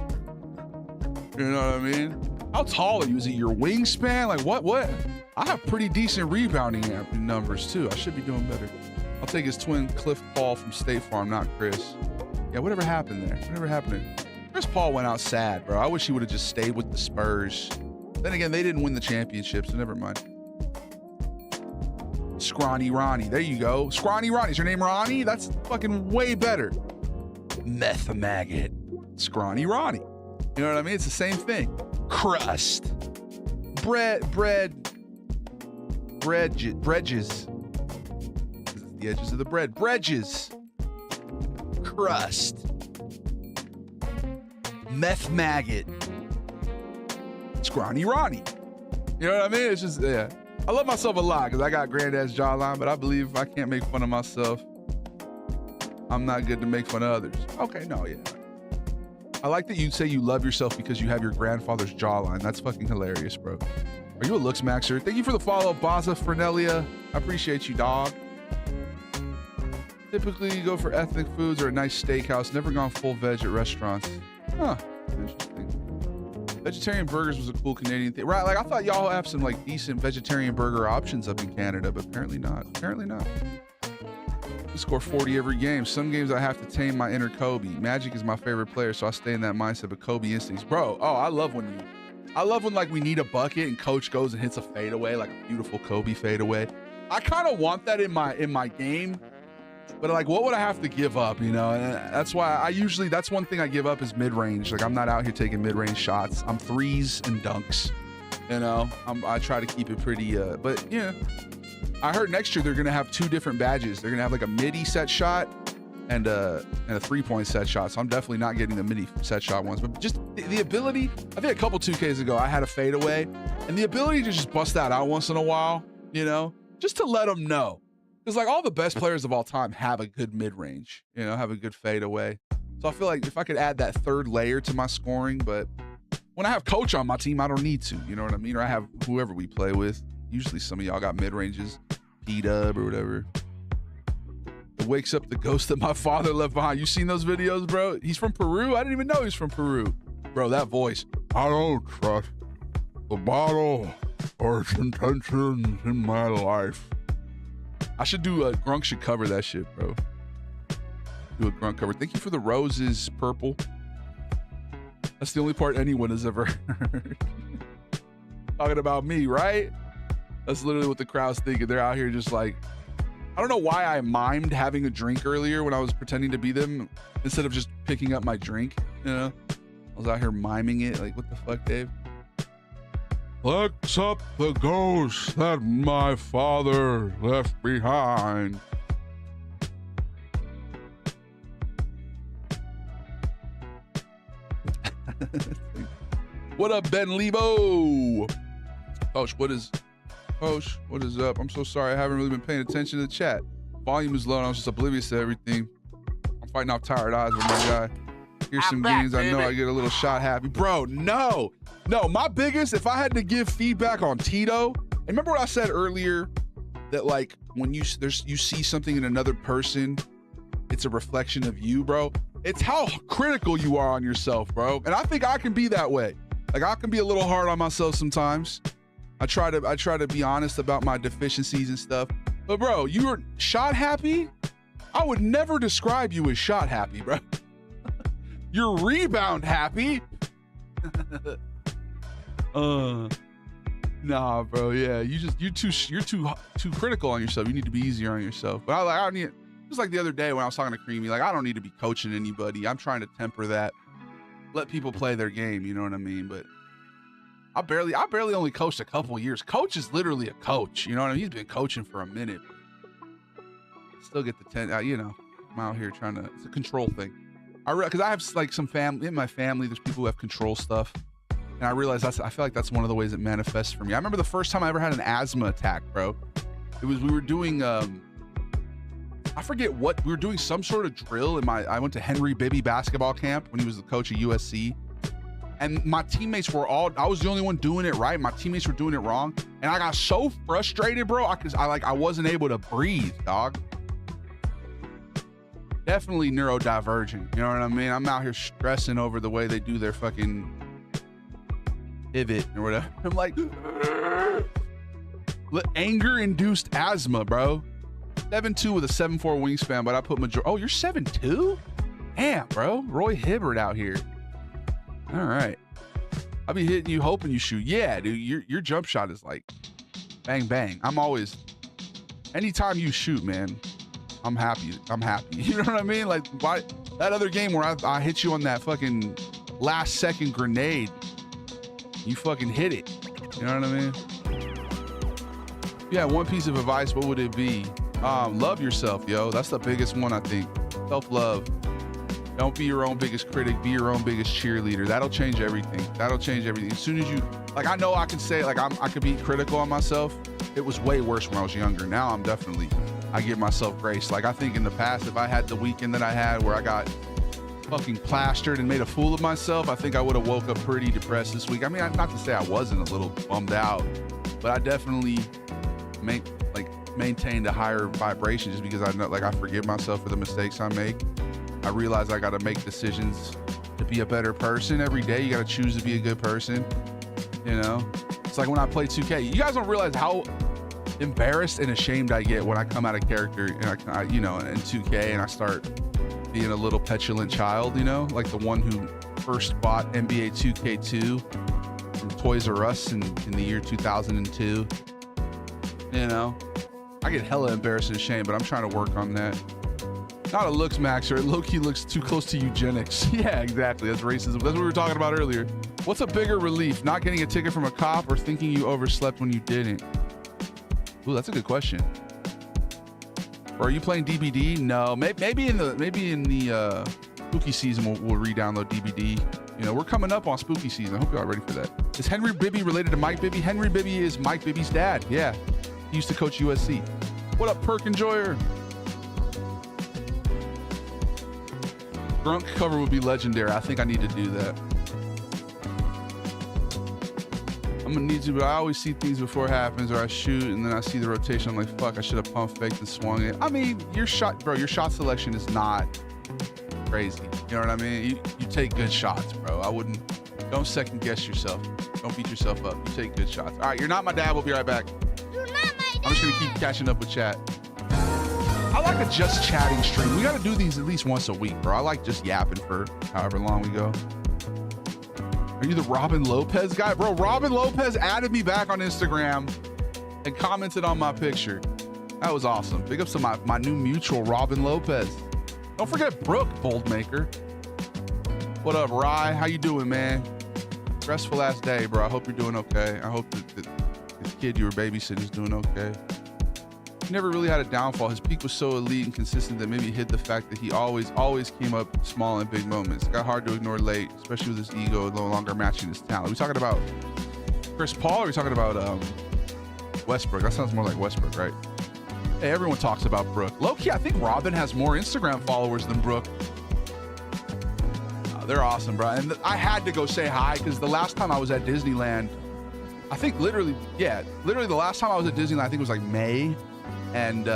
you know what I mean? How tall are you? Is it your wingspan? Like what? I have pretty decent rebounding numbers too. I should be doing better. I'll take his twin Cliff Paul from State Farm, not Chris. Yeah, whatever happened there? Whatever happened there? Chris Paul went out sad, bro. I wish he would have just stayed with the Spurs. Then again, they didn't win the championship, so never mind. Scrawny Ronnie. There you go. Scrawny Ronnie. Is your name Ronnie? That's fucking way better. Meth maggot. Scrawny Ronnie. You know what I mean? It's the same thing. Crust. Bredges. The edges of the bread. Bredges. Crust. Meth maggot. Scrawny Ronnie. You know what I mean? It's just, yeah. I love myself a lot because I got granddad's jawline, but I believe if I can't make fun of myself, I'm not good to make fun of others. Okay, no, yeah. I like that you say you love yourself because you have your grandfather's jawline. That's fucking hilarious, bro. Are you a looks maxer? Thank you for the follow, Baza Fernelia. I appreciate you, dog. Typically, you go for ethnic foods or a nice steakhouse. Never gone full veg at restaurants. Huh, interesting. Vegetarian burgers was a cool Canadian thing. Right, like I thought y'all have some like decent vegetarian burger options up in Canada, but apparently not. Apparently not. I score 40 every game. Some games I have to tame my inner Kobe. Magic is my favorite player, so I stay in that mindset of Kobe instincts. Bro, oh, I love when like we need a bucket and coach goes and hits a fadeaway, like a beautiful Kobe fadeaway. I kind of want that in my game. But like, what would I have to give up, you know? And that's why that's one thing I give up is mid-range. Like, I'm not out here taking mid-range shots. I'm threes and dunks, you know? I try to keep it pretty, but yeah. I heard next year they're going to have 2 different badges. They're going to have like a midi set shot and a 3-point set shot. So I'm definitely not getting the midi set shot ones, but just the ability, I think a couple 2Ks ago, I had a fadeaway and the ability to just bust that out once in a while, you know, just to let them know. Because like all the best players of all time have a good mid-range, you know, have a good fadeaway. So I feel like if I could add that 3rd layer to my scoring, but when I have coach on my team, I don't need to, you know what I mean? Or I have whoever we play with. Usually some of y'all got mid-ranges, P-Dub or whatever. It wakes up the ghost that my father left behind. You seen those videos, bro? He's from Peru? I didn't even know he's from Peru. Bro, that voice. I don't trust the bottle or its intentions in my life. I should do a Grunk should cover that shit, bro. Do a Grunk cover. Thank you for the roses, purple. That's the only part anyone has ever heard. Talking about me, right? That's literally what the crowd's thinking. They're out here just like I don't know why I mimed having a drink earlier when I was pretending to be them instead of just picking up my drink, you know? I was out here miming it. Like, what the fuck, Dave? Let's up the ghost that my father left behind. What up, Ben Levo? Coach, what is up? I'm so sorry. I haven't really been paying attention to the chat. Volume is low and I was just oblivious to everything. I'm fighting off tired eyes with my guy. Here's some games. I know I get a little shot happy. Bro, no. My biggest, if I had to give feedback on Tito, and remember what I said earlier, that like when you see something in another person, it's a reflection of you, bro. It's how critical you are on yourself, bro. And I think I can be that way. Like I can be a little hard on myself sometimes. I try to be honest about my deficiencies and stuff. But bro, you're shot happy? I would never describe you as shot happy, bro. You're rebound happy. Nah, bro. Yeah, you're too critical on yourself. You need to be easier on yourself. But I don't need. Just like the other day when I was talking to Creamy, like I don't need to be coaching anybody. I'm trying to temper that. Let people play their game. You know what I mean? But I barely only coached a couple years. Coach is literally a coach. You know what I mean? He's been coaching for a minute. Still get the 10. You know, I'm out here trying to. It's a control thing. Because I have like some family in my family. There's people who have control stuff. And I realize I feel like that's one of the ways it manifests for me. I remember the first time I ever had an asthma attack, bro. We were doing, I forget what, we were doing some sort of drill I went to Henry Bibby basketball camp when he was the coach of USC. And my teammates were I was the only one doing it right. My teammates were doing it wrong. And I got so frustrated, bro, I wasn't able to breathe, dog. Definitely neurodivergent, you know what I mean? I'm out here stressing over the way they do their fucking pivot or whatever. I'm like, anger-induced asthma, bro. 7'2" with a 7'4" wingspan, but I put oh, you're 7'2"? Damn, bro. Roy Hibbert out here. All right. I'll be hitting you, hoping you shoot. Yeah, dude, your jump shot is like bang, bang. I'm always, anytime you shoot, man, I'm happy. You know what I mean? Like, why that other game where I hit you on that fucking last second grenade, you fucking hit it. You know what I mean? Yeah, one piece of advice, what would it be? Love yourself, yo. That's the biggest one, I think. Self-love. Don't be your own biggest critic. Be your own biggest cheerleader. That'll change everything. As soon as you, like, I know I can say, like, I could be critical on myself. It was way worse when I was younger. Now I give myself grace. Like, I think in the past, if I had the weekend that I had where I got fucking plastered and made a fool of myself, I think I would have woke up pretty depressed this week. I mean, not to say I wasn't a little bummed out, but I definitely maintained a higher vibration just because I know, like, I forgive myself for the mistakes I make. I realize I got to make decisions to be a better person every day. You got to choose to be a good person. You know, it's like when I play 2K. You guys don't realize how embarrassed and ashamed I get when I come out of character and I you know, in 2K and I start being a little petulant child. You know, like the one who first bought NBA 2K2 from Toys R Us in the year 2002. You know, I get hella embarrassed and ashamed, but I'm trying to work on that. Not a looks maxer. Low-key looks too close to eugenics. Yeah, exactly. That's racism. That's what we were talking about earlier. What's a bigger relief? Not getting a ticket from a cop or thinking you overslept when you didn't? Ooh, that's a good question. Or are you playing DBD? No. Maybe in the spooky season we'll re-download DBD. You know, we're coming up on spooky season. I hope y'all are ready for that. Is Henry Bibby related to Mike Bibby? Henry Bibby is Mike Bibby's dad. Yeah. He used to coach USC. What up, Perk Enjoyer? Drunk cover would be legendary. I think I need to do that. I'm gonna need to, but I always see things before it happens, or I shoot and then I see the rotation. I'm like, fuck, I should have pump faked and swung it. I mean, your shot selection is not crazy. You know what I mean? You take good shots, bro. Don't second guess yourself. Don't beat yourself up. You take good shots. All right, you're not my dad. We'll be right back. You're not my dad. I'm just gonna keep catching up with chat. I like a just chatting stream. We got to do these at least once a week, bro. I like just yapping for however long we go. Are you the Robin Lopez guy? Bro, Robin Lopez added me back on Instagram and commented on my picture. That was awesome. Big ups to my new mutual, Robin Lopez. Don't forget Brooke, Boldmaker. What up, Rye? How you doing, man? Stressful ass day, bro. I hope you're doing okay. I hope that this kid you were babysitting is doing okay. He never really had a downfall. His peak was so elite and consistent that maybe hid the fact that he always came up small in big moments. It got hard to ignore late, especially with his ego no longer matching his talent. Are we talking about Chris Paul or are we talking about Westbrook? That sounds more like Westbrook, right? Hey, everyone talks about Brooke. Low-key, I think Robin has more Instagram followers than Brooke. They're awesome, bro. And I had to go say hi because the last time I was at Disneyland, I think literally the last time I was at Disneyland, I think it was like May. And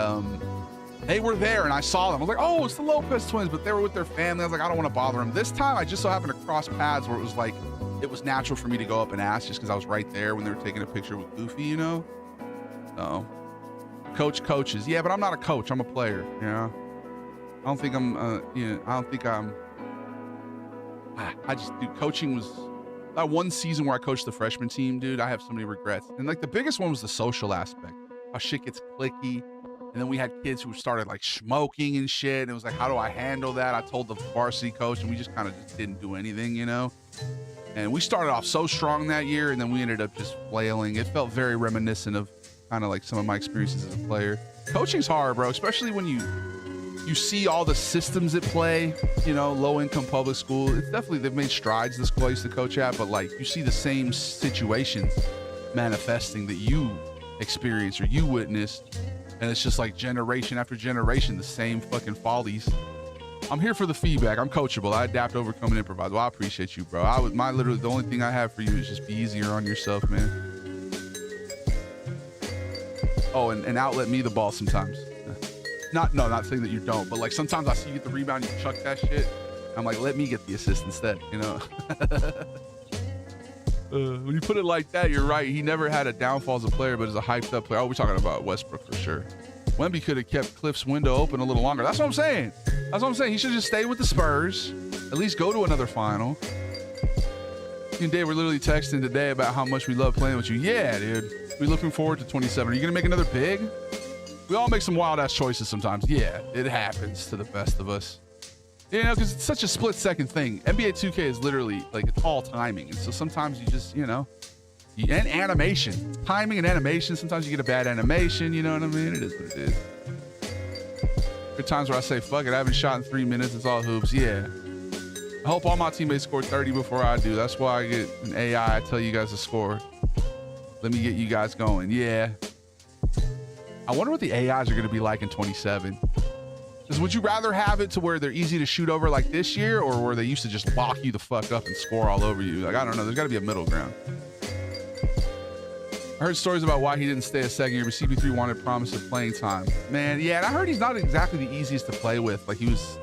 they were there and I saw them. I was like, oh, it's the Lopez twins, but they were with their family. I was like, I don't want to bother them. This time I just so happened to cross paths where it was natural for me to go up and ask just because I was right there when they were taking a picture with Goofy, you know? So, coaches. Yeah, but I'm not a coach. I'm a player, you know? I don't think I'm, dude, coaching was that one season where I coached the freshman team, dude. I have so many regrets. And like the biggest one was the social aspect, how shit gets cliquey. And then we had kids who started like smoking and shit. And it was like, how do I handle that? I told the varsity coach and we just kind of just didn't do anything, you know? And we started off so strong that year and then we ended up just flailing. It felt very reminiscent of kind of like some of my experiences as a player. Coaching's hard, bro, especially when you see all the systems at play, you know, low-income public school. It's definitely, they've made strides, the school I used to coach at, but like you see the same situations manifesting that you experienced or you witnessed, and it's just like generation after generation, the same fucking follies. I'm here for the feedback. I'm coachable. I adapt, overcome, and improvise. Well, I appreciate you, bro. Literally the only thing I have for you is just be easier on yourself, man. Oh, and outlet me the ball sometimes. Not saying that you don't, but like sometimes I see you get the rebound, you chuck that shit. I'm like, let me get the assist instead, you know? When you put it like that, you're right. He never had a downfall as a player, but as a hyped up player. Oh, we're talking about Westbrook for sure. Wemby could have kept Cliff's window open a little longer. That's what I'm saying. He should just stay with the Spurs, at least go to another final. Me and Dave were literally texting today about how much we love playing with you. Yeah, dude. We're looking forward to 27. Are you going to make another big? We all make some wild-ass choices sometimes. Yeah, it happens to the best of us. You know, because it's such a split-second thing. NBA 2K is literally, like, it's all timing. And so sometimes you just, you know, and animation. Timing and animation. Sometimes you get a bad animation, you know what I mean? It is what it is. There are times where I say, fuck it, I haven't shot in 3 minutes. It's all hoops. Yeah. I hope all my teammates score 30 before I do. That's why I get an AI. I tell you guys to score. Let me get you guys going. Yeah. I wonder what the AIs are going to be like in 27. Because would you rather have it to where they're easy to shoot over like this year, or where they used to just lock you the fuck up and score all over you? Like, I don't know. There's got to be a middle ground. I heard stories about why he didn't stay a second year, but CP3 wanted promise of playing time. Man, yeah, and I heard he's not exactly the easiest to play with. Like, he was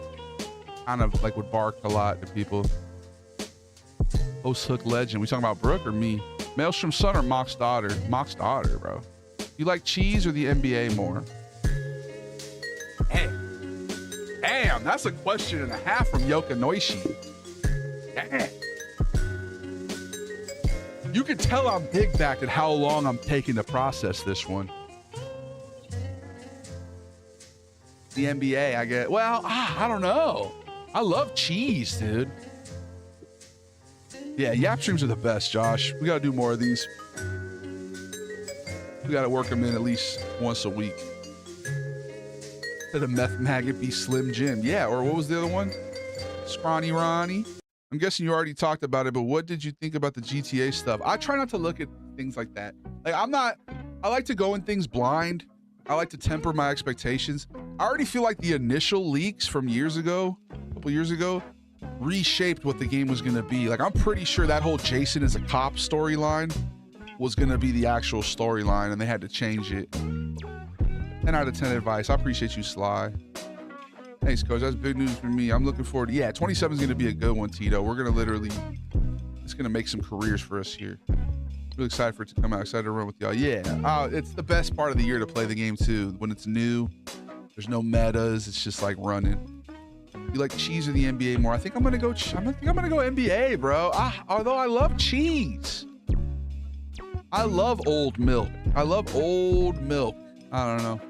kind of like would bark a lot to people. Post hook legend. We talking about Brooke or me? Maelstrom son or Mock's daughter? Mock's daughter, bro. You like cheese or the NBA more? Damn, that's a question and a half from Yoka Noishi. Damn. You can tell I'm big backed at how long I'm taking to process this one. The NBA, I get. Well, I don't know. I love cheese, dude. Yeah, Yap streams are the best, Josh. We gotta do more of these. We gotta work them in at least once a week. Let a meth maggot be Slim Jim. Yeah, or what was the other one? Scrawny Ronnie. I'm guessing you already talked about it, but what did you think about the GTA stuff? I try not to look at things like that. Like, I like to go in things blind. I like to temper my expectations. I already feel like the initial leaks from a couple years ago, reshaped what the game was gonna be. Like, I'm pretty sure that whole Jason is a cop storyline was gonna be the actual storyline, and they had to change it. 10 out of 10 advice. I appreciate you, Sly. Thanks, Coach. That's big news for me. I'm looking forward to, 27 is going to be a good one, Tito. We're going to literally, it's going to make some careers for us here. Really excited for it to come out. Excited to run with y'all. Yeah, it's the best part of the year to play the game, too. When it's new, there's no metas. It's just like running. You like cheese or the NBA more? I think I'm going to go NBA, bro. Although I love cheese. I love old milk. I don't know.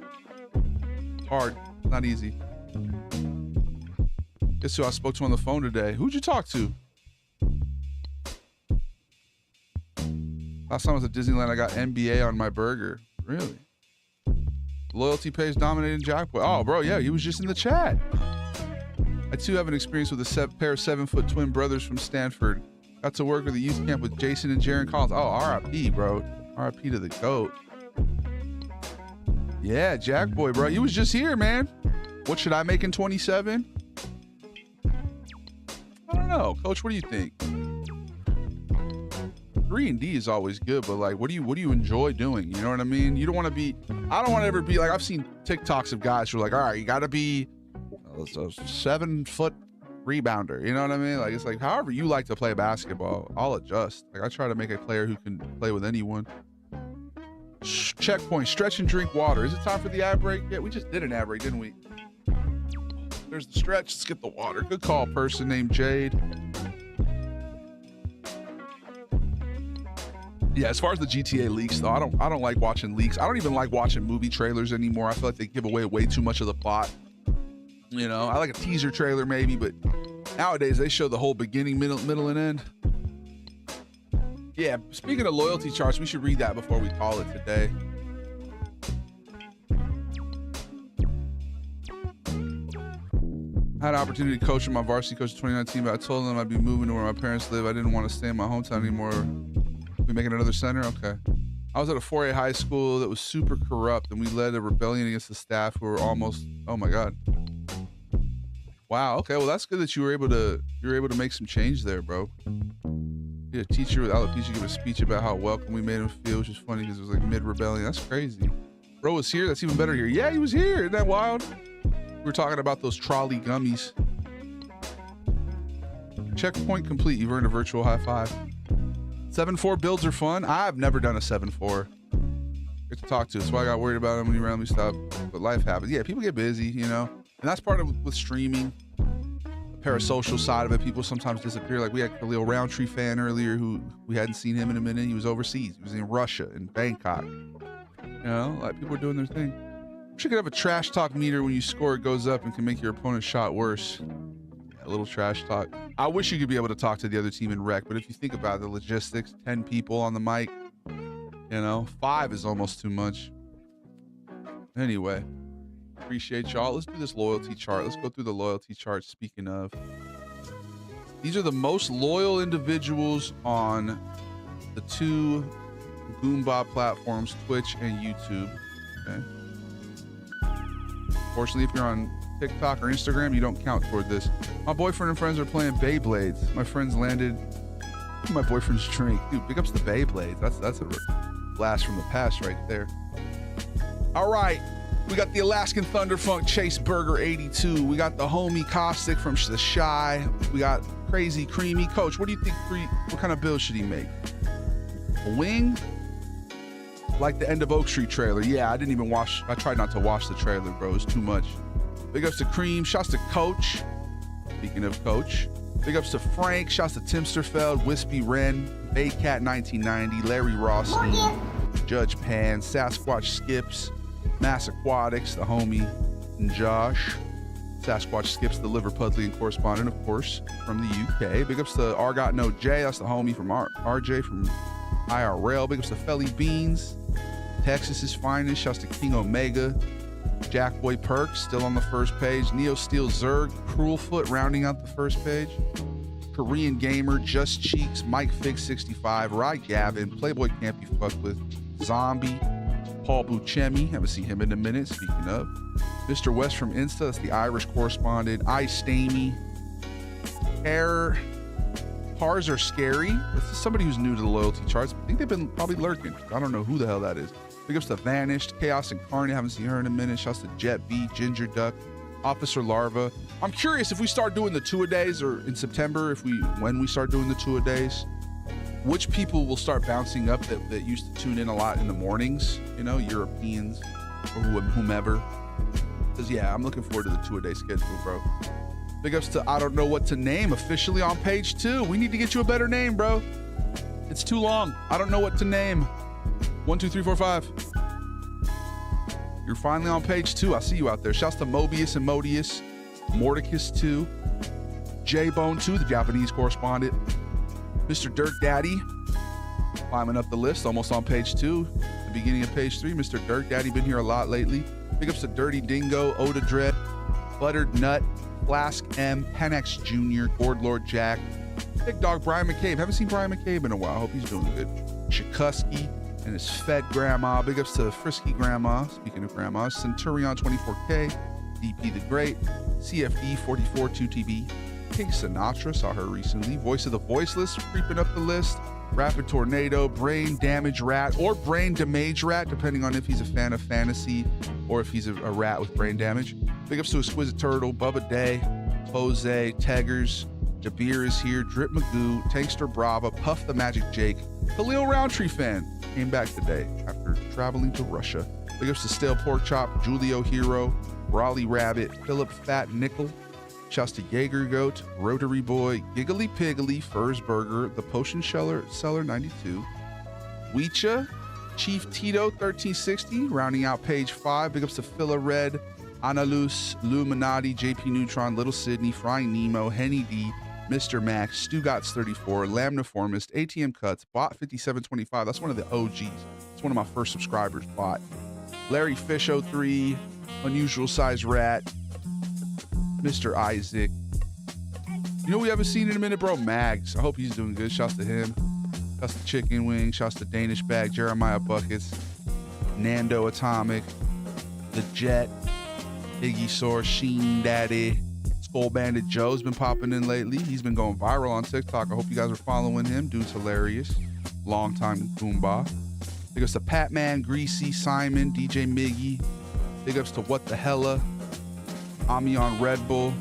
hard. Not easy. Guess who I spoke to on the phone today? Who'd you talk to? Last time I was at Disneyland, I got NBA on my burger. Really? Loyalty pays dominating Jackboy. Oh, bro, yeah, he was just in the chat. I too have an experience with a pair of 7-foot twin brothers from Stanford. Got to work with a youth camp with Jason and Jaron Collins. Oh, R.I.P., bro. R.I.P. to the GOAT. Yeah, Jackboy, bro. He was just here, man. What should I make in 27? I don't know. Coach, what do you think? 3-and-D is always good, but like, what do you enjoy doing? You know what I mean? You don't want to be, I don't want to ever be like, I've seen TikToks of guys who are like, all right, you got to be a 7-foot rebounder. You know what I mean? Like, it's like, however you like to play basketball, I'll adjust. Like, I try to make a player who can play with anyone. Checkpoint, stretch and drink water. Is it time for the ad break? Yeah, we just did an ad break, didn't we? There's the stretch. Let's get the water. Good call, person named Jade. Yeah, as far as the GTA leaks, though, I don't like watching leaks. I don't even like watching movie trailers anymore. I feel like they give away way too much of the plot. You know, I like a teaser trailer maybe, but nowadays they show the whole beginning, middle, and end. Yeah, speaking of loyalty charts, we should read that before we call it today. I had an opportunity to coach in my varsity coach in 2019, but I told them I'd be moving to where my parents live. I didn't want to stay in my hometown anymore. We making another center? Okay. I was at a 4A high school that was super corrupt, and we led a rebellion against the staff who were almost, oh my God. Wow, okay, well that's good that you were able to make some change there, bro. Yeah, a teacher with alopecia gave a speech about how welcome we made him feel, which is funny because it was like mid-rebellion. That's crazy. Bro was here, that's even better here. Yeah, he was here, isn't that wild? We were talking about those trolley gummies. Checkpoint complete, you've earned a virtual high five. 7-4 builds are fun. I've never done a 7-4. Good to talk to. That's why I got worried about him when he randomly stopped. But life happens. Yeah, people get busy, you know. And that's part of with streaming. The parasocial side of it. People sometimes disappear. Like we had Khalil Roundtree fan earlier who we hadn't seen him in a minute. He was overseas. He was in Russia, in Bangkok. You know, like people are doing their thing. Wish you could have a trash talk meter when you score, it goes up and can make your opponent's shot worse. A little trash talk. I wish you could be able to talk to the other team in rec, but if you think about the logistics, 10 people on the mic, you know, 5 is almost too much. Anyway, appreciate y'all. Let's do this loyalty chart. Let's go through the loyalty chart. Speaking of, these are the most loyal individuals on the 2 Goomba platforms, Twitch and YouTube. Okay. Fortunately, if you're on TikTok or Instagram, you don't count toward this. My boyfriend and friends are playing Beyblades. My friends landed my boyfriend's drink. Dude, big ups the Beyblades. That's a blast from the past right there. All right, we got the Alaskan Thunderfunk Chase Burger 82. We got the homie Caustic from the Shy. We got Crazy Creamy. Coach, what do you think? What kind of bill should he make? A wing? Like the end of Oak Street trailer. Yeah, I tried not to watch the trailer, bro. It's too much. Big ups to Cream. Shouts to Coach. Speaking of Coach. Big ups to Frank. Shouts to Timsterfeld, Wispy Wren, Baycat 1990, Larry Rossi, Judge Pan, Sasquatch Skips, Mass Aquatics, the homie, and Josh. Sasquatch Skips, the Liverpudlian correspondent, of course, from the UK. Big ups to Argot No J. That's the homie from RJ from IRL. Big ups to Felly Beans. Texas's finest. Shouts to King Omega. Jackboy Perks still on the first page. Neo Steel Zerg, Cruelfoot rounding out the first page. Korean Gamer, Just Cheeks, Mike Fig 65, Rye Gavin, Playboy Can't Be Fucked With, Zombie, Paul Buscemi, haven't seen him in a minute, speaking of. Mr. West from Insta, that's the Irish correspondent. Ice Stamy, Pars Are Scary. This is somebody who's new to the loyalty charts. I think they've been probably lurking. I don't know who the hell that is. Big ups to Vanished, Chaos Incarnate, haven't seen her in a minute. Shouts to Jet B, Ginger Duck, Officer Larva. I'm curious if we start doing the 2-a-days or in September, when we start doing the 2-a-days, which people will start bouncing up that used to tune in a lot in the mornings, you know, Europeans or whomever. Because yeah, I'm looking forward to the 2-a-day schedule, bro. Big ups to I Don't Know What to Name, officially on page 2. We need to get you a better name, bro. It's too long. I don't know what to name. 1, 2, 3, 4, 5. You're finally on page 2. I see you out there. Shouts to Mobius and Modius, Mordicus 2, J-Bone 2, the Japanese correspondent, Mr. Dirt Daddy, climbing up the list, almost on page 2. The beginning of page 3, Mr. Dirt Daddy, been here a lot lately. Big ups to Dirty Dingo, Oda Dread, Buttered Nut, Flask M, Penex Jr., Gord Lord Jack, Big Dog Brian McCabe. Haven't seen Brian McCabe in a while. Hope he's doing good. Shakusky and his fed grandma. Big ups to Frisky Grandma. Speaking of grandmas, Centurion 24K, DP the Great, CFD 44 2TB, Pig Sinatra, saw her recently. Voice of the Voiceless, creeping up the list. Rapid Tornado, Brain Damage Rat, or Brain Damage Rat, depending on if he's a fan of fantasy or if he's a rat with brain damage. Big ups to Exquisite Turtle, Bubba Day, Jose, Teggers, Jabir is here, Drip Magoo, Tankster Brava, Puff the Magic Jake, Khalil Roundtree fan, came back today after traveling to Russia. Big ups to Stale Pork Chop, Julio Hero, Raleigh Rabbit, Philip Fat Nickel, shouts to Jaeger Goat, Rotary Boy, Giggly Piggly, Furs Burger, The Potion Seller 92, Weecha, Chief Tito 1360, rounding out page 5. Big ups to Phila Red, Analus, Luminati, JP Neutron, Little Sydney, Frying Nemo, Henny D, Mr. Max, Stugots 34, Lamniformist, ATM Cuts, Bot 5725. That's one of the OGs. It's one of my first subscribers, Bot. Larry Fish 03, Unusual Size Rat, Mr. Isaac. You know we haven't seen in a minute, bro? Mags. I hope he's doing good. Shouts to him. Shouts to Chicken Wing. Shouts to Danish Bag, Jeremiah Buckets, Nando Atomic, The Jet, Iggy Source, Sheen Daddy, Skull Bandit Joe's been popping in lately. He's been going viral on TikTok. I hope you guys are following him. Dude's hilarious. Long time Goomba. Big ups to Patman, Greasy, Simon, DJ Miggy. Big ups to What the Hella, Ami on Red Bull.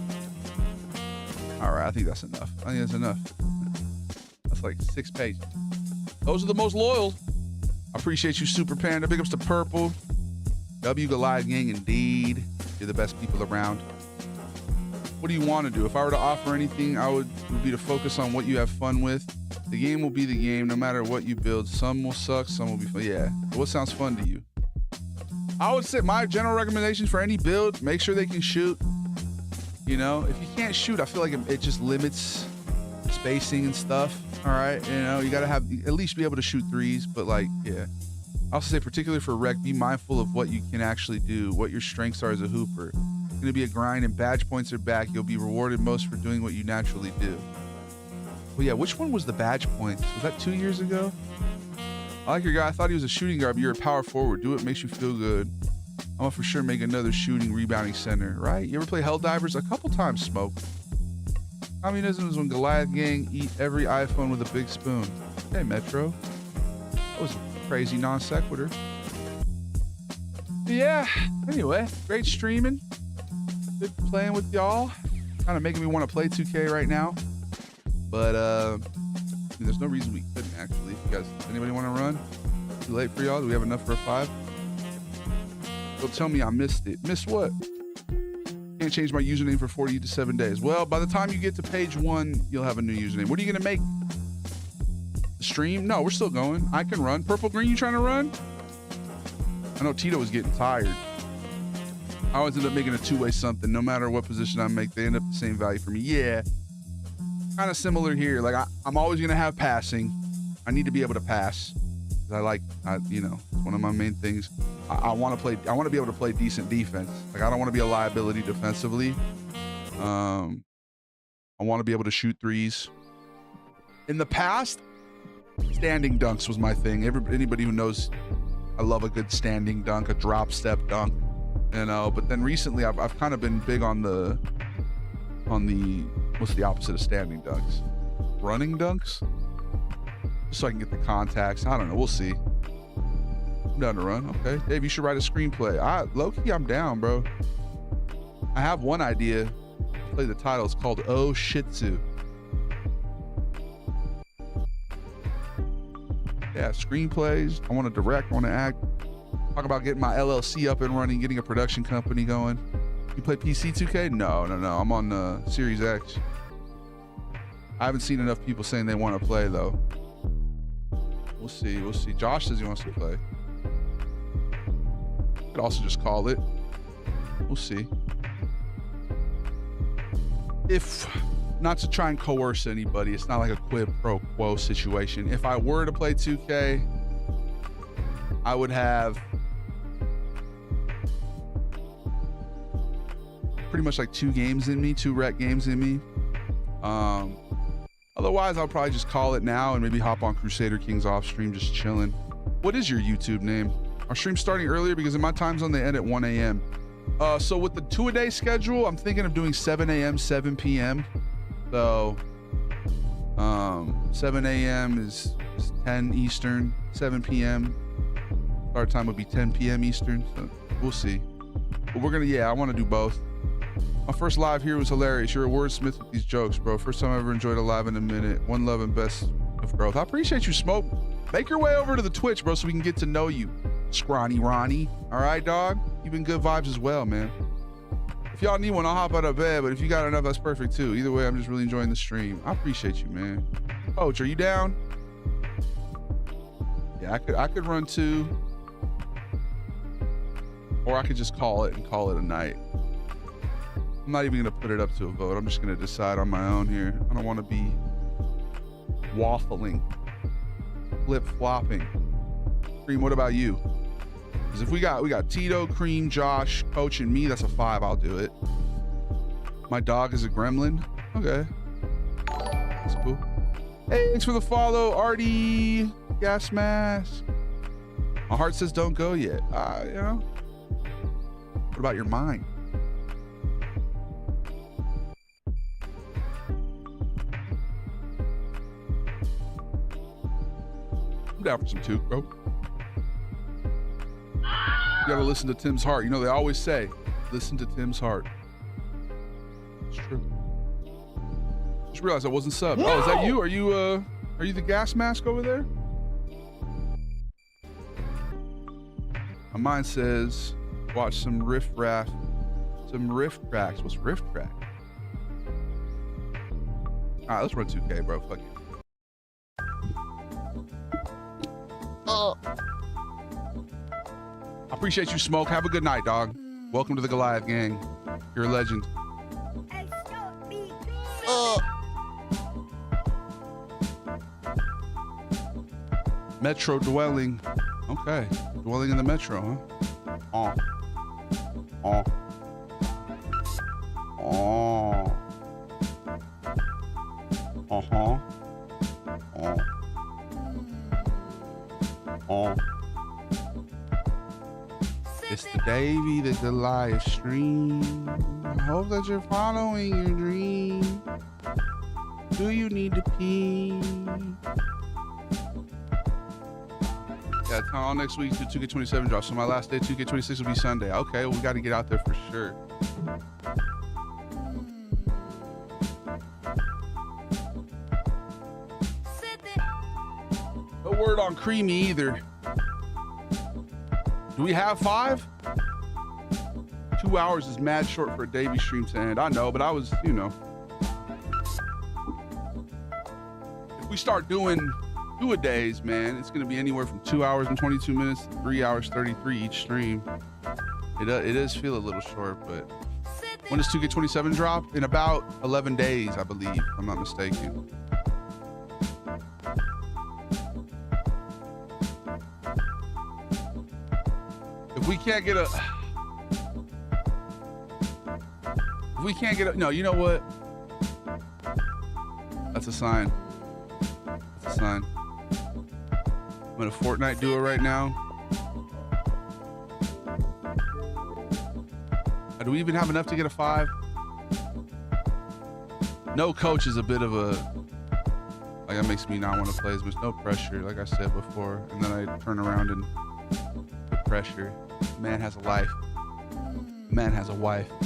All right, I think that's enough. I think that's enough. That's like 6 pages. Those are the most loyal. I appreciate you, Super Panda. Big ups to Purple. W Goliath Gang, indeed. You're the best people around. What do you want to do? If I were to offer anything, would be to focus on what you have fun with. The game will be the game, no matter what you build. Some will suck, some will be fun. Yeah. What sounds fun to you? I would say my general recommendation for any build, make sure they can shoot. You know, if you can't shoot, I feel like it just limits spacing and stuff. All right. You know, you got to have at least be able to shoot threes, but like, yeah. I also say, particularly for rec, be mindful of what you can actually do, what your strengths are as a hooper. It's going to be a grind, and badge points are back. You'll be rewarded most for doing what you naturally do. Well, yeah, which one was the badge points? Was that 2 years ago? I like your guy. I thought he was a shooting guard, but you're a power forward. Do it makes you feel good. I'm gonna for sure make another shooting, rebounding center, right? You ever play Helldivers? A couple times, Smoke. Communism is when Goliath Gang eat every iPhone with a big spoon. Hey, Metro. That was a crazy non sequitur. Yeah, anyway, great streaming. Good playing with y'all. Kind of making me want to play 2K right now. But, I mean, there's no reason we couldn't, actually. If you guys, anybody want to run? Too late for y'all? Do we have enough for a 5? Don't tell me I missed it. Missed what? Can't change my username for 40 to 7 days. Well, by the time you get to page 1, you'll have a new username. What are you going to make? The stream? No, we're still going. I can run. Purple Green, you trying to run? I know Tito was getting tired. I always end up making a 2-way something. No matter what position I make, they end up the same value for me. Yeah. Kind of similar here. Like, I'm always going to have passing. I need to be able to pass. You know, it's one of my main things. I want to be able to play decent defense. Like, I don't want to be a liability defensively. I want to be able to shoot threes. In the past, standing dunks was my thing. Anybody who knows, I love a good standing dunk, a drop step dunk, you know. But then recently, I've kind of been big on the what's the opposite of standing dunks? Running dunks? Just so I can get the contacts. I don't know. We'll see. I'm down to run. Okay. Dave, you should write a screenplay. Low-key, I'm down, bro. I have one idea. Play the title. It's called Oh Shih Tzu. Yeah, screenplays. I want to direct. I want to act. Talk about getting my LLC up and running, getting a production company going. You play PC 2K? No. I'm on Series X. I haven't seen enough people saying they want to play, though. We'll see. Josh says he wants to play. Could also just call it. We'll see. If not to try and coerce anybody, it's not like a quid pro quo situation. If I were to play 2K, I would have pretty much like 2 games in me, 2 rec games in me. Otherwise, I'll probably just call it now and maybe hop on Crusader Kings off stream, just chilling. What is your YouTube name? Our stream's starting earlier because in my time zone, they end at 1 a.m. So with the 2-a-day schedule, I'm thinking of doing 7 a.m., 7 p.m. So 7 a.m. is 10 Eastern, 7 p.m. Start time would be 10 p.m. Eastern. So we'll see. But we're gonna, I want to do both. My first live here was hilarious. You're a wordsmith with these jokes, bro. First time I ever enjoyed a live in a minute. One love and best of growth. I appreciate you, Smoke. Make your way over to the Twitch, bro, so we can get to know you. Scrawny Ronnie. All right, dog? You've been good vibes as well, man. If y'all need one, I'll hop out of bed, but if you got enough, that's perfect too. Either way, I'm just really enjoying the stream. I appreciate you, man. Coach, are you down? Yeah, I could run 2. Or I could just call it and call it a night. I'm not even gonna put it up to a vote. I'm just gonna decide on my own here. I don't want to be waffling, flip-flopping. Cream, what about you? Because if we got Tito, Cream, Josh, Coach, and me, that's a 5. I'll do it. My dog is a gremlin. Okay, that's cool. Hey, thanks for the follow, Artie. Gas mask. My heart says don't go yet. You know. What about your mind? I'm down for some Took, bro. You gotta listen to Tim's heart. You know, they always say, listen to Tim's heart. It's true. Just realized I wasn't subbed. No! Oh, is that you? Are you the gas mask over there? My mind says, watch some riff tracks. What's riff track? All right, let's run 2K, bro. Fuck it. I appreciate you, Smoke. Have a good night, dog. Welcome to the Goliath gang. You're a legend. Metro dwelling. Okay. Dwelling in the metro, huh? Oh. Uh-huh. It's the Davy, the Goliath stream. I hope that you're following your dream. Do you need to pee? Yeah, town hall next week to 2K27 drops. So my last day 2K26 will be Sunday. Okay, well, we got to get out there for sure. No word on Creamy either. Do we have 5? 2 hours is mad short for a Davy stream to end. I know, but I was, you know. If we start doing 2-a-days, man, it's going to be anywhere from 2 hours and 22 minutes to 3 hours 33 each stream. It does feel a little short, but when does 2K27 drop? In about 11 days, I believe, if I'm not mistaken. If we can't get a, no, you know what? That's a sign. That's a sign. I'm in a Fortnite duo right now. Do we even have enough to get a 5? No coach is a bit of a, like, that makes me not want to play as much. No pressure, like I said before. And then I turn around and put pressure. Man has a life. Man has a wife. See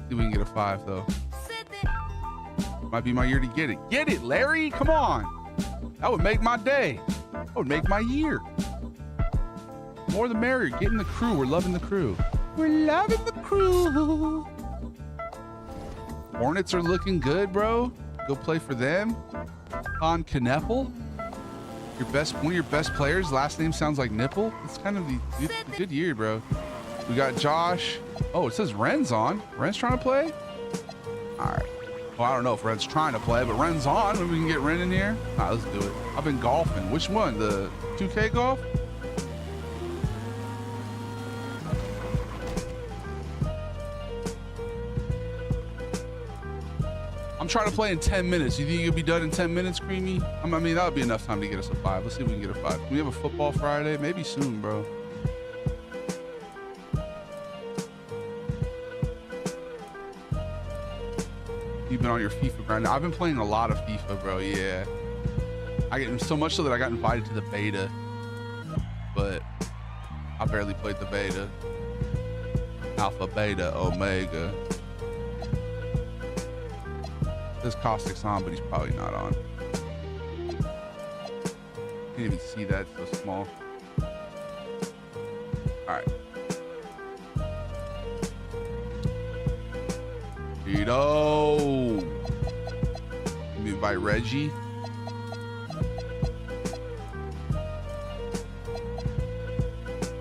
if we can get a 5 though. Might be my year to get it. Get it, Larry, come on. That would make my day. That would make my year. More the merrier. Get in the crew. We're loving the crew. We're loving the crew. Hornets are looking good, bro. Go play for them. On Kneppel. One of your best players, last name sounds like nipple. It's kind of the good year, bro. We got Josh. Oh, it says Ren's on. Ren's trying to play? All right. Well, I don't know if Ren's trying to play, but Ren's on. Maybe we can get Ren in here. All right, let's do it. I've been golfing. Which one? The 2K golf? I'm trying to play in 10 minutes. You think you'll be done in 10 minutes, Creamy? I mean, that would be enough time to get us a 5. Let's see if we can get a 5. Can we have a football Friday? Maybe soon, bro. You've been on your FIFA grind. I've been playing a lot of FIFA, bro. Yeah. I get so much so that I got invited to the beta, but I barely played the beta. Alpha, beta, omega. This Caustic's on, but he's probably not on. Can't even see that, it's so small. All right. Vito. Let me invite Reggie.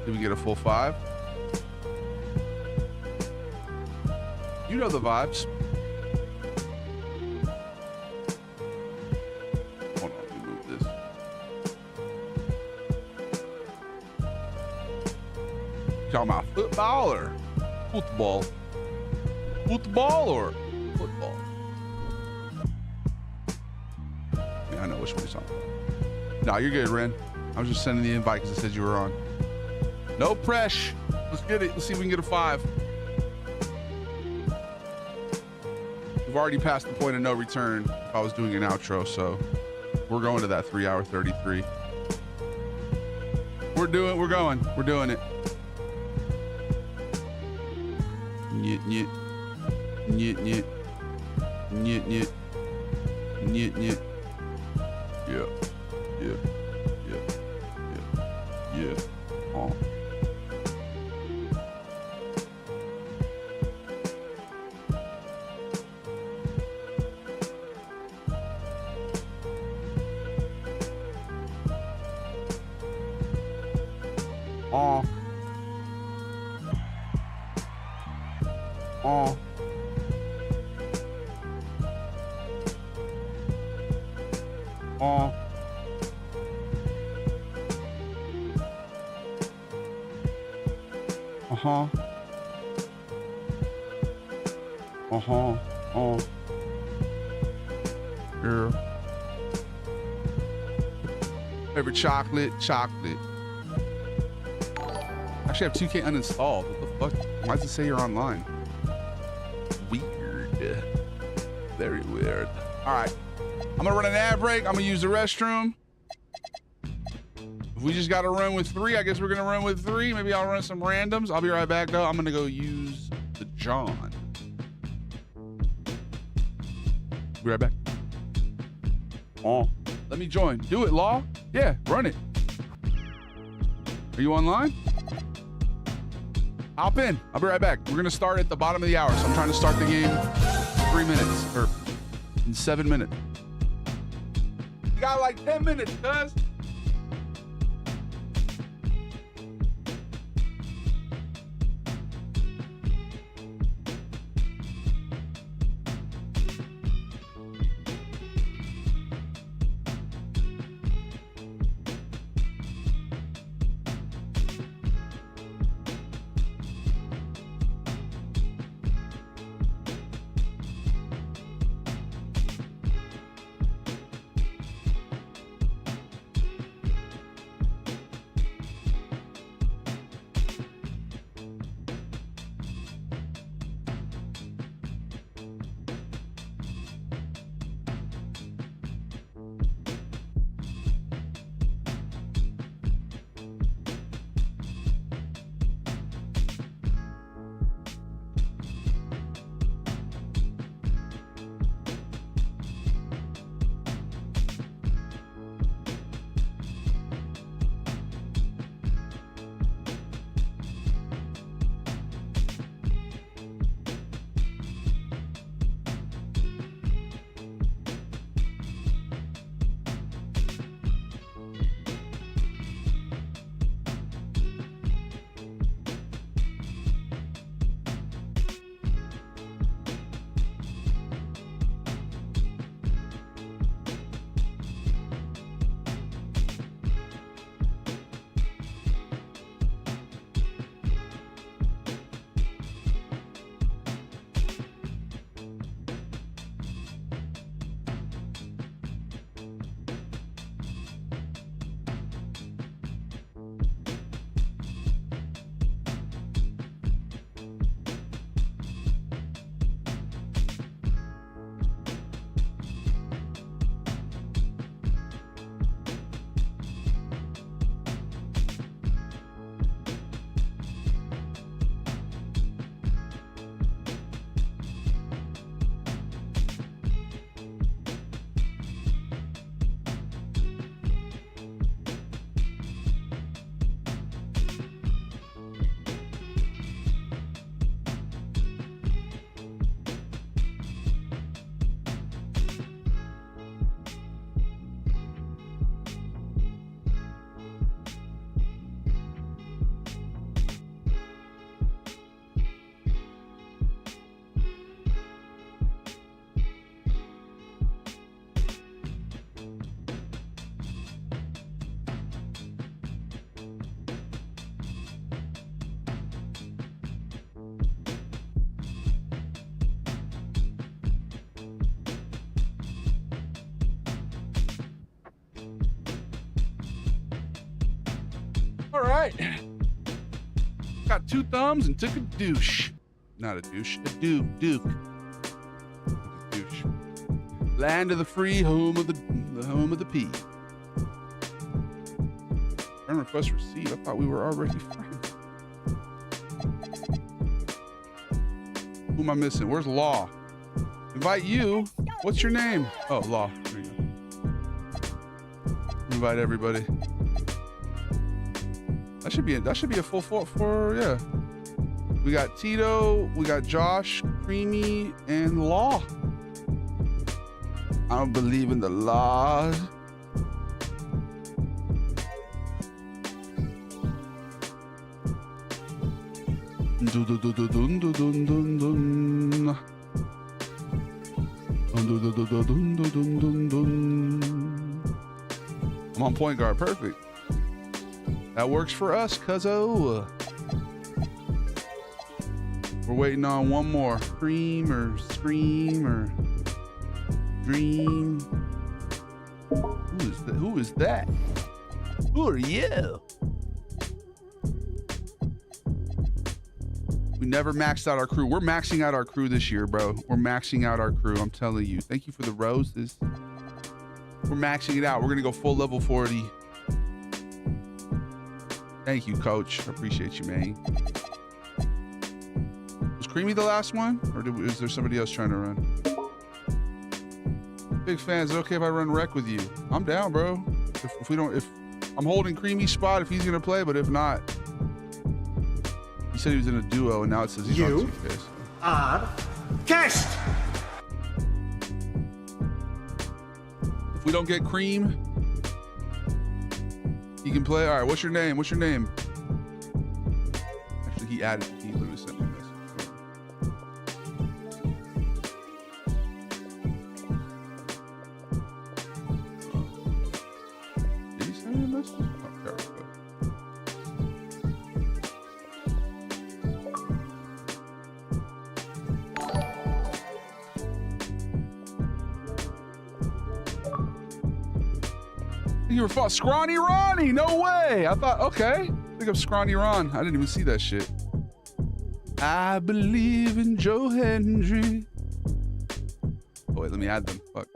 Did we get a full 5? You know the vibes. Hold on, let me move this. You talking about football or football? Football or football? Yeah, I know which one you're talking about. No, you're good, Ren. I was just sending the invite because it said you were on. No pressure. Let's get it. Let's see if we can get a 5. We've already passed the point of no return if I was doing an outro, so we're going to that 3 hour 33. We're doing it. Nyet, nyet. Nyet, nyet. Nyet, nyet. Nyet, nyet. Yeah. Yeah. Yeah. Yeah. Yeah. Oh. Oh. Oh. Oh. Uh-huh. Uh-huh. Oh. Yeah. Favorite chocolate? Chocolate. Actually, I have 2K uninstalled. What the fuck? Why does it say you're online? Weird. Very weird. All right. I'm gonna run an ad break. I'm gonna use the restroom. If we just gotta run with 3, I guess we're gonna run with 3. Maybe I'll run some randoms. I'll be right back though. I'm gonna go use the John. Be right back. Oh, let me join. Do it, Law. Yeah, run it. Are you online? Hop in. I'll be right back. We're gonna start at the bottom of the hour, so I'm trying to start the game in 3 minutes or in 7 minutes. You got like 10 minutes, cuz. All right. Got 2 thumbs and took a douche. Not a douche, a duke. A douche. Land of the free, home of the pea. Friend request received. I thought we were already friends. Who am I missing? Where's Law? Invite you. What's your name? Oh, Law. There you go. Invite everybody. That should be a full for yeah. We got Tito, we got Josh, Creamy, and Law. I don't believe in the laws. I'm on point guard, perfect. That works for us, cuzzo. We're waiting on one more. Cream or Scream or Dream. Who is that? Who are you? We never maxed out our crew. We're maxing out our crew this year, bro. We're maxing out our crew. I'm telling you. Thank you for the roses. We're maxing it out. We're going to go full level 40. Thank you, coach. I appreciate you, man. Was Creamy the last one? Or is there somebody else trying to run? Big fan. Is it okay if I run rec with you? I'm down, bro. If I'm holding Creamy's spot if he's going to play, but if not, he said he was in a duo and now it says he's on 2K. Are guest. If we don't get Cream, he can play. All right, what's your name? What's your name? Actually, he added. He literally sent me a message. Did he send me a message? Oh, there we go. You were fought Scrawny Ronnie. No way. I thought, okay. Pick up Scrawny Ron. I didn't even see that shit. I believe in Joe Hendry. Oh, wait, let me add them. Fuck.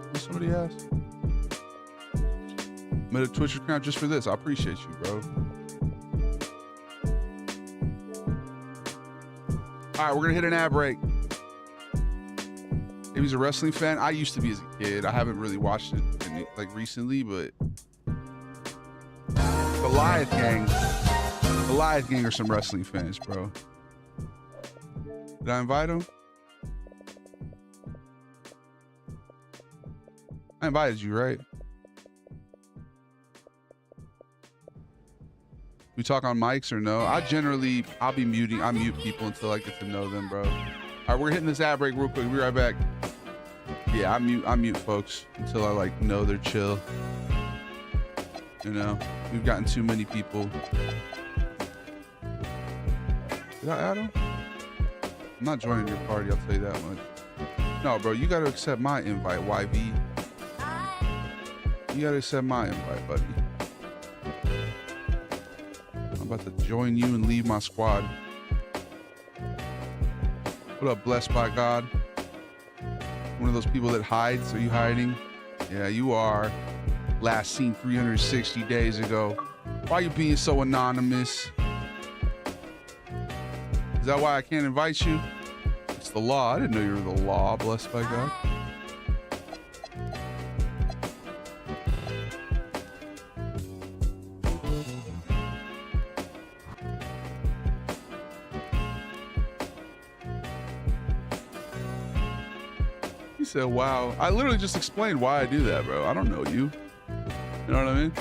What somebody asked? Made a Twitch account just for this. I appreciate you, bro. All right, we're gonna hit an ad break. If he's a wrestling fan, I used to be as a kid. I haven't really watched it like recently, but Goliath Gang are some wrestling fans, bro. Did I invite him? I invited you, right? We talk on mics or no? I'll be muting. I mute people until I get to know them, bro. All right, we're hitting this ad break real quick. We'll be right back. Yeah, I mute folks until I like know they're chill. You know, we've gotten too many people. Did I add them? I'm not joining your party, I'll tell you that much. No, bro, you gotta accept my invite, YV. You gotta accept my invite, buddy. I'm about to join you and leave my squad. What up, blessed by God? One of those people that hides. Are you hiding? Yeah, you are. Last seen 360 days ago. Why are you being so anonymous? Is that why I can't invite you? It's the law. I didn't know you were the law, blessed by God. He said, wow. I literally just explained why I do that, bro. I don't know you. You know what I mean?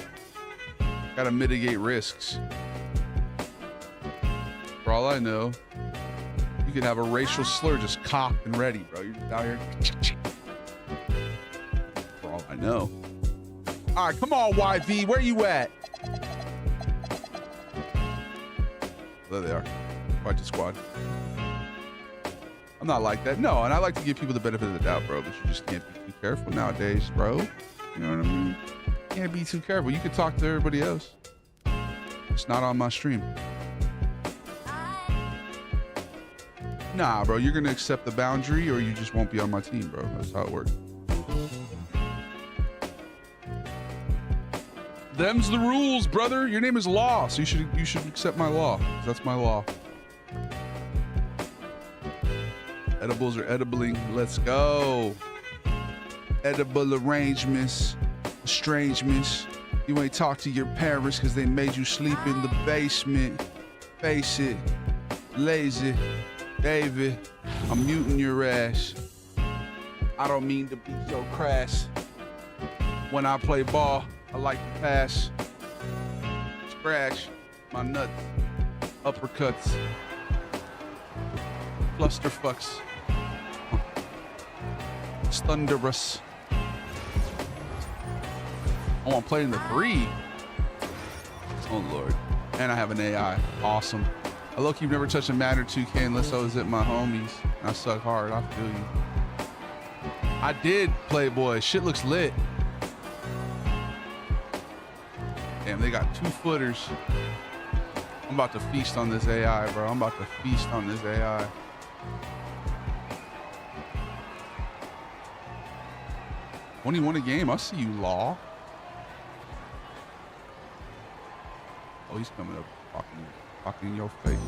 Gotta mitigate risks. For all I know, you could have a racial slur just cocked and ready, bro. You're just out here. For all I know. All right, come on, YV. Where you at? There they are. Fight the squad. I'm not like that. No, and I like to give people the benefit of the doubt, bro, but you just can't be too careful nowadays, bro. You know what I mean? You can't be too careful. You can talk to everybody else. It's not on my stream. Nah, bro, you're gonna accept the boundary or you just won't be on my team, bro. That's how it works. Them's the rules, brother. Your name is Law, so you should accept my law. That's my law. Edibles are edibling. Let's go. Edible arrangements, estrangements. You ain't talk to your parents because they made you sleep in the basement. Face it, lazy, David. I'm muting your ass. I don't mean to be so crass. When I play ball, I like to pass. Scratch my nuts, uppercuts, clusterfucks. It's thunderous. Oh, I'm playing the 3. Oh Lord. And I have an AI. Awesome. I look, you've never touched a Matter 2K unless I was at my homies. I suck hard. I feel you. I did, Playboy. Shit looks lit. Damn, they got 2 footers. I'm about to feast on this AI, bro. I'm about to feast on this AI. When you won a game, I see you, Law. Oh, he's coming up, talking in your face.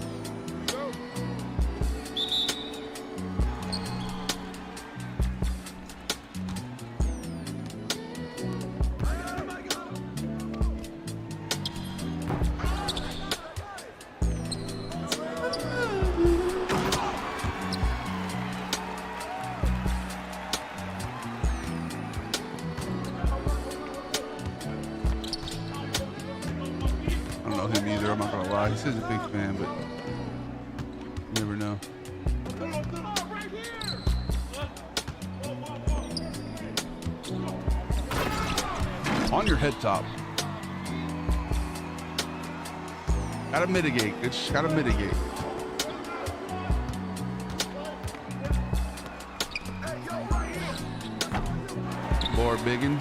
He says he's a big fan, but you never know. On your head top. Gotta mitigate. It's gotta mitigate. More biggin.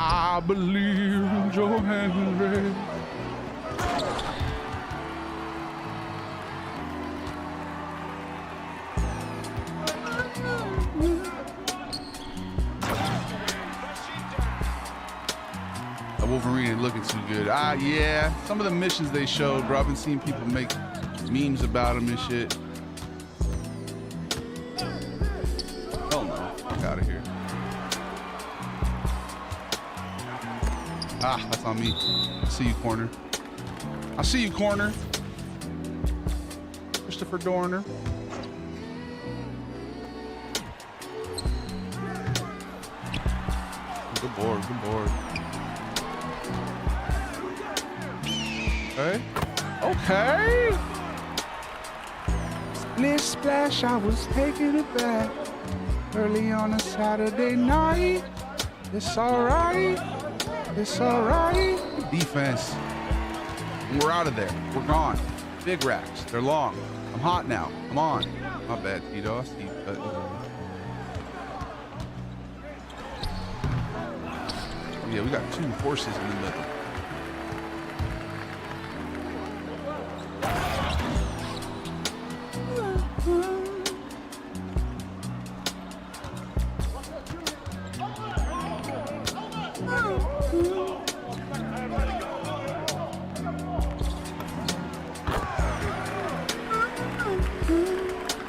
I believe in Joe Henry. The Wolverine ain't looking too good. Yeah. Some of the missions they showed, bro. I've been seeing people make memes about him and shit. Hell no. Fuck out of here. Ah, that's on me. I see you, corner. I see you, corner. Christopher Dorner. Good board, good board. Okay. Okay. Splish splash, I was taking it back early on a Saturday night. It's alright. It's alright. Defense. We're out of there. We're gone. Big racks. They're long. I'm hot now. I'm on. My bad, Tito. I see you. Yeah, we got 2 horses in the middle.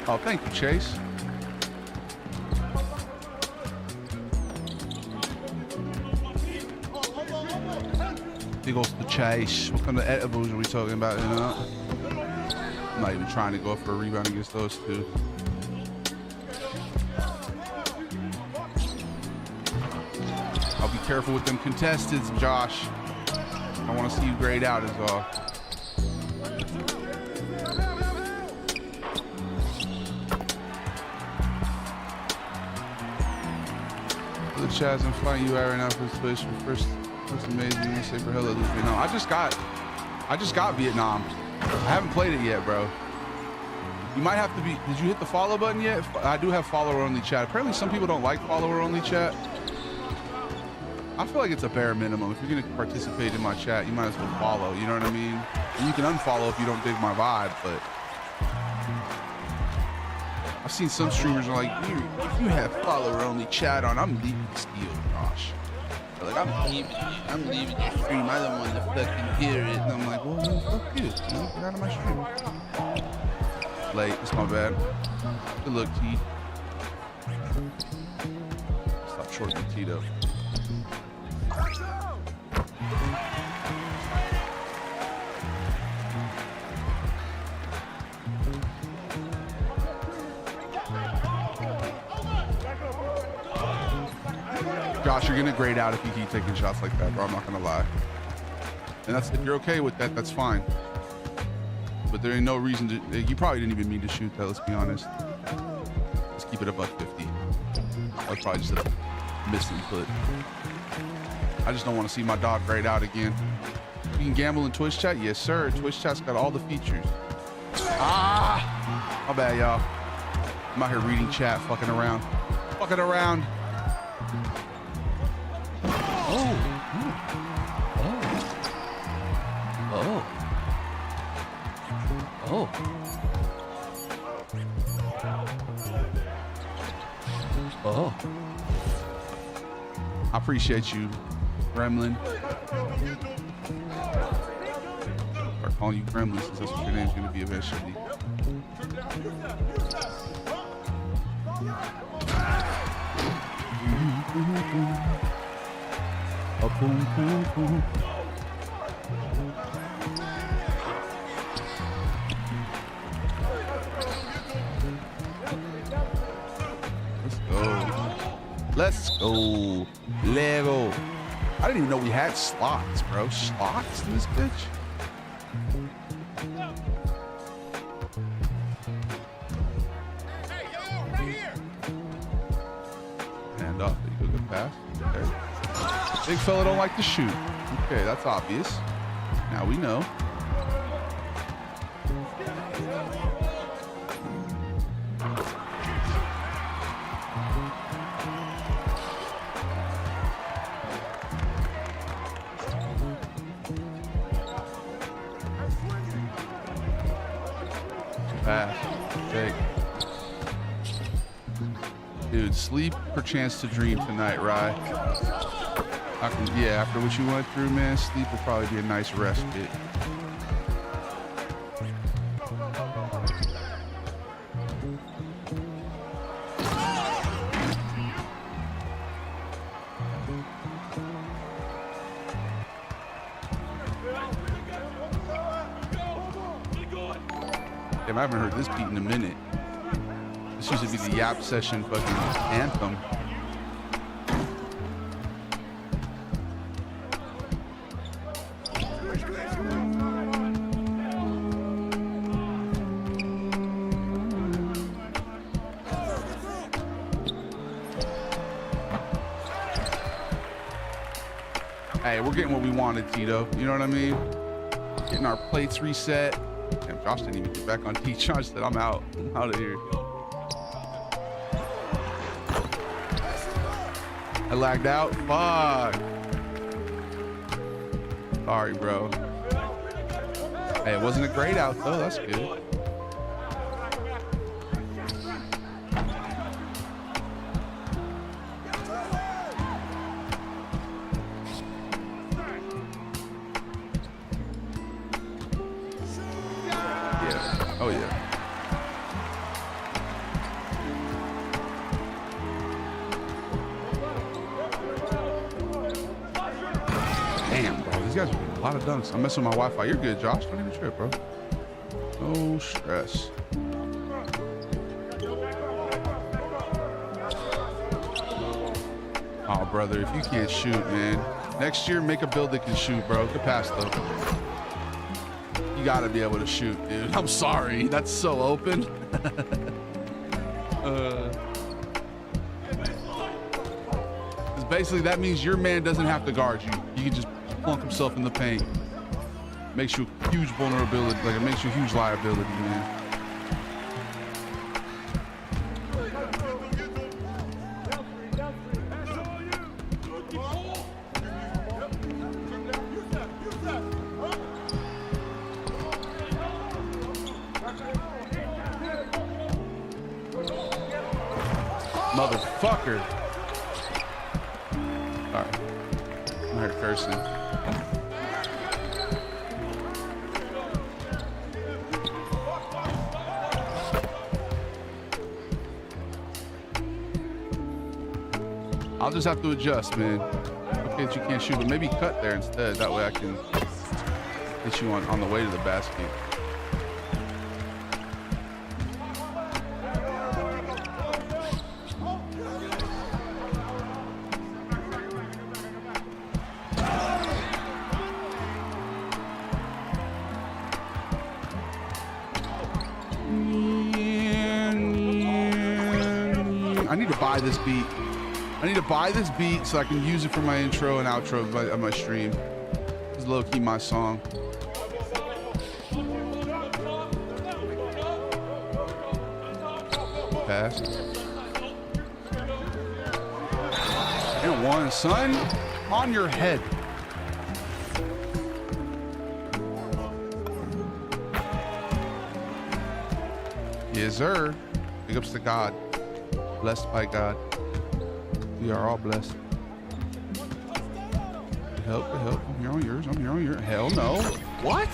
Oh, thank you, Chase. Here goes the Chase. What kind of edibles are we talking about? You know? I'm not even trying to go for a rebound against those 2. I'll be careful with them contestants, Josh. I want to see you grade out as well. So Chaz, I'm flying you out right now for this place. First amazing. You say for hello to Vietnam. I just got Vietnam. I haven't played it yet, bro. You might have to be. Did you hit the follow button yet? I do have follower only chat. Apparently, some people don't like follower only chat. I feel like it's a bare minimum. If you're gonna participate in my chat, you might as well follow. You know what I mean? And you can unfollow if you don't dig my vibe, but I've seen some streamers are like, if you have follower only chat on, I'm leaving the steal, Josh. They're like, I'm leaving the stream. I don't want to fucking hear it. And I'm like, well, then fuck you. Get out of my stream. Late. It's my bad. Good luck, T. Stop shorting Tito. Josh, you're gonna grade out if you keep taking shots like that, bro. I'm not gonna lie. And that's, if you're okay with that, that's fine. But there ain't no reason to. You probably didn't even mean to shoot that. Let's be honest. Let's keep it above 50. That was probably just a misinput. I just don't want to see my dog grayed out again. You can gamble in Twitch chat? Yes, sir. Twitch chat's got all the features. Ah! My bad, y'all. I'm out here reading chat, fucking around. Fucking around. Oh. Oh. Oh. Oh. I appreciate you, Gremlin. Start calling you Gremlin since that's what your name's gonna be eventually. Oh, boom, boom, boom. Let's go. Lego. I didn't even know we had slots, bro. Slots in this bitch? Hand off. There you go. Good pass. Okay. Big fella don't like to shoot. Okay, that's obvious. Now we know. Dude, sleep per chance to dream tonight, Rye. Yeah, after what you went through, man, sleep will probably be a nice respite. Damn, I haven't heard this beat in a minute. This used to be the Yap Session fucking anthem. Hey, we're getting what we wanted, Tito. You know what I mean? Getting our plates reset. Damn, Josh didn't even get back on T. Josh said, I'm out. I'm out of here. I lagged out. Fuck. Sorry, bro. Hey, it wasn't a grade out, though. That's good. Yeah. Oh, yeah. Damn, bro. These guys are doing a lot of dunks. I'm messing with my Wi-Fi. You're good, Josh. Don't even trip, bro. No stress. Oh, brother, if you can't shoot, man. Next year, make a build that can shoot, bro. Good pass, though. You gotta be able to shoot, dude. I'm sorry. That's so open. This basically that means your man doesn't have to guard you. He can just plunk himself in the paint. Makes you a huge vulnerability, like it makes you a huge liability, man. Motherfucker. Alright. I heard cursing. I'll just have to adjust, man. Okay, that you can't shoot, but maybe cut there instead. That way I can hit you on the way to the basket. I need to buy this beat. I need to buy this beat so I can use it for my intro and outro of my stream. It's low-key my song. Pass. And one, son. On your head. Yes, sir. Big ups to God. Blessed by God. We are all blessed. Help. I'm here on yours. I'm here on yours. Hell no. What?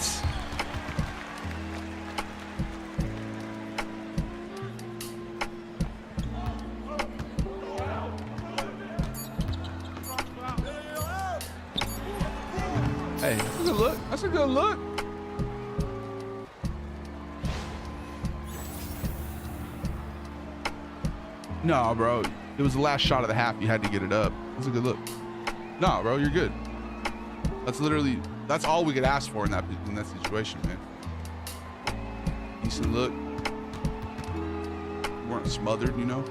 Hey, that's a good look. That's a good look. No, bro. It was the last shot of the half. You had to get it up. That's a good look. No, bro, you're good. That's all we could ask for in that situation, man. Decent look. You weren't smothered, you know?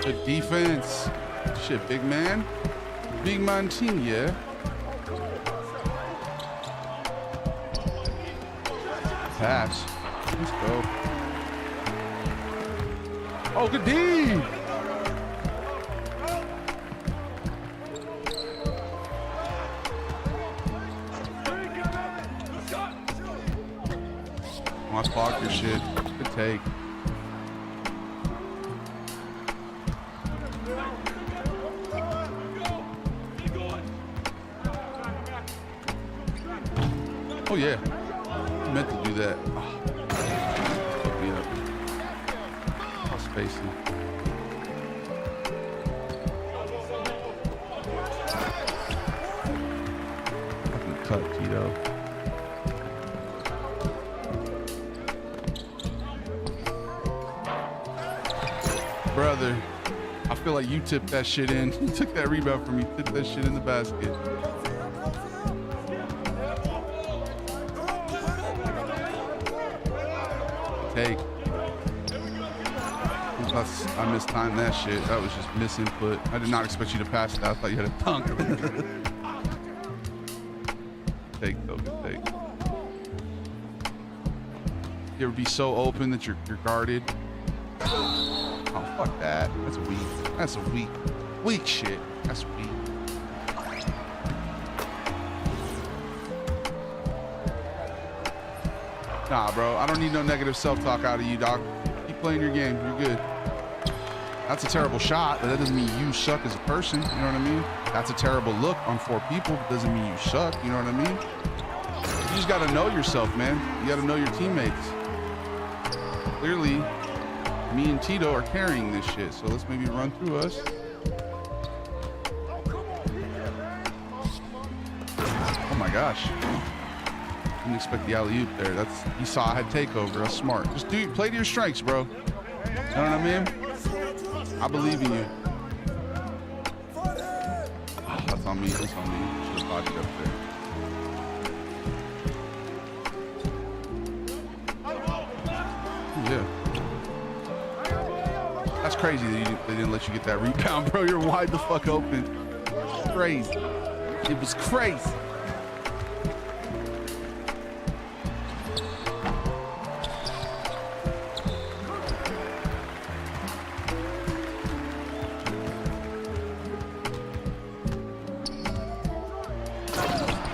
Good defense. Shit, big man. Big man team, yeah. Pass. Let's go. Oh, good D. Let's block your shit. Good take. Oh yeah, I meant to do that. Oh. Fuck me up. How spacey. Fucking cut, Tito. Brother, I feel like you tipped that shit in. You took that rebound from me, tipped that shit in the basket. Take. I mistimed that shit. That was just misinput. I did not expect you to pass that. I thought you had a dunk. Take though, good take. You ever be so open that you're guarded? Oh, fuck that. That's weak. That's a weak shit. That's weak. Nah, bro. I don't need no negative self-talk out of you, dog. Keep playing your game. You're good. That's a terrible shot, but that doesn't mean you suck as a person. You know what I mean? That's a terrible look on 4 people, but doesn't mean you suck. You know what I mean? You just got to know yourself, man. You got to know your teammates. Clearly, me and Tito are carrying this shit, so let's maybe run through us. Oh my gosh. Didn't expect the alley-oop there. You saw I had takeover. That's smart. Just play to your strengths, bro. You know what I mean? I believe in you. Oh, that's on me. That's on me. Should have bodied up there. crazy that they didn't let you get that rebound, bro. You're wide the fuck open. Crazy. It was crazy.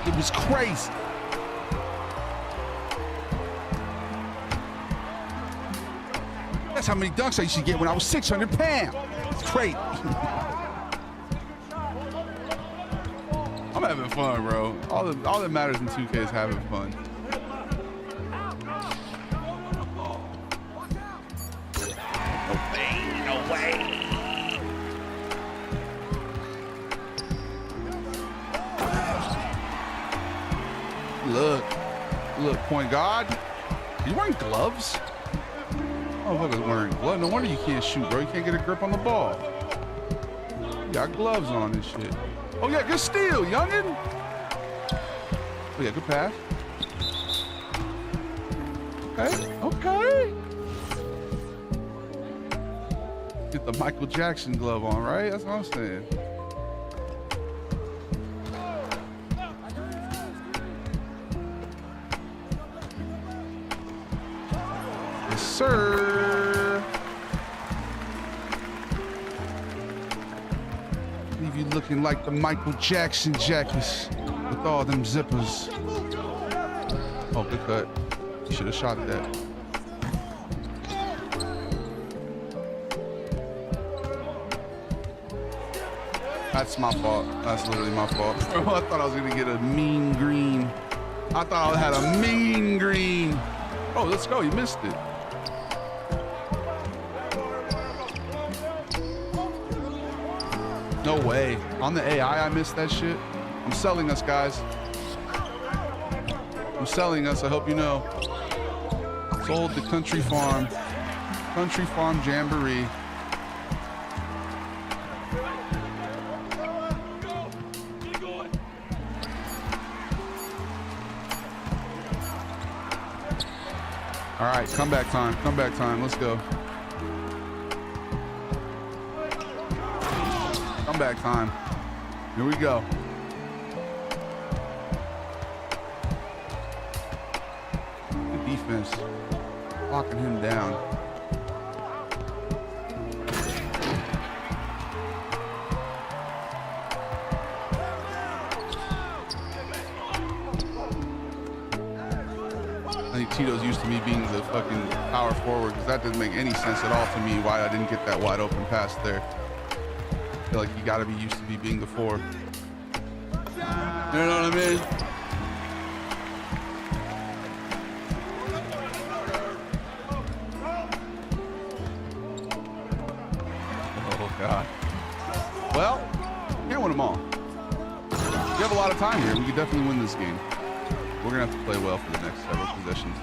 It was crazy. That's how many dunks I used to get when I was 600 pounds. It's crazy. I'm having fun, bro. All that matters in 2K is having fun. No way. Look, point guard. You wearing gloves? Oh, look, he's wearing gloves. No wonder you can't shoot, bro. You can't get a grip on the ball. You got gloves on and shit. Oh yeah, good steal, youngin. Oh yeah, good pass. Okay. Get the Michael Jackson glove on, right? That's what I'm saying. Yes, sir. Leave you looking like the Michael Jackson jackets with all them zippers. Oh, good cut. You should have shot that. That's my fault. That's literally my fault. Bro, I thought I was gonna get a mean green. I thought I had a mean green. Oh, let's go. You missed it. No way. On the AI, I missed that shit. I'm selling us, guys. I'm selling us. I hope you know. Sold the Country Farm. Country Farm Jamboree. All right, comeback time. Comeback time. Let's go. Comeback time. Here we go. Good defense. Locking him down. I think Tito's used to me being the fucking power forward because that doesn't make any sense at all to me why I didn't get that wide open pass there. I feel like you gotta be used to me being the 4. You know what I mean? Oh God. Well, can't win them all. We have a lot of time here. We could definitely win this game. We're gonna have to play well for the next several possessions.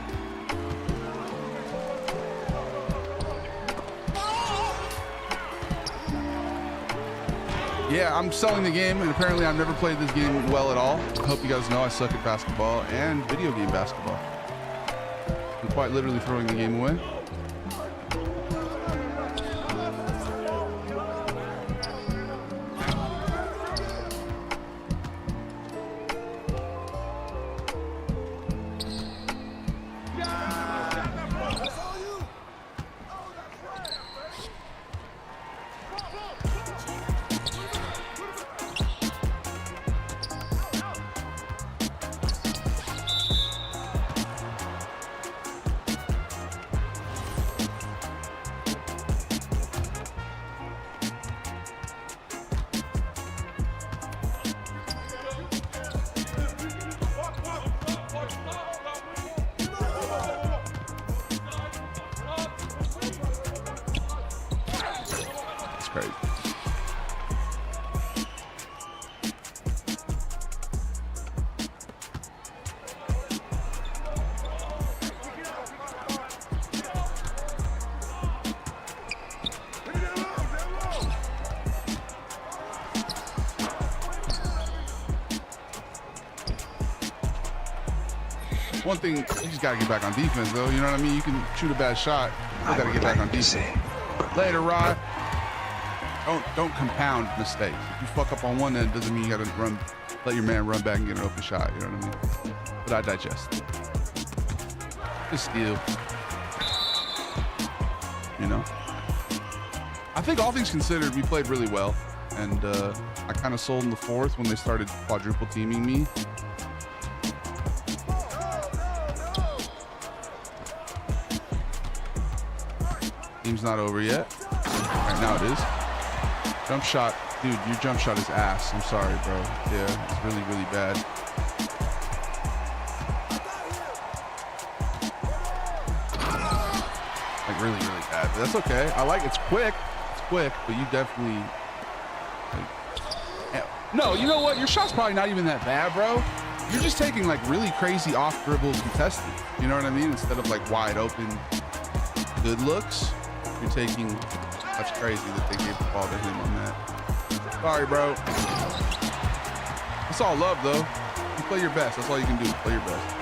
Yeah, I'm selling the game, and apparently I've never played this game well at all. I hope you guys know I suck at basketball and video game basketball. I'm quite literally throwing the game away. Crazy. One thing, you just gotta get back on defense though, you know what I mean? You can shoot a bad shot, you gotta get back on defense. Later, Rod. Don't compound mistakes. If you fuck up on one end, doesn't mean you gotta let your man run back and get an open shot. You know what I mean? But I digest. Just steal. You know? I think all things considered, we played really well. And I kind of sold in the fourth when they started quadruple teaming me. Game's not over yet. Right now it is. Jump shot. Dude, your jump shot is ass. I'm sorry, bro. Yeah, it's really, really bad. Like, really, really bad. But that's okay. I like it's quick. It's quick, but you definitely... Like, no, you know what? Your shot's probably not even that bad, bro. You're just taking, like, really crazy off-dribble contested. You know what I mean? Instead of, like, wide open good looks. You're taking, that's crazy that they gave the ball to him on that. Sorry, bro. It's all love, though. You play your best. That's all you can do. Play your best.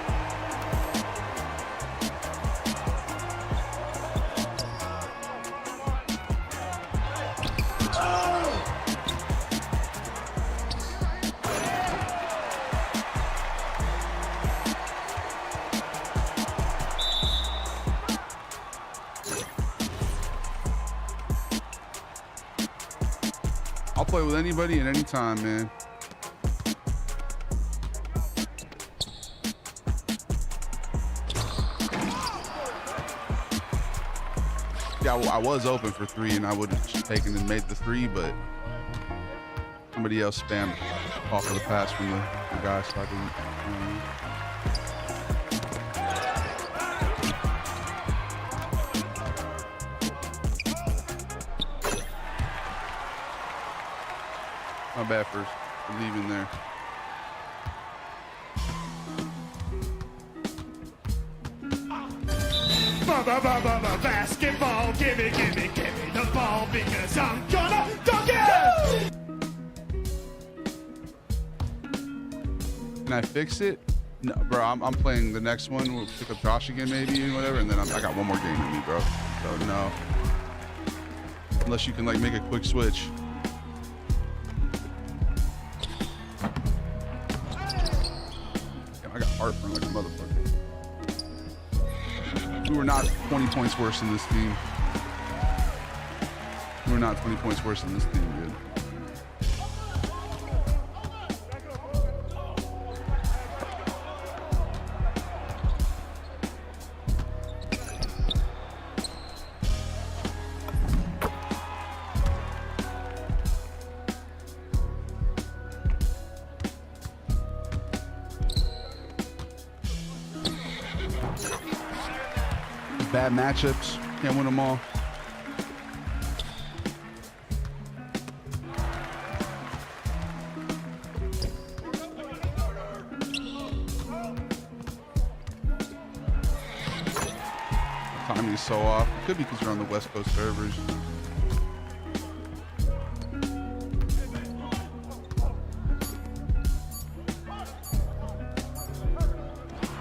I'll play with anybody at any time, man. Yeah, I was open for three, and I would have taken and made the three, but somebody else spammed off of the pass from the guy, so I didn't. My bad for leaving there. Basketball, give me the ball because I'm gonna dunk it! Can I fix it? No, bro, I'm playing the next one. We'll pick up Josh again maybe and whatever, and then I got one more game in me, bro. So no. Unless you can like make a quick switch. I got heartburn like a motherfucker. We were not 20 points worse than this team. We were not 20 points worse than this team, dude. Bad matchups, can't win them all. Timing is so off. It could be because we're on the West Coast servers.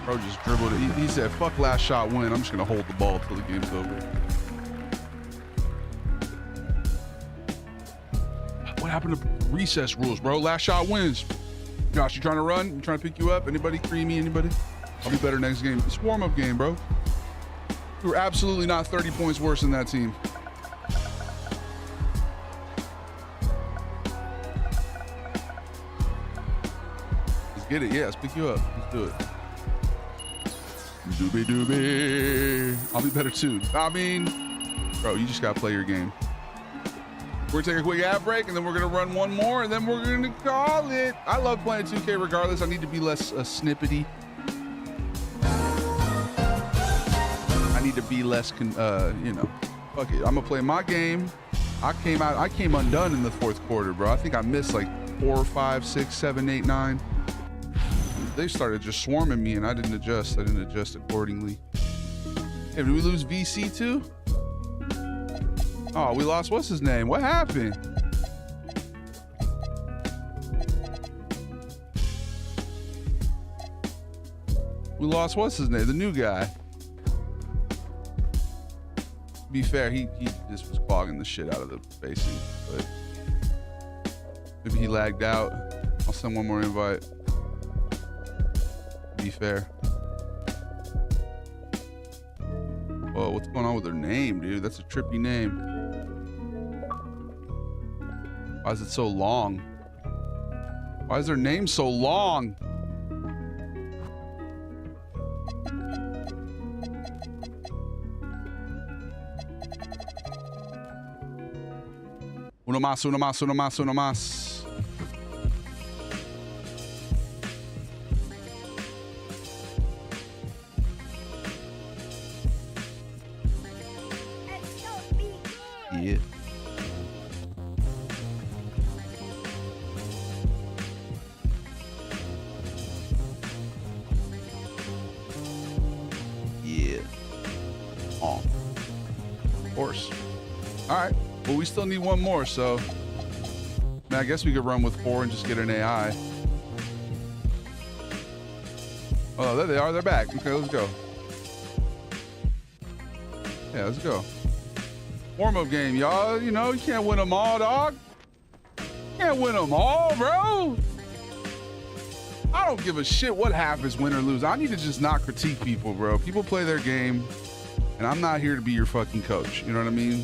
Bro just dribbled it. He said, fuck last shot win. I'm just going to hold the ball until the game's over. What happened to recess rules, bro? Last shot wins. Josh, you trying to run? I'm trying to pick you up? Anybody? Creamy? Anybody? I'll be better next game. It's a warm-up game, bro. We were absolutely not 30 points worse than that team. Let's get it. Yeah, let's pick you up. Let's do it. Doobie doobie. I'll be better too. I mean, bro, you just gotta play your game. We're gonna take a quick ad break and then we're gonna run one more and then we're gonna call it. I love playing 2K regardless. I need to be less snippety. I need to be less, you know, fuck it. I'm gonna play my game. I came undone in the fourth quarter, bro. I think I missed like 4, 5, 6, 7, 8, 9. They started just swarming me and I didn't adjust. I didn't adjust accordingly. Hey, did we lose VC too? Oh, we lost, what's his name? What happened? We lost, what's his name? The new guy. be fair, he just was clogging the shit out of the spacing, but maybe he lagged out. I'll send one more invite. Be fair. Whoa, what's going on with her name, dude? That's a trippy name. Why is it so long? Why is her name so long? Uno más, uno más, uno más, uno más. Yeah. Yeah. Oh. Of course. All right. Well, we still need one more, so man, I guess we could run with 4 and just get an AI. Oh, there they are. They're back. Okay, let's go. Yeah, let's go. Warm-up game, y'all. You know, you can't win them all, dog. Can't win them all, bro. I don't give a shit what happens, win or lose. I need to just not critique people, bro. People play their game, and I'm not here to be your fucking coach. You know what I mean?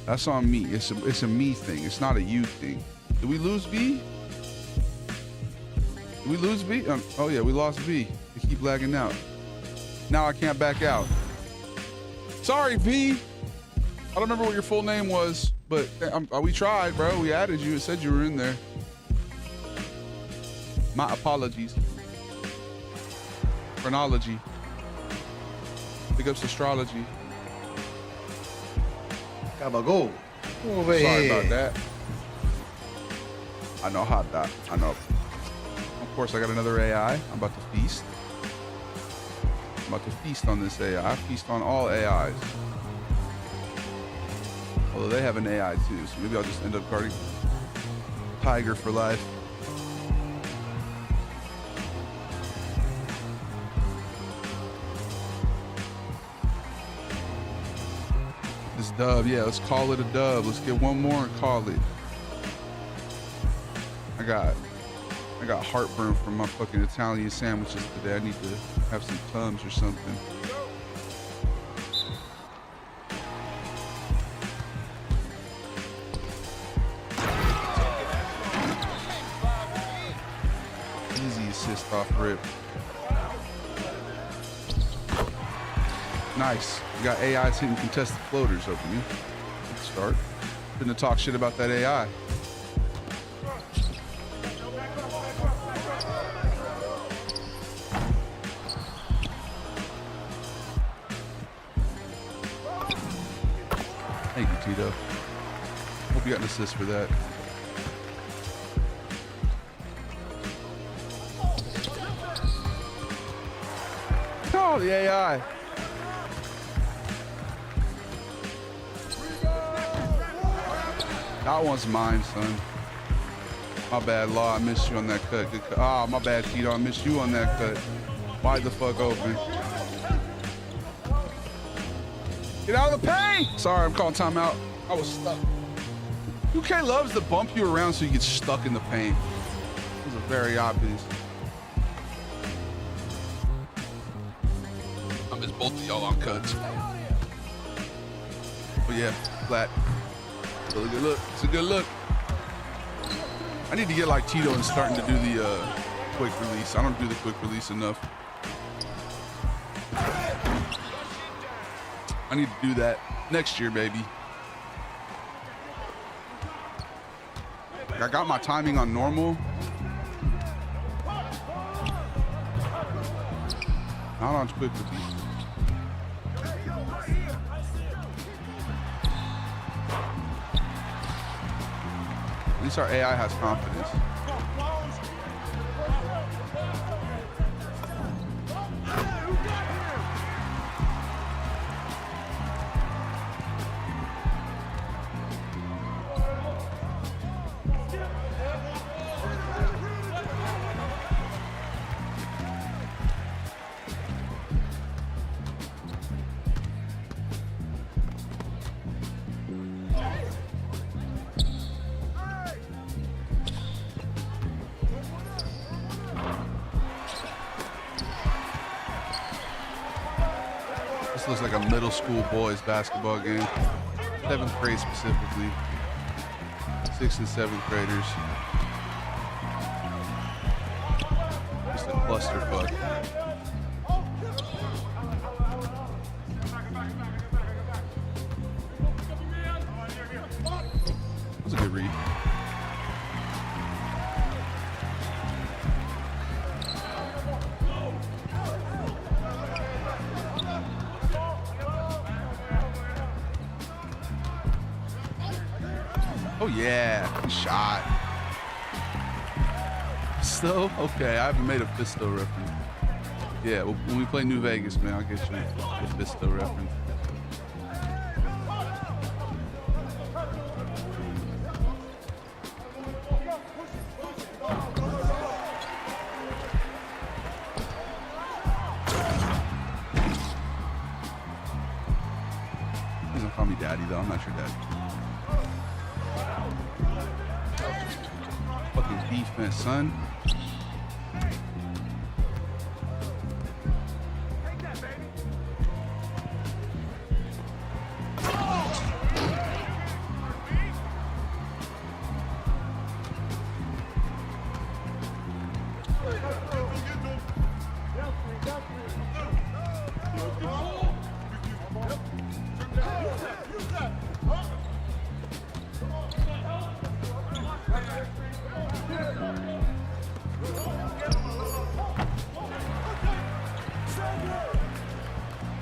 That's on me. It's a me thing. It's not a you thing. Did we lose B? Did we lose B? Oh yeah, we lost B. They keep lagging out. Now I can't back out. Sorry, V. I don't remember what your full name was, but we tried, bro. We added you. It said you were in there. My apologies. Chronology. Big ups astrology. Gabagoo. Sorry about that. I know how that. I know. Of course, I got another AI. I'm about to feast. I'm about to feast on this AI. I feast on all AIs. Although they have an AI too, so maybe I'll just end up guarding Tiger for life. This dub, yeah, let's call it a dub. Let's get one more and call it. I got heartburn from my fucking Italian sandwiches today. I need to have some Tums or something. Easy assist off rip. Nice. You got AIs hitting contested floaters over you. Good start. Shouldn't have talked shit about that AI. Thank you, Tito. Hope you got an assist for that. Oh, the AI. That one's mine, son. My bad, Law. I missed you on that cut. Good cut. Ah, my bad, Tito. I missed you on that cut. Wide the fuck open. Get out of the paint! Sorry, I'm calling timeout. I was stuck. UK loves to bump you around so you get stuck in the paint. This is very obvious. I miss both of y'all on cuts. But yeah, flat. Really good look. It's a good look. I need to get like Tito and starting to do the quick release. I don't do the quick release enough. I need to do that next year, baby. I got my timing on normal. Not on quick release. At least our AI has confidence. This looks like a middle school boys basketball game. 7th grade specifically. 6th and 7th graders. Just a clusterfuck. That's a good read. Oh yeah, good shot. Fisto? Okay, I haven't made a Fisto reference. Yeah, well, when we play New Vegas, man, I'll get you a Fisto reference. He's gonna call me daddy though, I'm not your daddy. Fucking defense, son.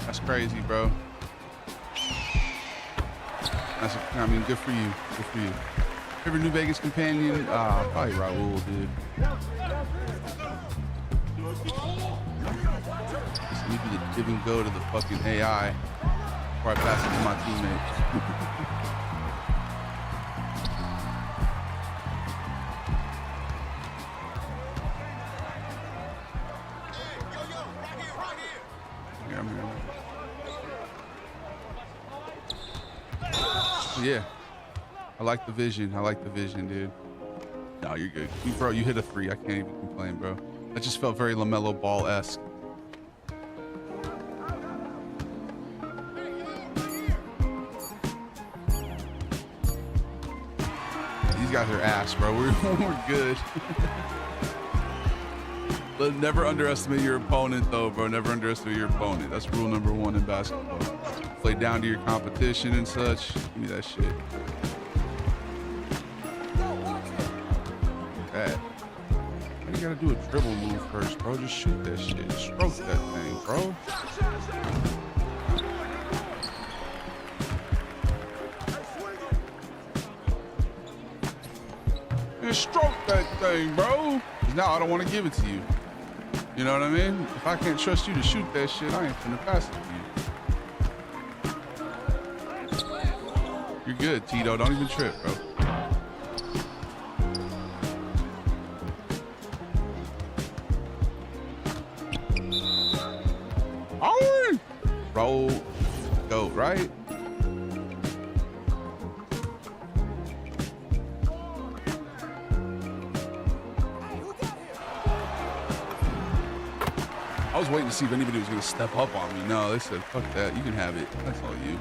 That's crazy, bro. That's, I mean, good for you. Good for you. Favorite New Vegas companion? Probably Raul, dude. Just need to give and go to the fucking AI before I pass it to my teammates. Yeah, I like the vision. I like the vision, dude. No, you're good. Bro, you hit a 3. I can't even complain, bro. That just felt very LaMelo Ball-esque. These guys are ass, bro. We're good. But never underestimate your opponent, though, bro. Never underestimate your opponent. That's rule number 1 in basketball. Play down to your competition and such. Give me that shit. That. Why you gotta do a dribble move first, bro? Just shoot that shit. Stroke that thing, bro. Just stroke that thing, bro. Now I don't want to give it to you. You know what I mean? If I can't trust you to shoot that shit, I ain't finna pass it to you. You're good, Tito. Don't even trip, bro. Oh! Roll. Go, right? I was waiting to see if anybody was going to step up on me. No, they said, fuck that. You can have it. That's all you.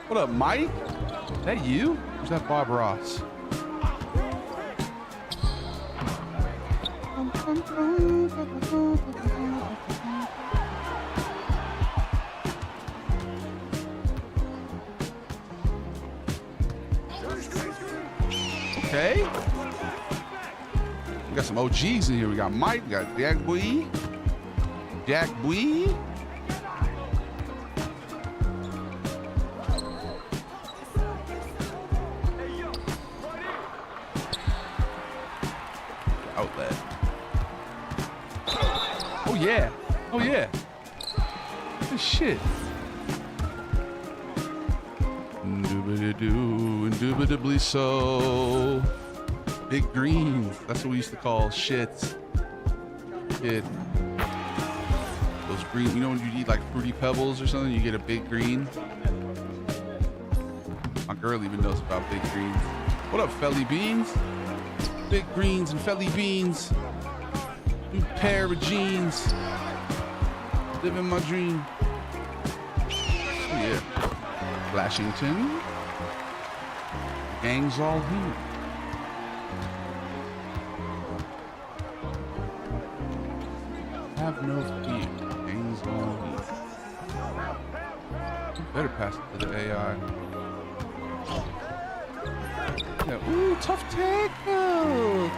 What up, Mike? Is that you? Or is that Bob Ross? Okay. We got some OGs in here. We got Mike, we got Jack Bui. Outlet. Oh yeah. Oh yeah. Good shit. Indubitably indubitably so. Big greens. That's what we used to call shits. Kid. Those green, you know when you eat like Fruity Pebbles or something, you get a big green. My girl even knows about big greens. What up, Felly Beans? Big greens and Felly Beans. New pair of jeans. Living my dream. Oh, yeah. Flashington. Gang's all here. Have no fear. Gang's all here. Better pass it to the AI. Yeah. Ooh, tough tackle.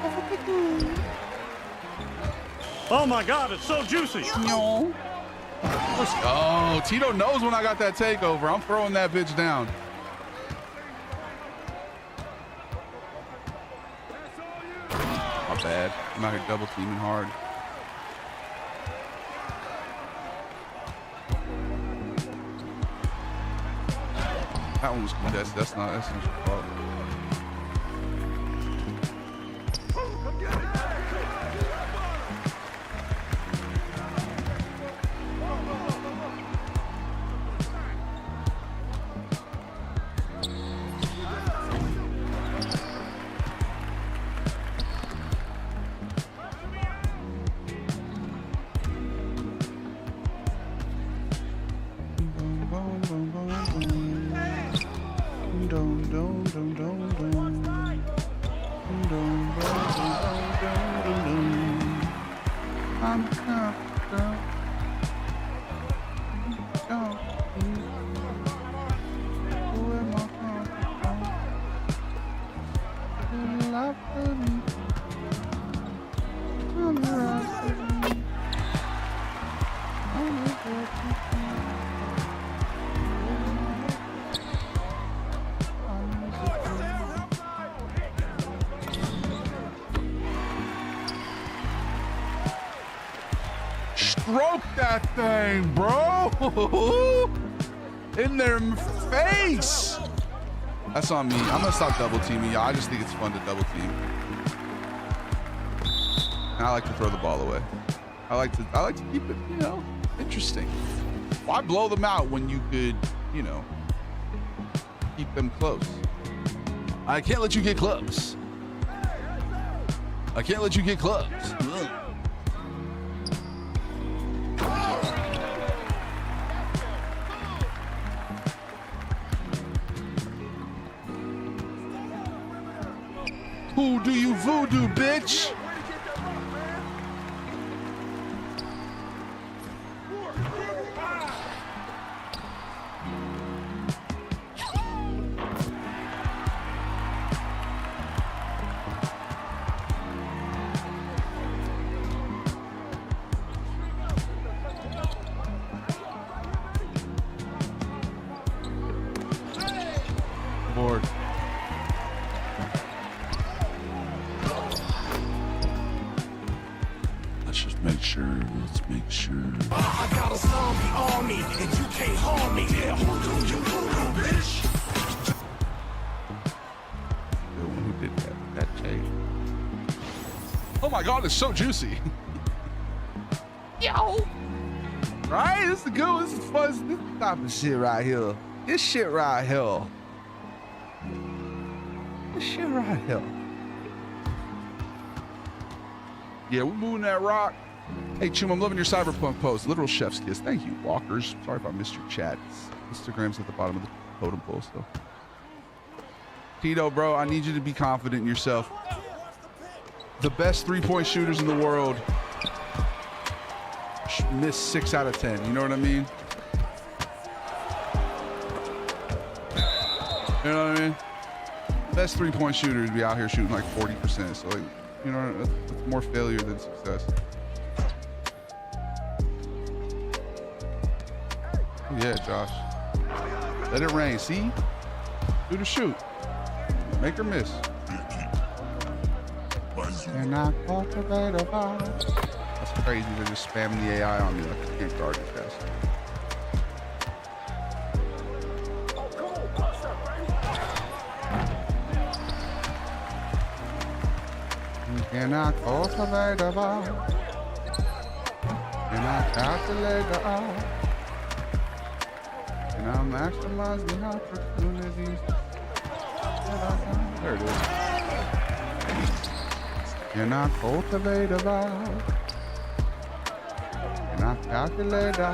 Oh my God, it's so juicy. No. Oh, Tito knows when I got that takeover. I'm throwing that bitch down. My bad. I'm out here double teaming hard. That one was contested. That's not your fault. Stroke that thing, bro. In their face. That's on me. I'm gonna stop double teaming y'all. I just think it's fun to double team. And I like to throw the ball away. I like to keep it, you know, interesting. Why blow them out when you could, you know, keep them close? I can't let you get close. I can't let you get close. Ugh. Who do you voodoo, bitch? Board. Let's make sure. I got a zombie on me, and you can't harm me. Yeah, who do you bitch? The one who did that take. Oh my God, it's so juicy. Yo. Right? This is good. This is fun. This is type of shit right here. This shit right here. This shit right here. Yeah, we're moving that rock. Hey, Chum, I'm loving your cyberpunk post. Literal chef's kiss. Thank you, walkers. Sorry if I missed your chat. Instagram's at the bottom of the totem pole still. Tito, bro, I need you to be confident in yourself. The best three-point shooters in the world miss 6 out of 10. You know what I mean? You know what I mean? Best three-point shooters be out here shooting like 40%. So, like, you know, that's more failure than success. Yeah, Josh. Let it rain. See? Do the shoot. Make her miss. And I cultivate a vibe. That's crazy. They're just spamming the AI on me like I can't guard it fast. Can I cultivate a vibe? Can I calculate the odds? Can I maximize the opportunities? There it is. Can I cultivate a vibe? Can I my calculator.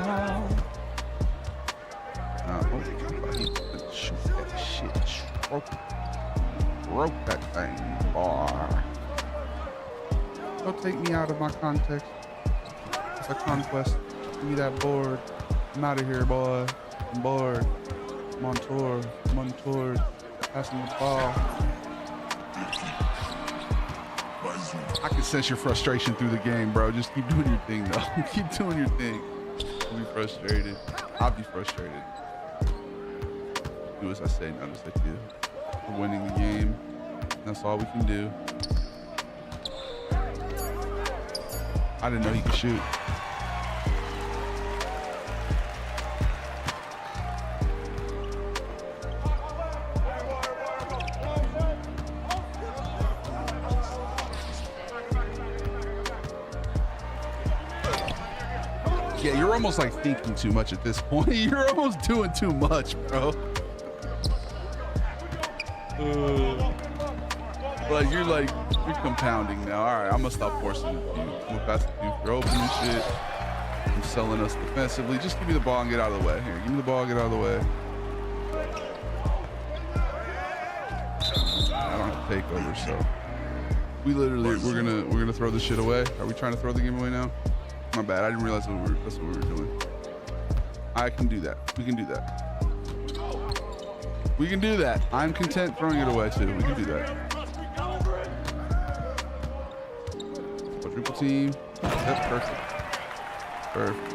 Shoot that shit. Stroke that thing, boy. Don't take me out of my context. It's a conquest. Give me that board. I'm out of here, boy. I'm bored. I'm on tour. I'm on tour. Passing the ball. I can sense your frustration through the game, bro. Just keep doing your thing, though. Keep doing your thing. You'll be frustrated. I'll be frustrated. Do as I say, not as I do. We're winning the game. That's all we can do. I didn't know he could shoot. Yeah, you're almost like thinking too much at this point. You're almost doing too much, bro. Like you're compounding now. All right, I'm gonna stop forcing it. I'm gonna pass it to you for open and shit. I'm selling us defensively. Just give me the ball and get out of the way. Here, give me the ball, get out of the way. I don't have to take over, so we literally we're gonna throw this shit away. Are we trying to throw the game away now? My bad. I didn't realize that's what we were doing. I can do that. We can do that. We can do that. I'm content throwing it away too. We can do that. Quadruple team. That's perfect. Perfect.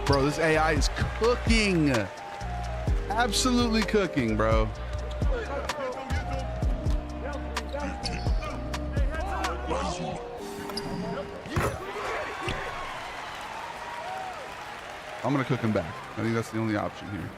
Bro, this AI is cooking. Absolutely cooking, bro. I'm gonna cook him back. I think that's the only option here.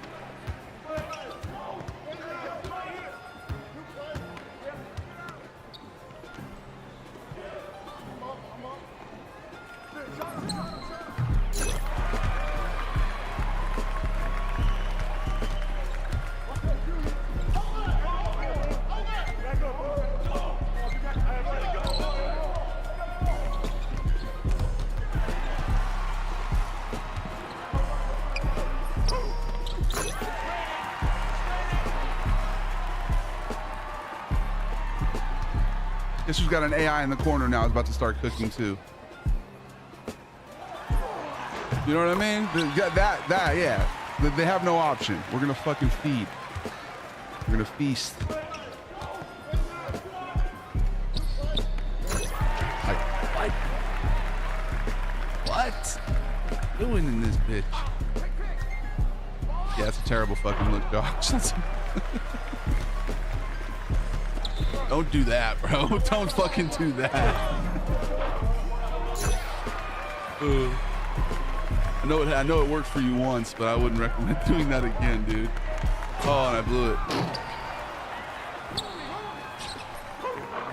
Guess who's got an AI in the corner now is about to start cooking too. You know what I mean? That, yeah. They have no option. We're gonna fucking feed. We're gonna feast. What? Doing in this bitch? Yeah, that's a terrible fucking look, Josh. Don't do that, bro. Don't fucking do that. I know it worked for you once, but I wouldn't recommend doing that again, dude. Oh, and I blew it.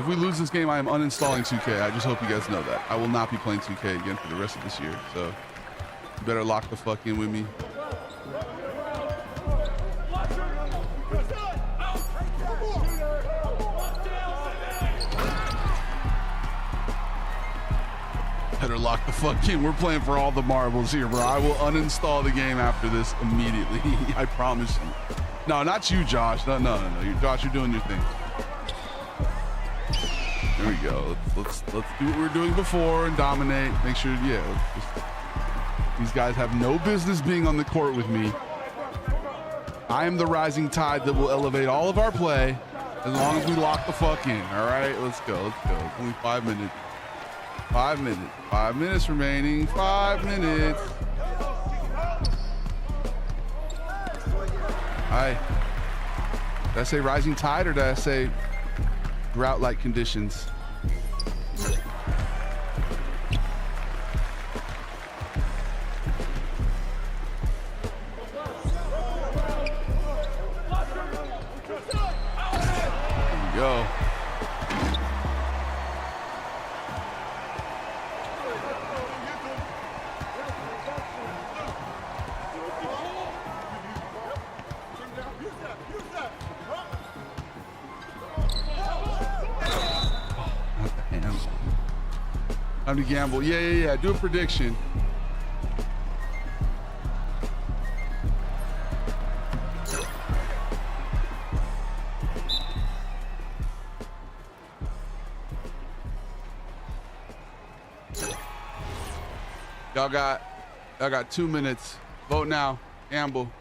If we lose this game, I am uninstalling 2K. I just hope you guys know that. I will not be playing 2K again for the rest of this year. So you better lock the fuck in with me. Better lock the fuck in. We're playing for all the marbles here, bro. I will uninstall the game after this immediately. I promise you. No, not you, Josh. No. Josh, you're doing your thing. There we go. Let's do what we were doing before and dominate. Make sure, these guys have no business being on the court with me. I am the rising tide that will elevate all of our play as long as we lock the fuck in. All right, let's go. It's only 5 minutes. 5 minutes. 5 minutes remaining. 5 minutes. Hi. Did I say rising tide or did I say drought-like conditions? Time to gamble. Yeah. Do a prediction. Y'all got 2 minutes. Vote now. Gamble.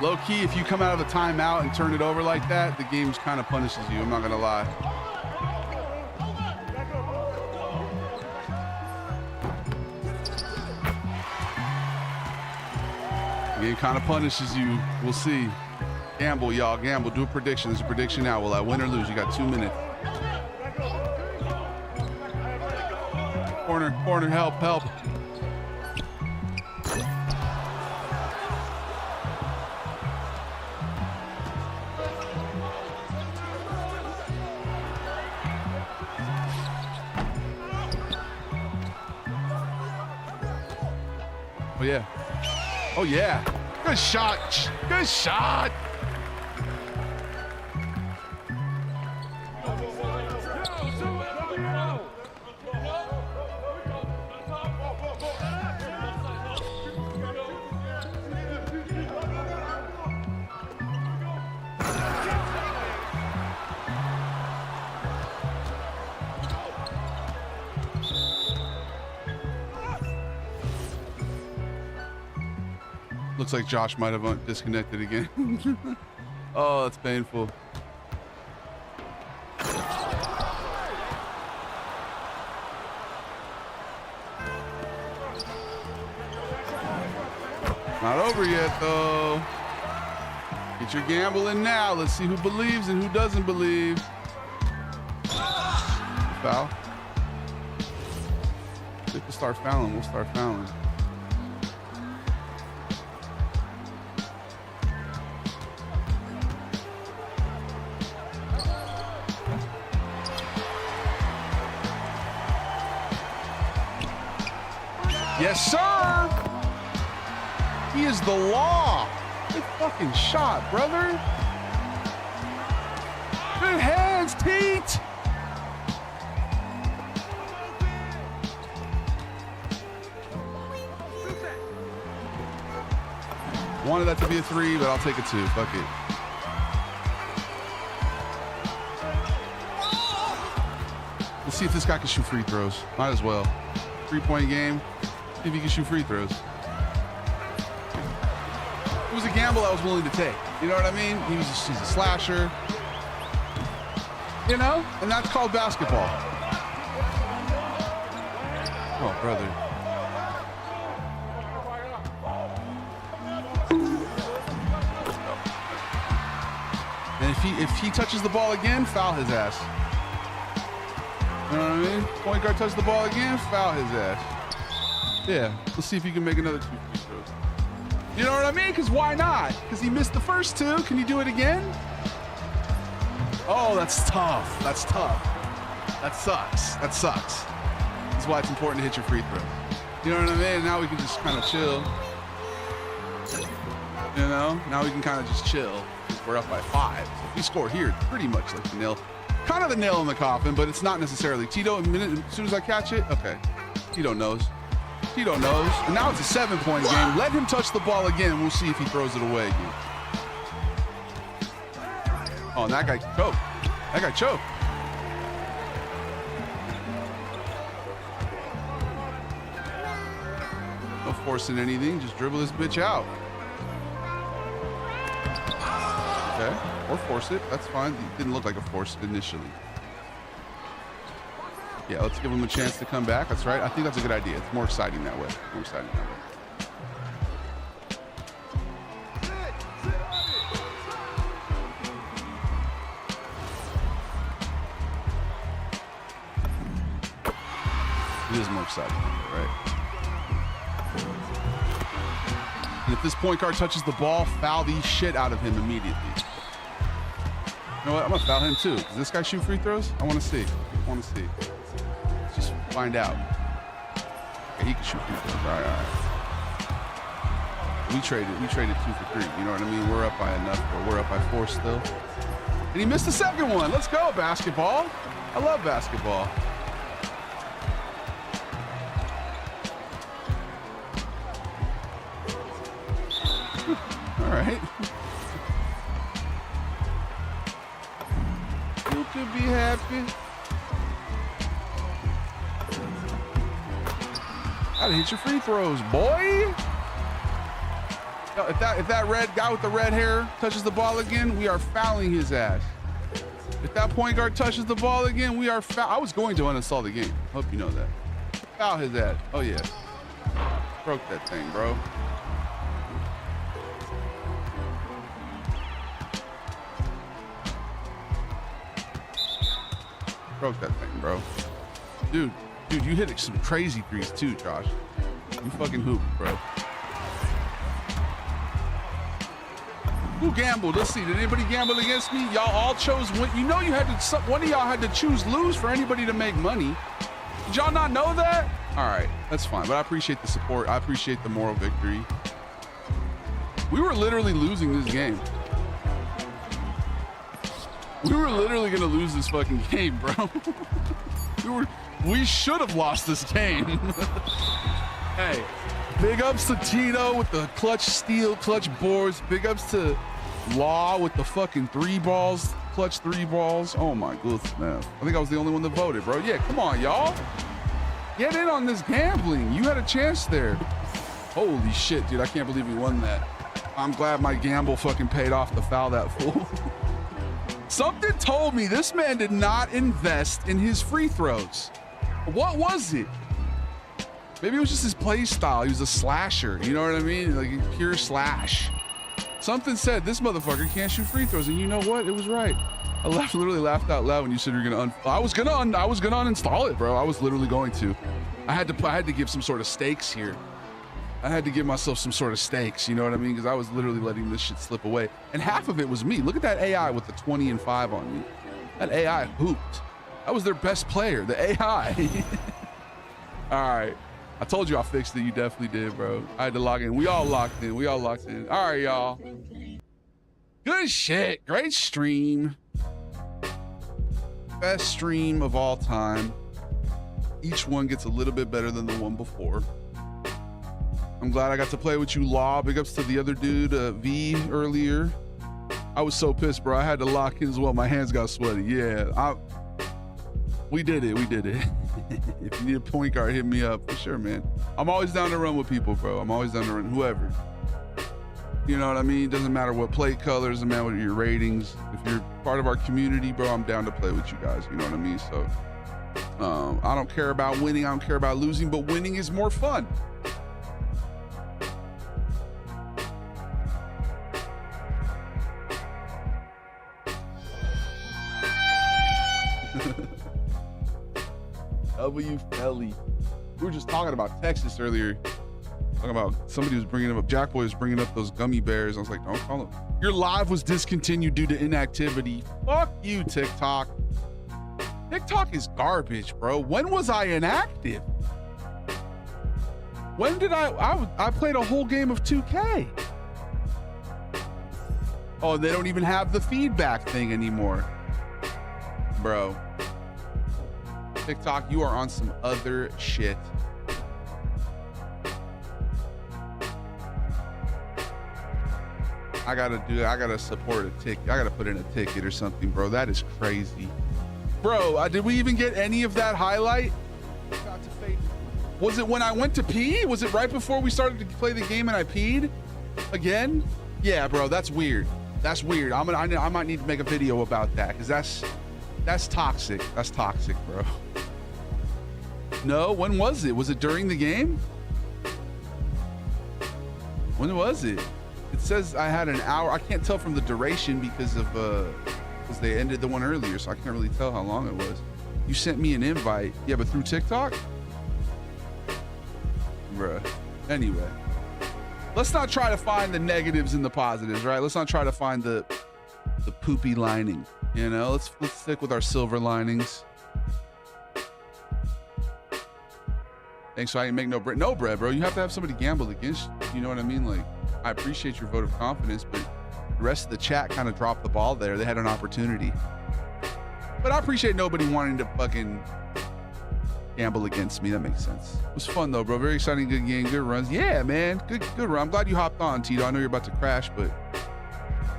Low key, if you come out of a timeout and turn it over like that, the game kind of punishes you. I'm not gonna lie. The game kind of punishes you. We'll see. Gamble, y'all. Gamble. Do a prediction. There's a prediction now. Will I win or lose? You got 2 minutes. Corner. Help. Oh yeah. Good shot. Looks like Josh might have disconnected again. Oh, that's painful. Not over yet, though. Get your gambling now. Let's see who believes and who doesn't believe. Foul. If we'll start fouling, we'll start fouling. Yes, sir. He is the law. Good fucking shot, brother. Good hands, Teat. Wanted that to be a 3, but I'll take a 2. Fuck it. Let's see if this guy can shoot free throws. Might as well. 3-point game. See if he can shoot free throws. It was a gamble I was willing to take. You know what I mean? He's a slasher. You know? And that's called basketball. Oh, brother. And if he touches the ball again, foul his ass. You know what I mean? Point guard touches the ball again, foul his ass. Yeah, let's see if he can make another 2 free throws. You know what I mean? Because why not? Because he missed the first 2. Can you do it again? Oh, that's tough. That sucks. That's why it's important to hit your free throw. You know what I mean? Now we can just kind of chill. You know? Now we can kind of just chill. We're up by 5. So if we score here, it's pretty much like the nail. Kind of the nail in the coffin, but it's not necessarily. Tito, as soon as I catch it, okay. Tito knows. And now it's a 7-point game. Let him touch the ball again, and we'll see if he throws it away again. Oh, and that guy choked. No forcing anything. Just dribble this bitch out. Okay. Or force it. That's fine. It didn't look like a force initially. Yeah, let's give him a chance to come back. That's right. I think that's a good idea. It's more exciting that way. It is more exciting, right? And if this point guard touches the ball, foul the shit out of him immediately. You know what? I'm gonna foul him too. Does this guy shoot free throws? I want to see. Find out. Okay, he can shoot free throws. All right. We traded 2 for 3. You know what I mean? We're up by enough, but we're up by 4 still. And he missed the second one. Let's go, basketball. I love basketball. All right. You could be happy. Gotta hit your free throws, boy. If that red guy with the red hair touches the ball again, we are fouling his ass. If that point guard touches the ball again, we are I was going to uninstall the game. Hope you know that. Foul his ass. Oh yeah. Broke that thing, bro. Broke that thing, bro. Dude, you hit some crazy threes too, Josh. You fucking hoop, bro. Who gambled? Let's see. Did anybody gamble against me? Y'all all chose win. You know you had to. One of y'all had to choose lose for anybody to make money. Did y'all not know that? All right, that's fine. But I appreciate the support. I appreciate the moral victory. We were literally losing this game. We were literally gonna lose this fucking game, bro. We should have lost this game. Hey. Big ups to Tito with the clutch steal, clutch boards. Big ups to Law with the fucking 3 balls, clutch 3 balls. Oh my goodness, man. I think I was the only one that voted, bro. Yeah, come on, y'all. Get in on this gambling. You had a chance there. Holy shit, dude. I can't believe we won that. I'm glad my gamble fucking paid off to foul that fool. Something told me this man did not invest in his free throws. What was it? Maybe it was just his play style. He was a slasher. You know what I mean? Like a pure slash. Something said this motherfucker can't shoot free throws, and you know what? It was right. I literally laughed out loud when you said you're gonna. I was gonna uninstall it, bro. I was literally going to. I had to give some sort of stakes here. I had to give myself some sort of stakes. You know what I mean? Because I was literally letting this shit slip away, and half of it was me. Look at that AI with the 20 and 5 on me. That AI hooped. I was their best player. The AI. All right. I told you I fixed it. You definitely did, bro. I had to log in. We all locked in. All right, y'all. Good shit. Great stream. Best stream of all time. Each one gets a little bit better than the one before. I'm glad I got to play with you, Law. Big ups to the other dude, V, earlier. I was so pissed, bro. I had to lock in as well. My hands got sweaty. Yeah, we did it. If you need a point guard, hit me up for sure, man. I'm always down to run with people, bro. I'm always down to run whoever. You know what I mean? Doesn't matter what plate colors, doesn't matter what your ratings. If you're part of our community, bro, I'm down to play with you guys. You know what I mean? So I don't care about winning. I don't care about losing, but winning is more fun. W. Felly. We were just talking about Texas earlier. Talking about somebody was bringing up, Jack Boy was bringing up those gummy bears. I was like, don't call them. Your live was discontinued due to inactivity. Fuck you, TikTok. TikTok is garbage, bro. When was I inactive? When did I played a whole game of 2K. Oh, they don't even have the feedback thing anymore. Bro. TikTok, you are on some other shit. I gotta support a ticket. I gotta put in a ticket or something, bro. That is crazy. Bro, did we even get any of that highlight? Was it when I went to pee? Was it right before we started to play the game and I peed again? Yeah, bro, that's weird. That's weird. I might need to make a video about that because that's toxic. That's toxic, bro. No, when was it? Was it during the game? When was it? It says I had an hour. I can't tell from the duration because they ended the one earlier, so I can't really tell how long it was. You sent me an invite. Yeah, but through TikTok? Bruh. Anyway. Let's not try to find the negatives and the positives, right? Let's not try to find the poopy lining. You know, let's stick with our silver linings. Thanks, so I didn't make no bread. No bread, bro. You have to have somebody gamble against you. You know what I mean? Like, I appreciate your vote of confidence, but the rest of the chat kind of dropped the ball there. They had an opportunity. But I appreciate nobody wanting to fucking gamble against me. That makes sense. It was fun, though, bro. Very exciting, good game, good runs. Yeah, man. Good run. I'm glad you hopped on, Tito. I know you're about to crash, but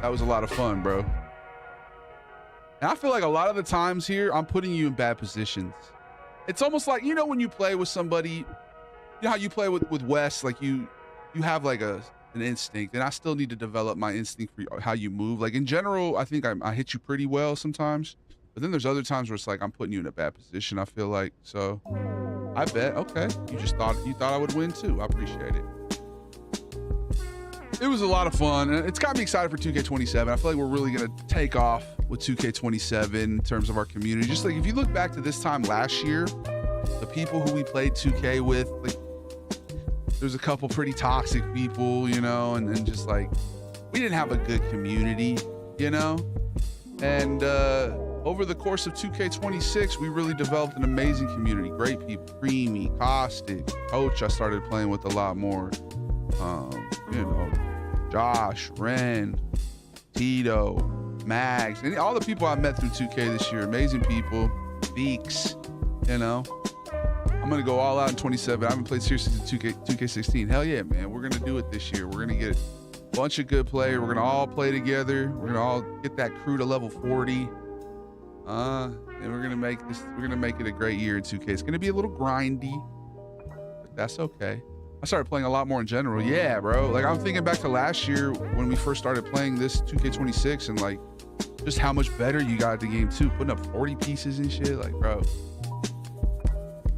that was a lot of fun, bro. And I feel like a lot of the times here, I'm putting you in bad positions. It's almost like, you know, when you play with somebody, you know how you play with Wes, like you have like an instinct, and I still need to develop my instinct for how you move. Like in general, I think I hit you pretty well sometimes, but then there's other times where it's like I'm putting you in a bad position, I feel like. So I bet, okay, you thought I would win too. I appreciate it. It was a lot of fun, and it's got me excited for 2K27. I feel like we're really gonna take off with 2K27 in terms of our community. Just like if you look back to this time last year, the people who we played 2K with, like there's a couple pretty toxic people, you know, and just like we didn't have a good community, you know. And over the course of 2K26, we really developed an amazing community. Great people, Creamy, Caustic, Coach I started playing with a lot more. You know, Josh, Ren, Tito, Mags, and all the people I met through 2K this year. Amazing people. Beaks, you know. I'm gonna go all out in 27. I haven't played seriously since 2K16. Hell yeah, man. We're gonna do it this year. We're gonna get a bunch of good players. We're gonna all play together. We're gonna all get that crew to level 40. And we're gonna make it a great year in 2K. It's gonna be a little grindy, but that's okay. I started playing a lot more in general. Yeah, bro. Like I'm thinking back to last year when we first started playing this 2K26 and like just how much better you got at the game too. Putting up 40 pieces and shit. Like, bro.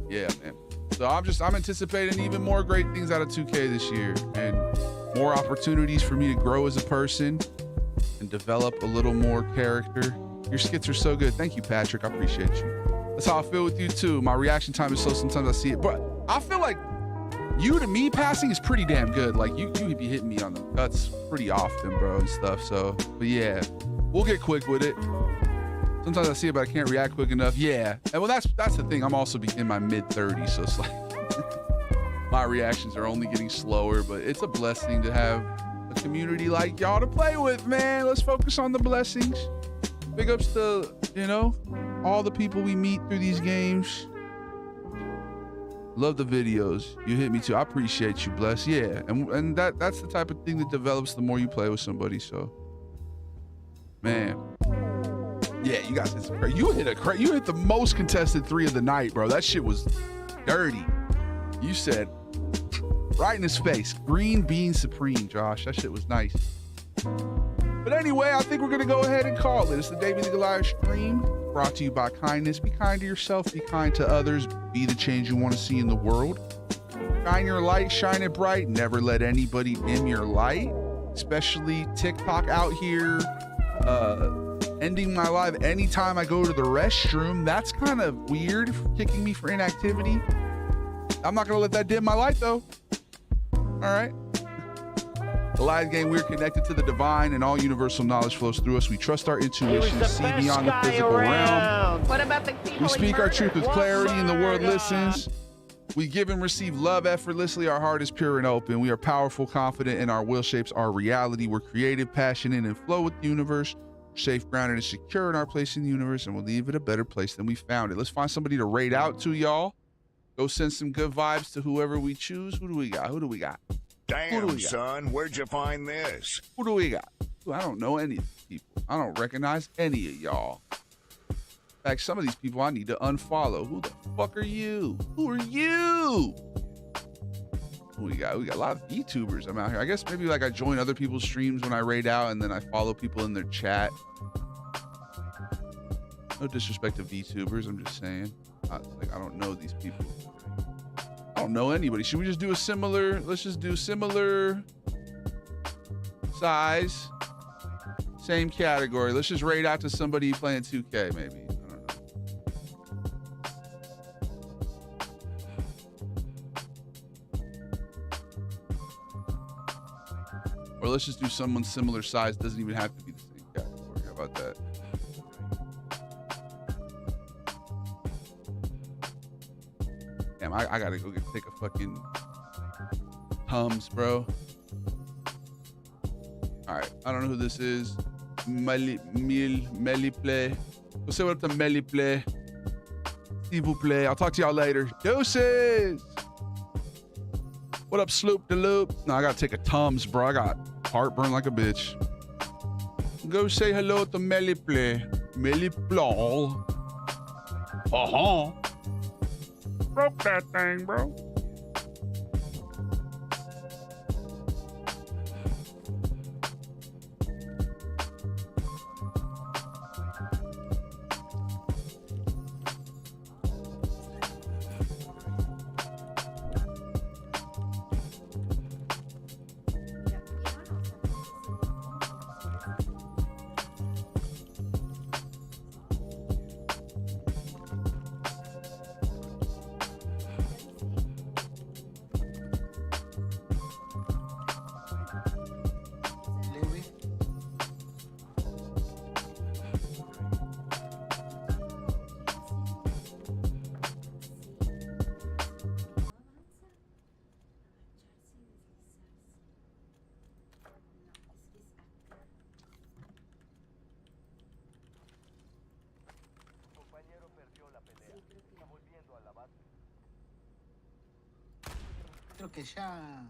Yeah, man. So I'm anticipating even more great things out of 2K this year and more opportunities for me to grow as a person and develop a little more character. Your skits are so good. Thank you, Patrick. I appreciate you. That's how I feel with you too. My reaction time is slow. Sometimes I see it, but I feel like you to me passing is pretty damn good. Like you be hitting me on the cuts pretty often, bro, and stuff. So, but yeah, we'll get quick with it. Sometimes I see it, but I can't react quick enough. Yeah, and well, that's the thing. I'm also in my mid-30s, so it's like my reactions are only getting slower. But it's a blessing to have a community like y'all to play with, man. Let's focus on the blessings. Big ups to, you know, all the people we meet through these games. Love the videos. You hit me too. I appreciate you, Bless. Yeah, and that's the type of thing that develops the more you play with somebody. So, man, yeah, you guys, it's crazy. You hit the most contested 3 of the night, bro. That shit was dirty. You said right in his face, green bean supreme, Josh. That shit was nice. But anyway, I think we're gonna go ahead and call it. It's the David the Goliath stream. Brought to you by kindness. Be kind to yourself, be kind to others, be the change you want to see in the world. Shine your light, shine it bright. Never let anybody dim your light, especially TikTok out here ending my live anytime I go to the restroom. That's kind of weird, kicking me for inactivity. I'm not going to let that dim my light though. All right. The live game, we're connected to the divine and all universal knowledge flows through us. We trust our intuition, see beyond the physical realm. What about the people we speak our truth with clarity and the world listens. We give and receive love effortlessly. Our heart is pure and open. We are powerful, confident, and our will shapes our reality. We're creative, passionate, and flow with the universe. Safe, grounded, and secure in our place in the universe, and we'll leave it a better place than we found it. Let's find somebody to raid out to, y'all. Go send some good vibes to whoever we choose. Who do we got? Damn, son, where'd you find this? Who do we got? I don't know any of these people. I don't recognize any of y'all. In fact, some of these people I need to unfollow. Who the fuck are you? Who are you? Who we got? We got a lot of VTubers. I'm out here. I guess maybe like I join other people's streams when I raid out and then I follow people in their chat. No disrespect to VTubers. I'm just saying. I don't know these people. I don't know anybody. Should we just do let's just do similar size, same category. Let's just raid out to somebody playing 2K maybe. I don't know. Or let's just do someone similar size. Doesn't even have to be the same category. How about that? Damn, I gotta go take a fucking Tums, bro. All right, I don't know who this is. Meliple. Go say what up to Meliple. S'il vous plaît. I'll talk to y'all later. Deuces. What up, Sloop de Loop? No, I gotta take a Tums, bro. I got heartburn like a bitch. Go say hello to Meliple. Meliple. Broke that thing, bro. Creo que ya